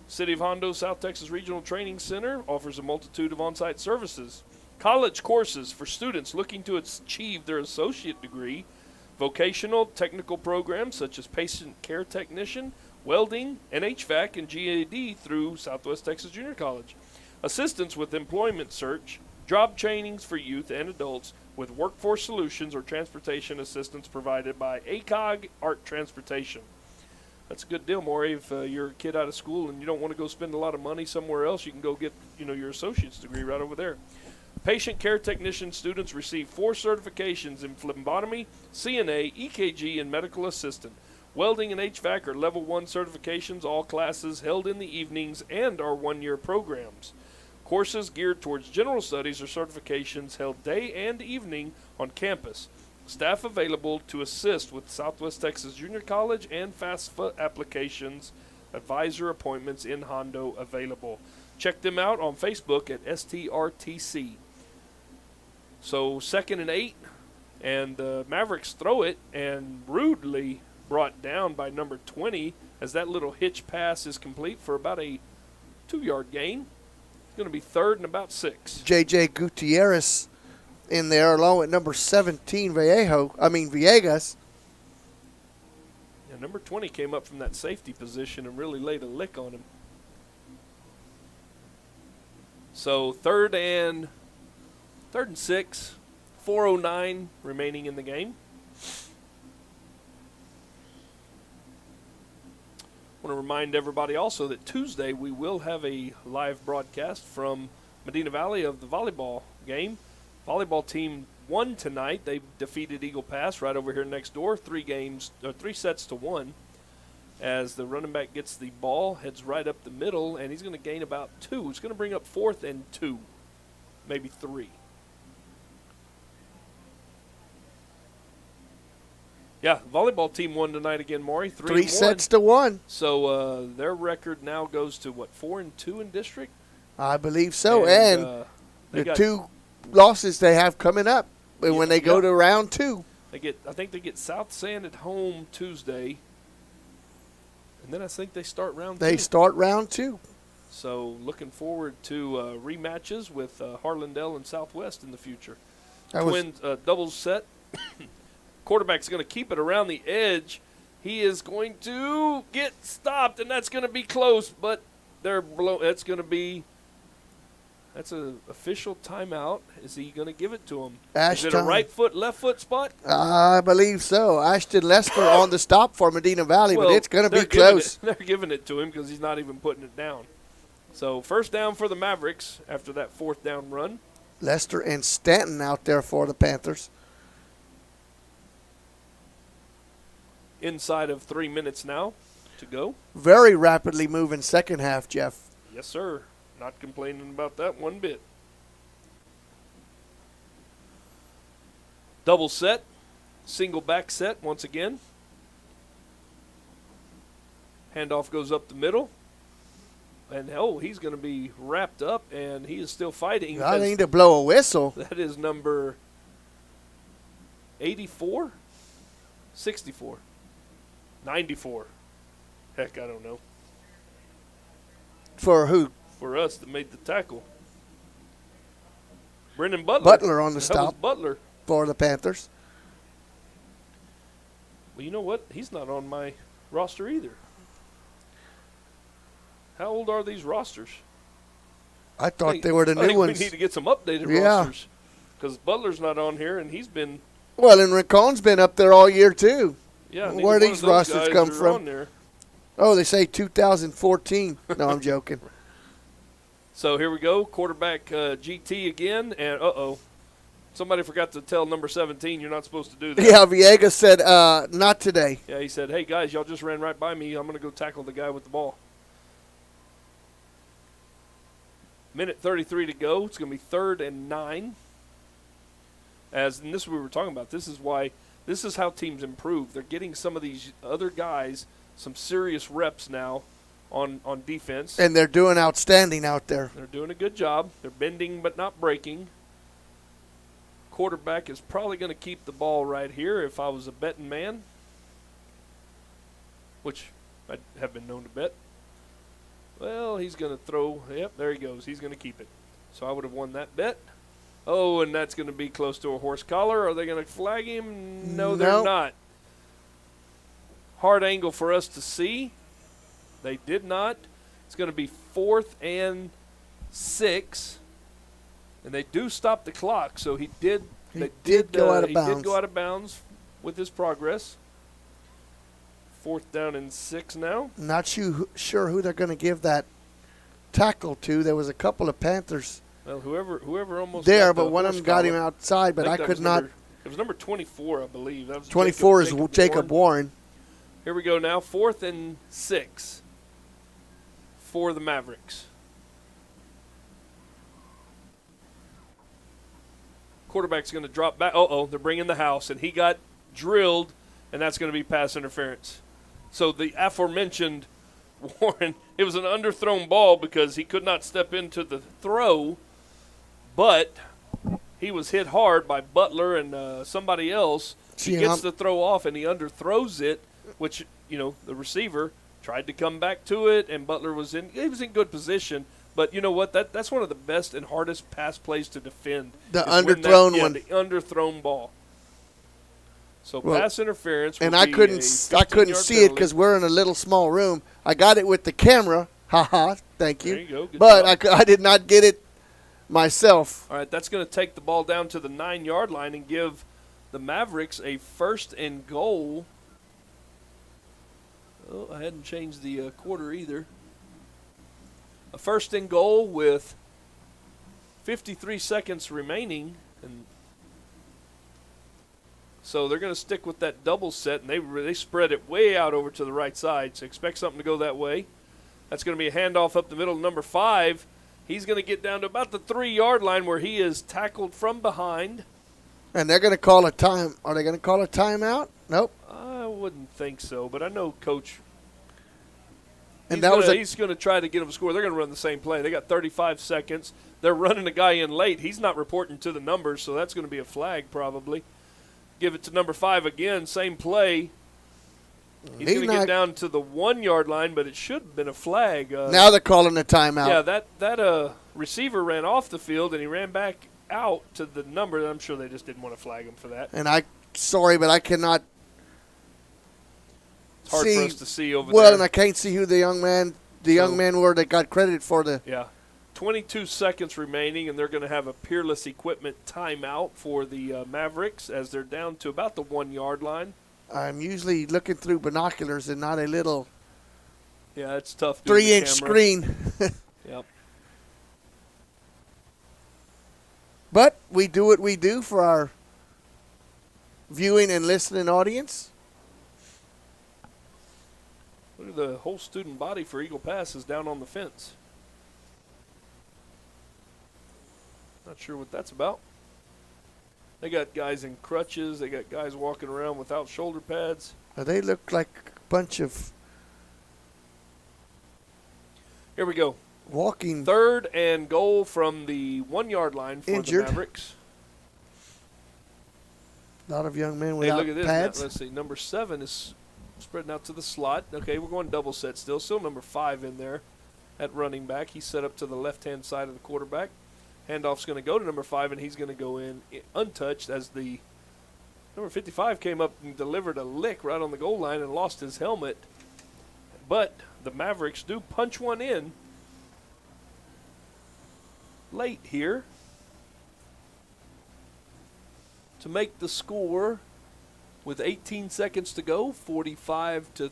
City of Hondo South Texas Regional Training Center offers a multitude of on-site services. College courses for students looking to achieve their associate degree, vocational technical programs such as patient care technician, welding, and HVAC and GAD through Southwest Texas Junior College. Assistance with employment search, job trainings for youth and adults with workforce solutions or transportation assistance provided by ACOG Art Transportation. That's a good deal, Maury. If you're a kid out of school and you don't want to go spend a lot of money somewhere else, you can go get your associate's degree right over there. Patient care technician students receive 4 certifications in phlebotomy, CNA, EKG, and medical assistant. Welding and HVAC are level 1 certifications, all classes held in the evenings and are 1-year programs. Courses geared towards general studies or certifications held day and evening on campus. Staff available to assist with Southwest Texas Junior College and FAFSA applications. Advisor appointments in Hondo available. Check them out on Facebook at STRTC. So 2nd and 8, and the Mavericks throw it and rudely brought down by number 20 as that little hitch pass is complete for about a 2-yard gain. It's going to be 3rd and about 6. J.J. Gutierrez in there along with number 17, Villegas. And number 20 came up from that safety position and really laid a lick on him. So 3rd and 6, 4:09 remaining in the game. I want to remind everybody also that Tuesday we will have a live broadcast from Medina Valley of the volleyball game. Volleyball team won tonight. They defeated Eagle Pass right over here next door, 3 sets to 1. As the running back gets the ball, heads right up the middle, and he's going to gain about 2. It's going to bring up 4th and 2, maybe 3. Yeah, volleyball team won tonight again, Maury. 3 sets to 1. So their record now goes to, 4-2 in district? I believe so. And the 2 losses they have coming up when they go to round 2. I think they get South Sand at home Tuesday. And then I think they start round 2. They start round 2. So looking forward to rematches with Harlandale and Southwest in the future. Twins doubles set. Quarterback's going to keep it around the edge. He is going to get stopped, and that's going to be close. But that's an official timeout. Is he going to give it to him? Is it a right foot, left foot spot? I believe so. Ashton Lester on the stop for Medina Valley, but it's going to be close. They're giving it to him because he's not even putting it down. So 1st down for the Mavericks after that 4th down run. Lester and Stanton out there for the Panthers. Inside of 3 minutes now to go. Very rapidly moving second half, Jeff. Yes, sir. Not complaining about that one bit. Double set. Single back set once again. Handoff goes up the middle. And, he's going to be wrapped up, and he is still fighting. I need to blow a whistle. That is number 84? 64. 94. Heck, I don't know. For who? For us that made the tackle. Brendan Butler. Butler on the stop. That was Butler. For the Panthers. Well, you know what? He's not on my roster either. How old are these rosters? I thought they were the new ones. We need to get some updated rosters. Because Butler's not on here, and he's been. Well, and Rincon's been up there all year, too. Yeah, where these rosters come from? Oh, they say 2014. No, I'm joking. So here we go. Quarterback GT again, and somebody forgot to tell number 17 you're not supposed to do that. Yeah, Villegas said not today. Yeah, he said, hey, guys, y'all just ran right by me. I'm going to go tackle the guy with the ball. Minute 33 to go. It's going to be 3rd and 9. And this is what we were talking about. This is how teams improve. They're getting some of these other guys some serious reps now on defense. And they're doing outstanding out there. They're doing a good job. They're bending but not breaking. Quarterback is probably going to keep the ball right here if I was a betting man, which I have been known to bet. Well, he's going to throw. Yep, there he goes. He's going to keep it. So I would have won that bet. Oh, and that's going to be close to a horse collar. Are they going to flag him? No, they're not. Hard angle for us to see. They did not. It's going to be 4th and 6. And they do stop the clock, so he did go out of bounds. He did go out of bounds with his progress. 4th down and 6 now. Not sure who they're going to give that tackle to. There was a couple of Panthers. Well, whoever almost there, got but one of them got him outside, but I could not. It was number 24, I believe. That was 24 is Jacob Warren. Here we go now, 4th and 6 for the Mavericks. Quarterback's going to drop back. They're bringing the house, and he got drilled, and that's going to be pass interference. So the aforementioned Warren, it was an underthrown ball because he could not step into the throw, but he was hit hard by Butler and somebody else. He gets the throw off, and he underthrows it, which, the receiver tried to come back to it, and Butler was in good position. But you know what? That's one of the best and hardest pass plays to defend. The underthrown one. The underthrown ball. So pass interference. And I couldn't see it because we're in a little small room. I got it with the camera. Thank you. There you go. Good but job. I did not get it myself. All right, that's going to take the ball down to the 9-yard line and give the Mavericks a 1st and goal. Oh, I hadn't changed the quarter either. A 1st and goal with 53 seconds remaining, and so they're going to stick with that double set, and they spread it way out over to the right side. So expect something to go that way. That's going to be a handoff up the middle to number 5. He's going to get down to about the 3-yard line where he is tackled from behind. And they're going to call a time. Are they going to call a timeout? Nope. I wouldn't think so, but I know Coach. And he's going to try to get them a score. They're going to run the same play. They got 35 seconds. They're running a guy in late. He's not reporting to the numbers, so that's going to be a flag probably. Give it to number 5 again. Same play. He's going to get down to the 1-yard line, but it should have been a flag. Now they're calling a timeout. Yeah, that receiver ran off the field, and he ran back out to the number. I'm sure they just didn't want to flag him for that. And but I cannot. It's hard for us to see over there. Well, and I can't see who the young men were that got credited for the. Yeah. 22 seconds remaining, and they're going to have a Peerless Equipment timeout for the Mavericks as they're down to about the 1-yard line. I'm usually looking through binoculars and not a little. Yeah, it's tough. 3-inch screen. Yep. But we do what we do for our viewing and listening audience. Look at the whole student body for Eagle Pass is down on the fence. Not sure what that's about. They got guys in crutches. They got guys walking around without shoulder pads. They look like a bunch of. Here we go. Walking. 3rd and goal from the 1-yard line for the Mavericks. A lot of young men without look at this. pads. Now, let's see. Number 7 is spreading out to the slot. Okay, we're going double set still. Still number 5 in there at running back. He's set up to the left-hand side of the quarterback. Handoff's going to go to number 5, and he's going to go in untouched as the number 55 came up and delivered a lick right on the goal line and lost his helmet. But the Mavericks do punch one in late here to make the score with 18 seconds to go, 45-13.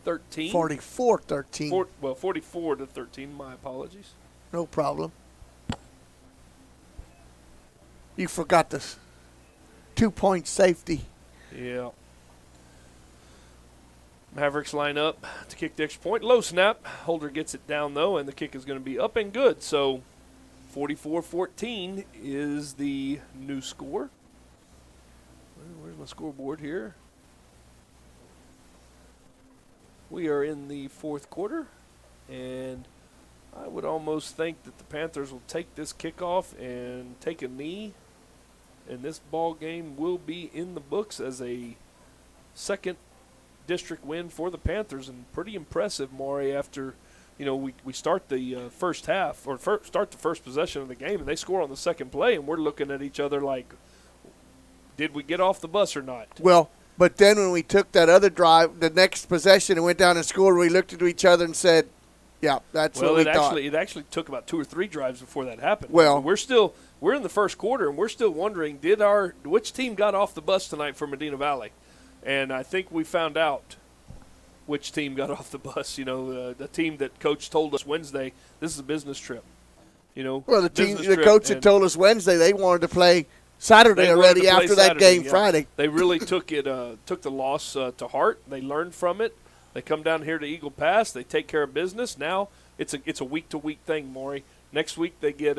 44-13. 44-13, my apologies. No problem. You forgot the 2-point safety. Yeah. Mavericks line up to kick the extra point. Low snap. Holder gets it down, though, and the kick is going to be up and good. So 44-14 is the new score. Where's my scoreboard here? We are in the 4th quarter, and I would almost think that the Panthers will take this kickoff and take a knee, and this ball game will be in the books as a 2nd district win for the Panthers, and pretty impressive, Maury, after we start the first half or start the first possession of the game, and they score on the 2nd play, and we're looking at each other like, did we get off the bus or not? Well, But then when we took that other drive, the next possession and went down and scored, we looked at each other and said, yeah, that's what we thought. It actually took about 2 or 3 drives before that happened. Well, we're in the first quarter, and we're still wondering, which team got off the bus tonight for Medina Valley? And I think we found out which team got off the bus. The team that Coach told us Wednesday, this is a business trip. Well, the coach had told us Wednesday they wanted to play Saturday already after that game Friday. They really took the loss to heart. They learned from it. They come down here to Eagle Pass. They take care of business. Now it's a week-to-week thing, Maury. Next week they get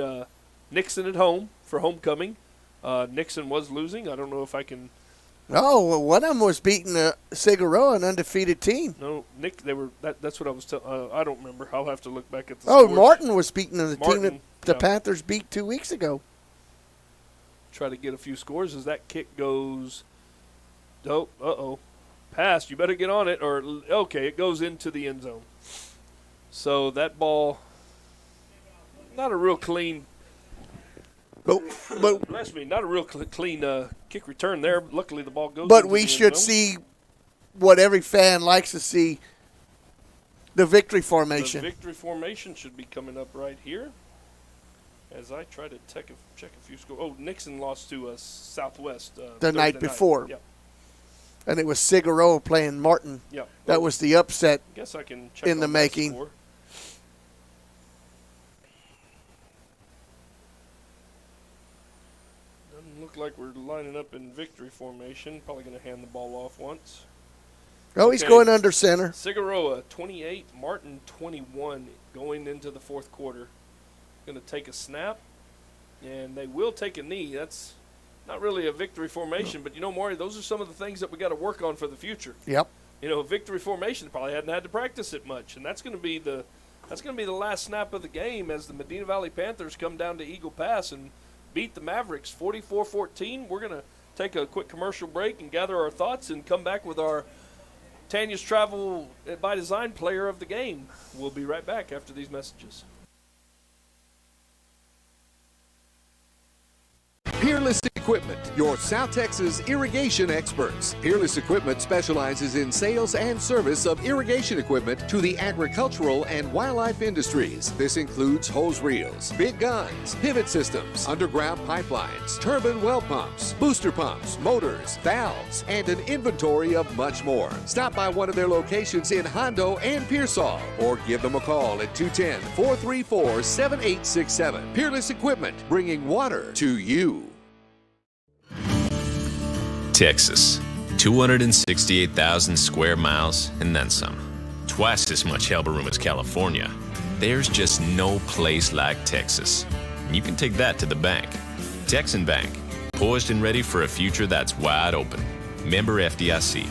Nixon at home for homecoming. Nixon was losing. I don't know if I can. Oh, well, one of them was beating Cigaroa, an undefeated team. No, Nick. They were. That's what I was. I don't remember. I'll have to look back at the. Oh, scores. Martin was beating the team that the Panthers beat 2 weeks ago. Try to get a few scores as that kick goes. Oh, pass. You better get on it, or okay, it goes into the end zone. So that ball, not a real clean. But bless me, not a real clean kick return there. Luckily, the ball goes. But we should see what every fan likes to see: the victory formation. The victory formation should be coming up right here. As I try to check a few scores. Oh, Nixon lost to Southwest the night before. Yep. And it was Cigaroa playing Martin. Yep. That was the upset guess I can check in the making. Score. Doesn't look like we're lining up in victory formation. Probably going to hand the ball off once. Oh, he's going under center. Cigaroa, 28, Martin, 21, going into the fourth quarter. Going to take a snap, and they will take a knee. That's not really a victory formation, but Maury, those are some of the things that we got to work on for the future. Yep. Victory formation probably hadn't had to practice it much, and that's going to be the last snap of the game as the Medina Valley Panthers come down to Eagle Pass and beat the Mavericks 44-14. We're going to take a quick commercial break and gather our thoughts and come back with our Tanya's Travel by Design player of the game. We'll be right back after these messages. Peerless Equipment, your South Texas irrigation experts. Peerless Equipment specializes in sales and service of irrigation equipment to the agricultural and wildlife industries. This includes hose reels, big guns, pivot systems, underground pipelines, turbine well pumps, booster pumps, motors, valves, and an inventory of much more. Stop by one of their locations in Hondo and Pearsall, or give them a call at 210-434-7867. Peerless Equipment, bringing water to you. Texas, 268,000 square miles and then some. Twice as much elbow room as California. There's just no place like Texas. And you can take that to the bank. Texan Bank, poised and ready for a future that's wide open. Member FDIC.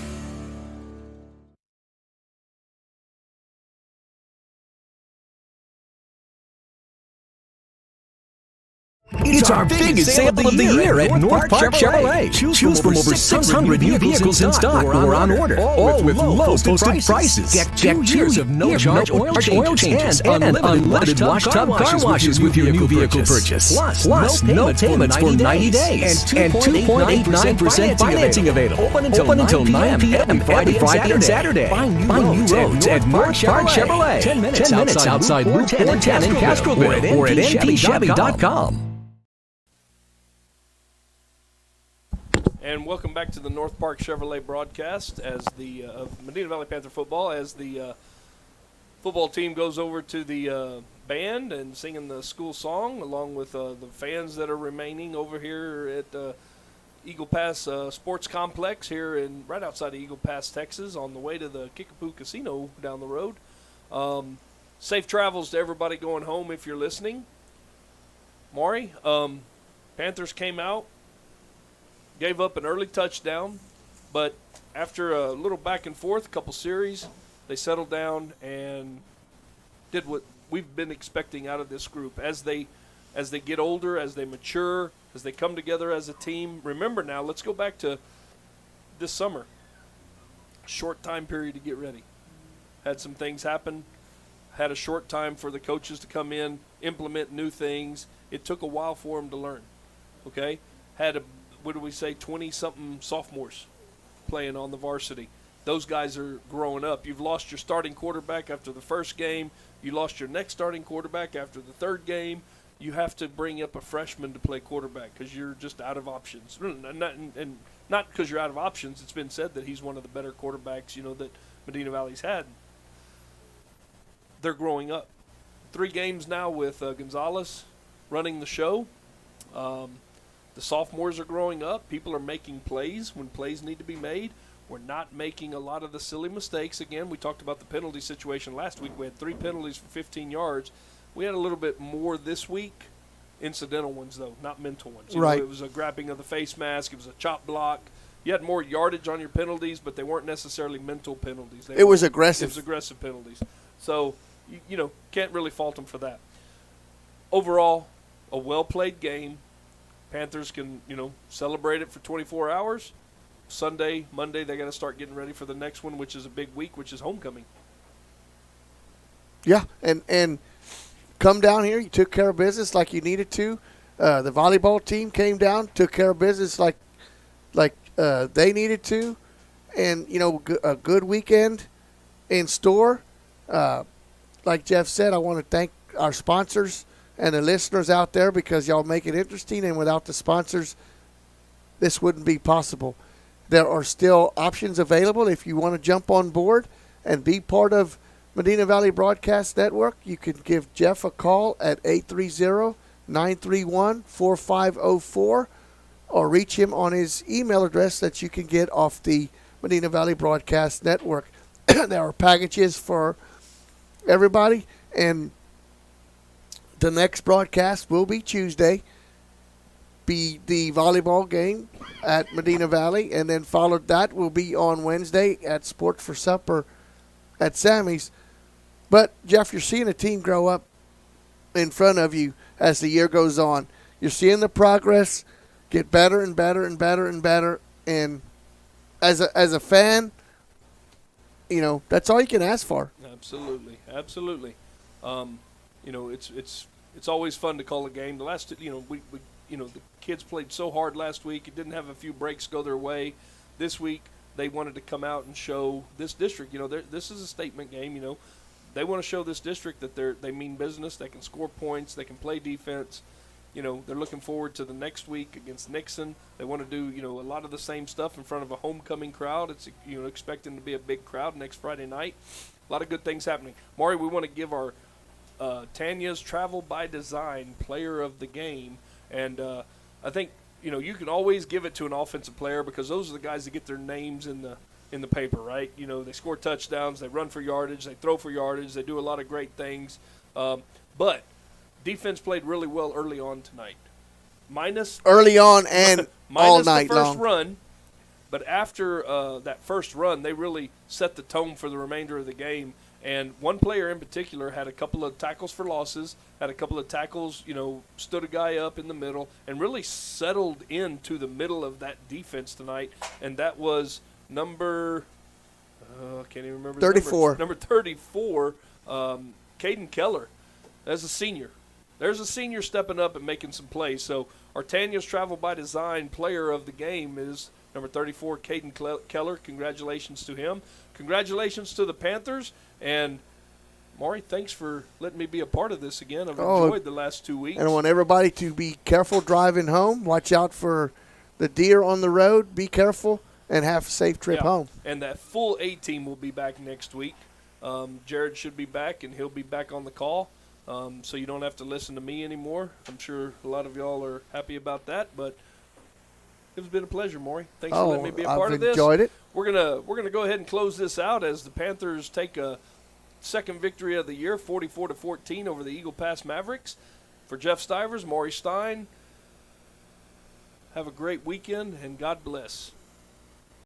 It's our biggest sale of the year at North Park Chevrolet. Choose from over 600 new vehicles in stock or on order, all with low posted prices. Get 2 years of no-charge oil changes and unlimited wash tub car washes with your new vehicle purchase. Plus, no payments for 90 days and 2.89% financing available. Open until 9 p.m. Friday and Saturday. Find new roads at North Park Chevrolet. 10 minutes outside Route 410 in Castroville or at npchevy.com. And welcome back to the North Park Chevrolet broadcast as the of Medina Valley Panther football as the football team goes over to the band and singing the school song along with the fans that are remaining over here at Eagle Pass Sports Complex here right outside of Eagle Pass, Texas, on the way to the Kickoff Casino down the road. Safe travels to everybody going home if you're listening. Maury, Panthers came out. Gave up an early touchdown, but after a little back and forth, a couple series, they settled down and did what we've been expecting out of this group. As they get older, as they mature, as they come together as a team. Remember now, let's go back to this summer. Short time period to get ready. Had some things happen. Had a short time for the coaches to come in, implement new things. It took a while for them to learn. Okay? Had 20-something sophomores playing on the varsity. Those guys are growing up. You've lost your starting quarterback after the first game. You lost your next starting quarterback after the third game. You have to bring up a freshman to play quarterback because you're just out of options. And not because you're out of options. It's been said that he's one of the better quarterbacks, that Medina Valley's had. They're growing up. 3 games now with Gonzalez running the show. The sophomores are growing up. People are making plays when plays need to be made. We're not making a lot of the silly mistakes. Again, we talked about the penalty situation last week. We had 3 penalties for 15 yards. We had a little bit more this week. Incidental ones, though, not mental ones. Right. It was a grabbing of the face mask. It was a chop block. You had more yardage on your penalties, but they weren't necessarily mental penalties. It was aggressive. It was aggressive penalties. So, can't really fault them for that. Overall, a well-played game. Panthers can, celebrate it for 24 hours. Sunday, Monday, they got to start getting ready for the next one, which is a big week, which is homecoming. Yeah, and come down here. You took care of business like you needed to. The volleyball team came down, took care of business like they needed to, and a good weekend in store. Like Jeff said, I want to thank our sponsors and the listeners out there because y'all make it interesting, and without the sponsors, this wouldn't be possible. There are still options available if you want to jump on board and be part of Medina Valley Broadcast Network. You can give Jeff a call at 830-931-4504 or reach him on his email address that you can get off the Medina Valley Broadcast Network. There are packages for everybody, and the next broadcast will be Tuesday, be the volleyball game at Medina Valley, and then followed that will be on Wednesday at Sport for Supper at Sammy's. But, Jeff, you're seeing a team grow up in front of you as the year goes on. You're seeing the progress get better and better and better and better. And as a fan, that's all you can ask for. Absolutely. It's always fun to call a game. The last, the kids played so hard last week. It didn't have a few breaks go their way. This week, they wanted to come out and show this district. This is a statement game. They want to show this district that they mean business. They can score points. They can play defense. They're looking forward to the next week against Nixon. They want to do, a lot of the same stuff in front of a homecoming crowd. It's, expecting to be a big crowd next Friday night. A lot of good things happening. Maury, we want to give our Tanya's Travel by Design player of the game. And I think, you can always give it to an offensive player because those are the guys that get their names in the paper, right? They score touchdowns, they run for yardage, they throw for yardage, they do a lot of great things. But defense played really well early on tonight. Early on and all night the first long. Run, but after that first run, they really set the tone for the remainder of the game. And one player in particular had a couple of tackles for losses, had a couple of tackles, stood a guy up in the middle, and really settled into the middle of that defense tonight. And that was number, I can't even remember. 34. Number 34, Caden Keller. That's a senior. There's a senior stepping up and making some plays. So our Tanya's Travel by Design player of the game is number 34, Caden Keller. Congratulations to him. Congratulations to the Panthers. And, Maury, thanks for letting me be a part of this again. I've enjoyed the last 2 weeks. And I want everybody to be careful driving home. Watch out for the deer on the road. Be careful and have a safe trip home. And that full A team will be back next week. Jared should be back, and he'll be back on the call. So you don't have to listen to me anymore. I'm sure a lot of y'all are happy about that, but it's been a pleasure, Maury. Thanks for letting me be a part of this. I've enjoyed it. We're gonna go ahead and close this out as the Panthers take a second victory of the year, 44-14 over the Eagle Pass Mavericks. For Jeff Stivers, Maury Stein, have a great weekend, and God bless.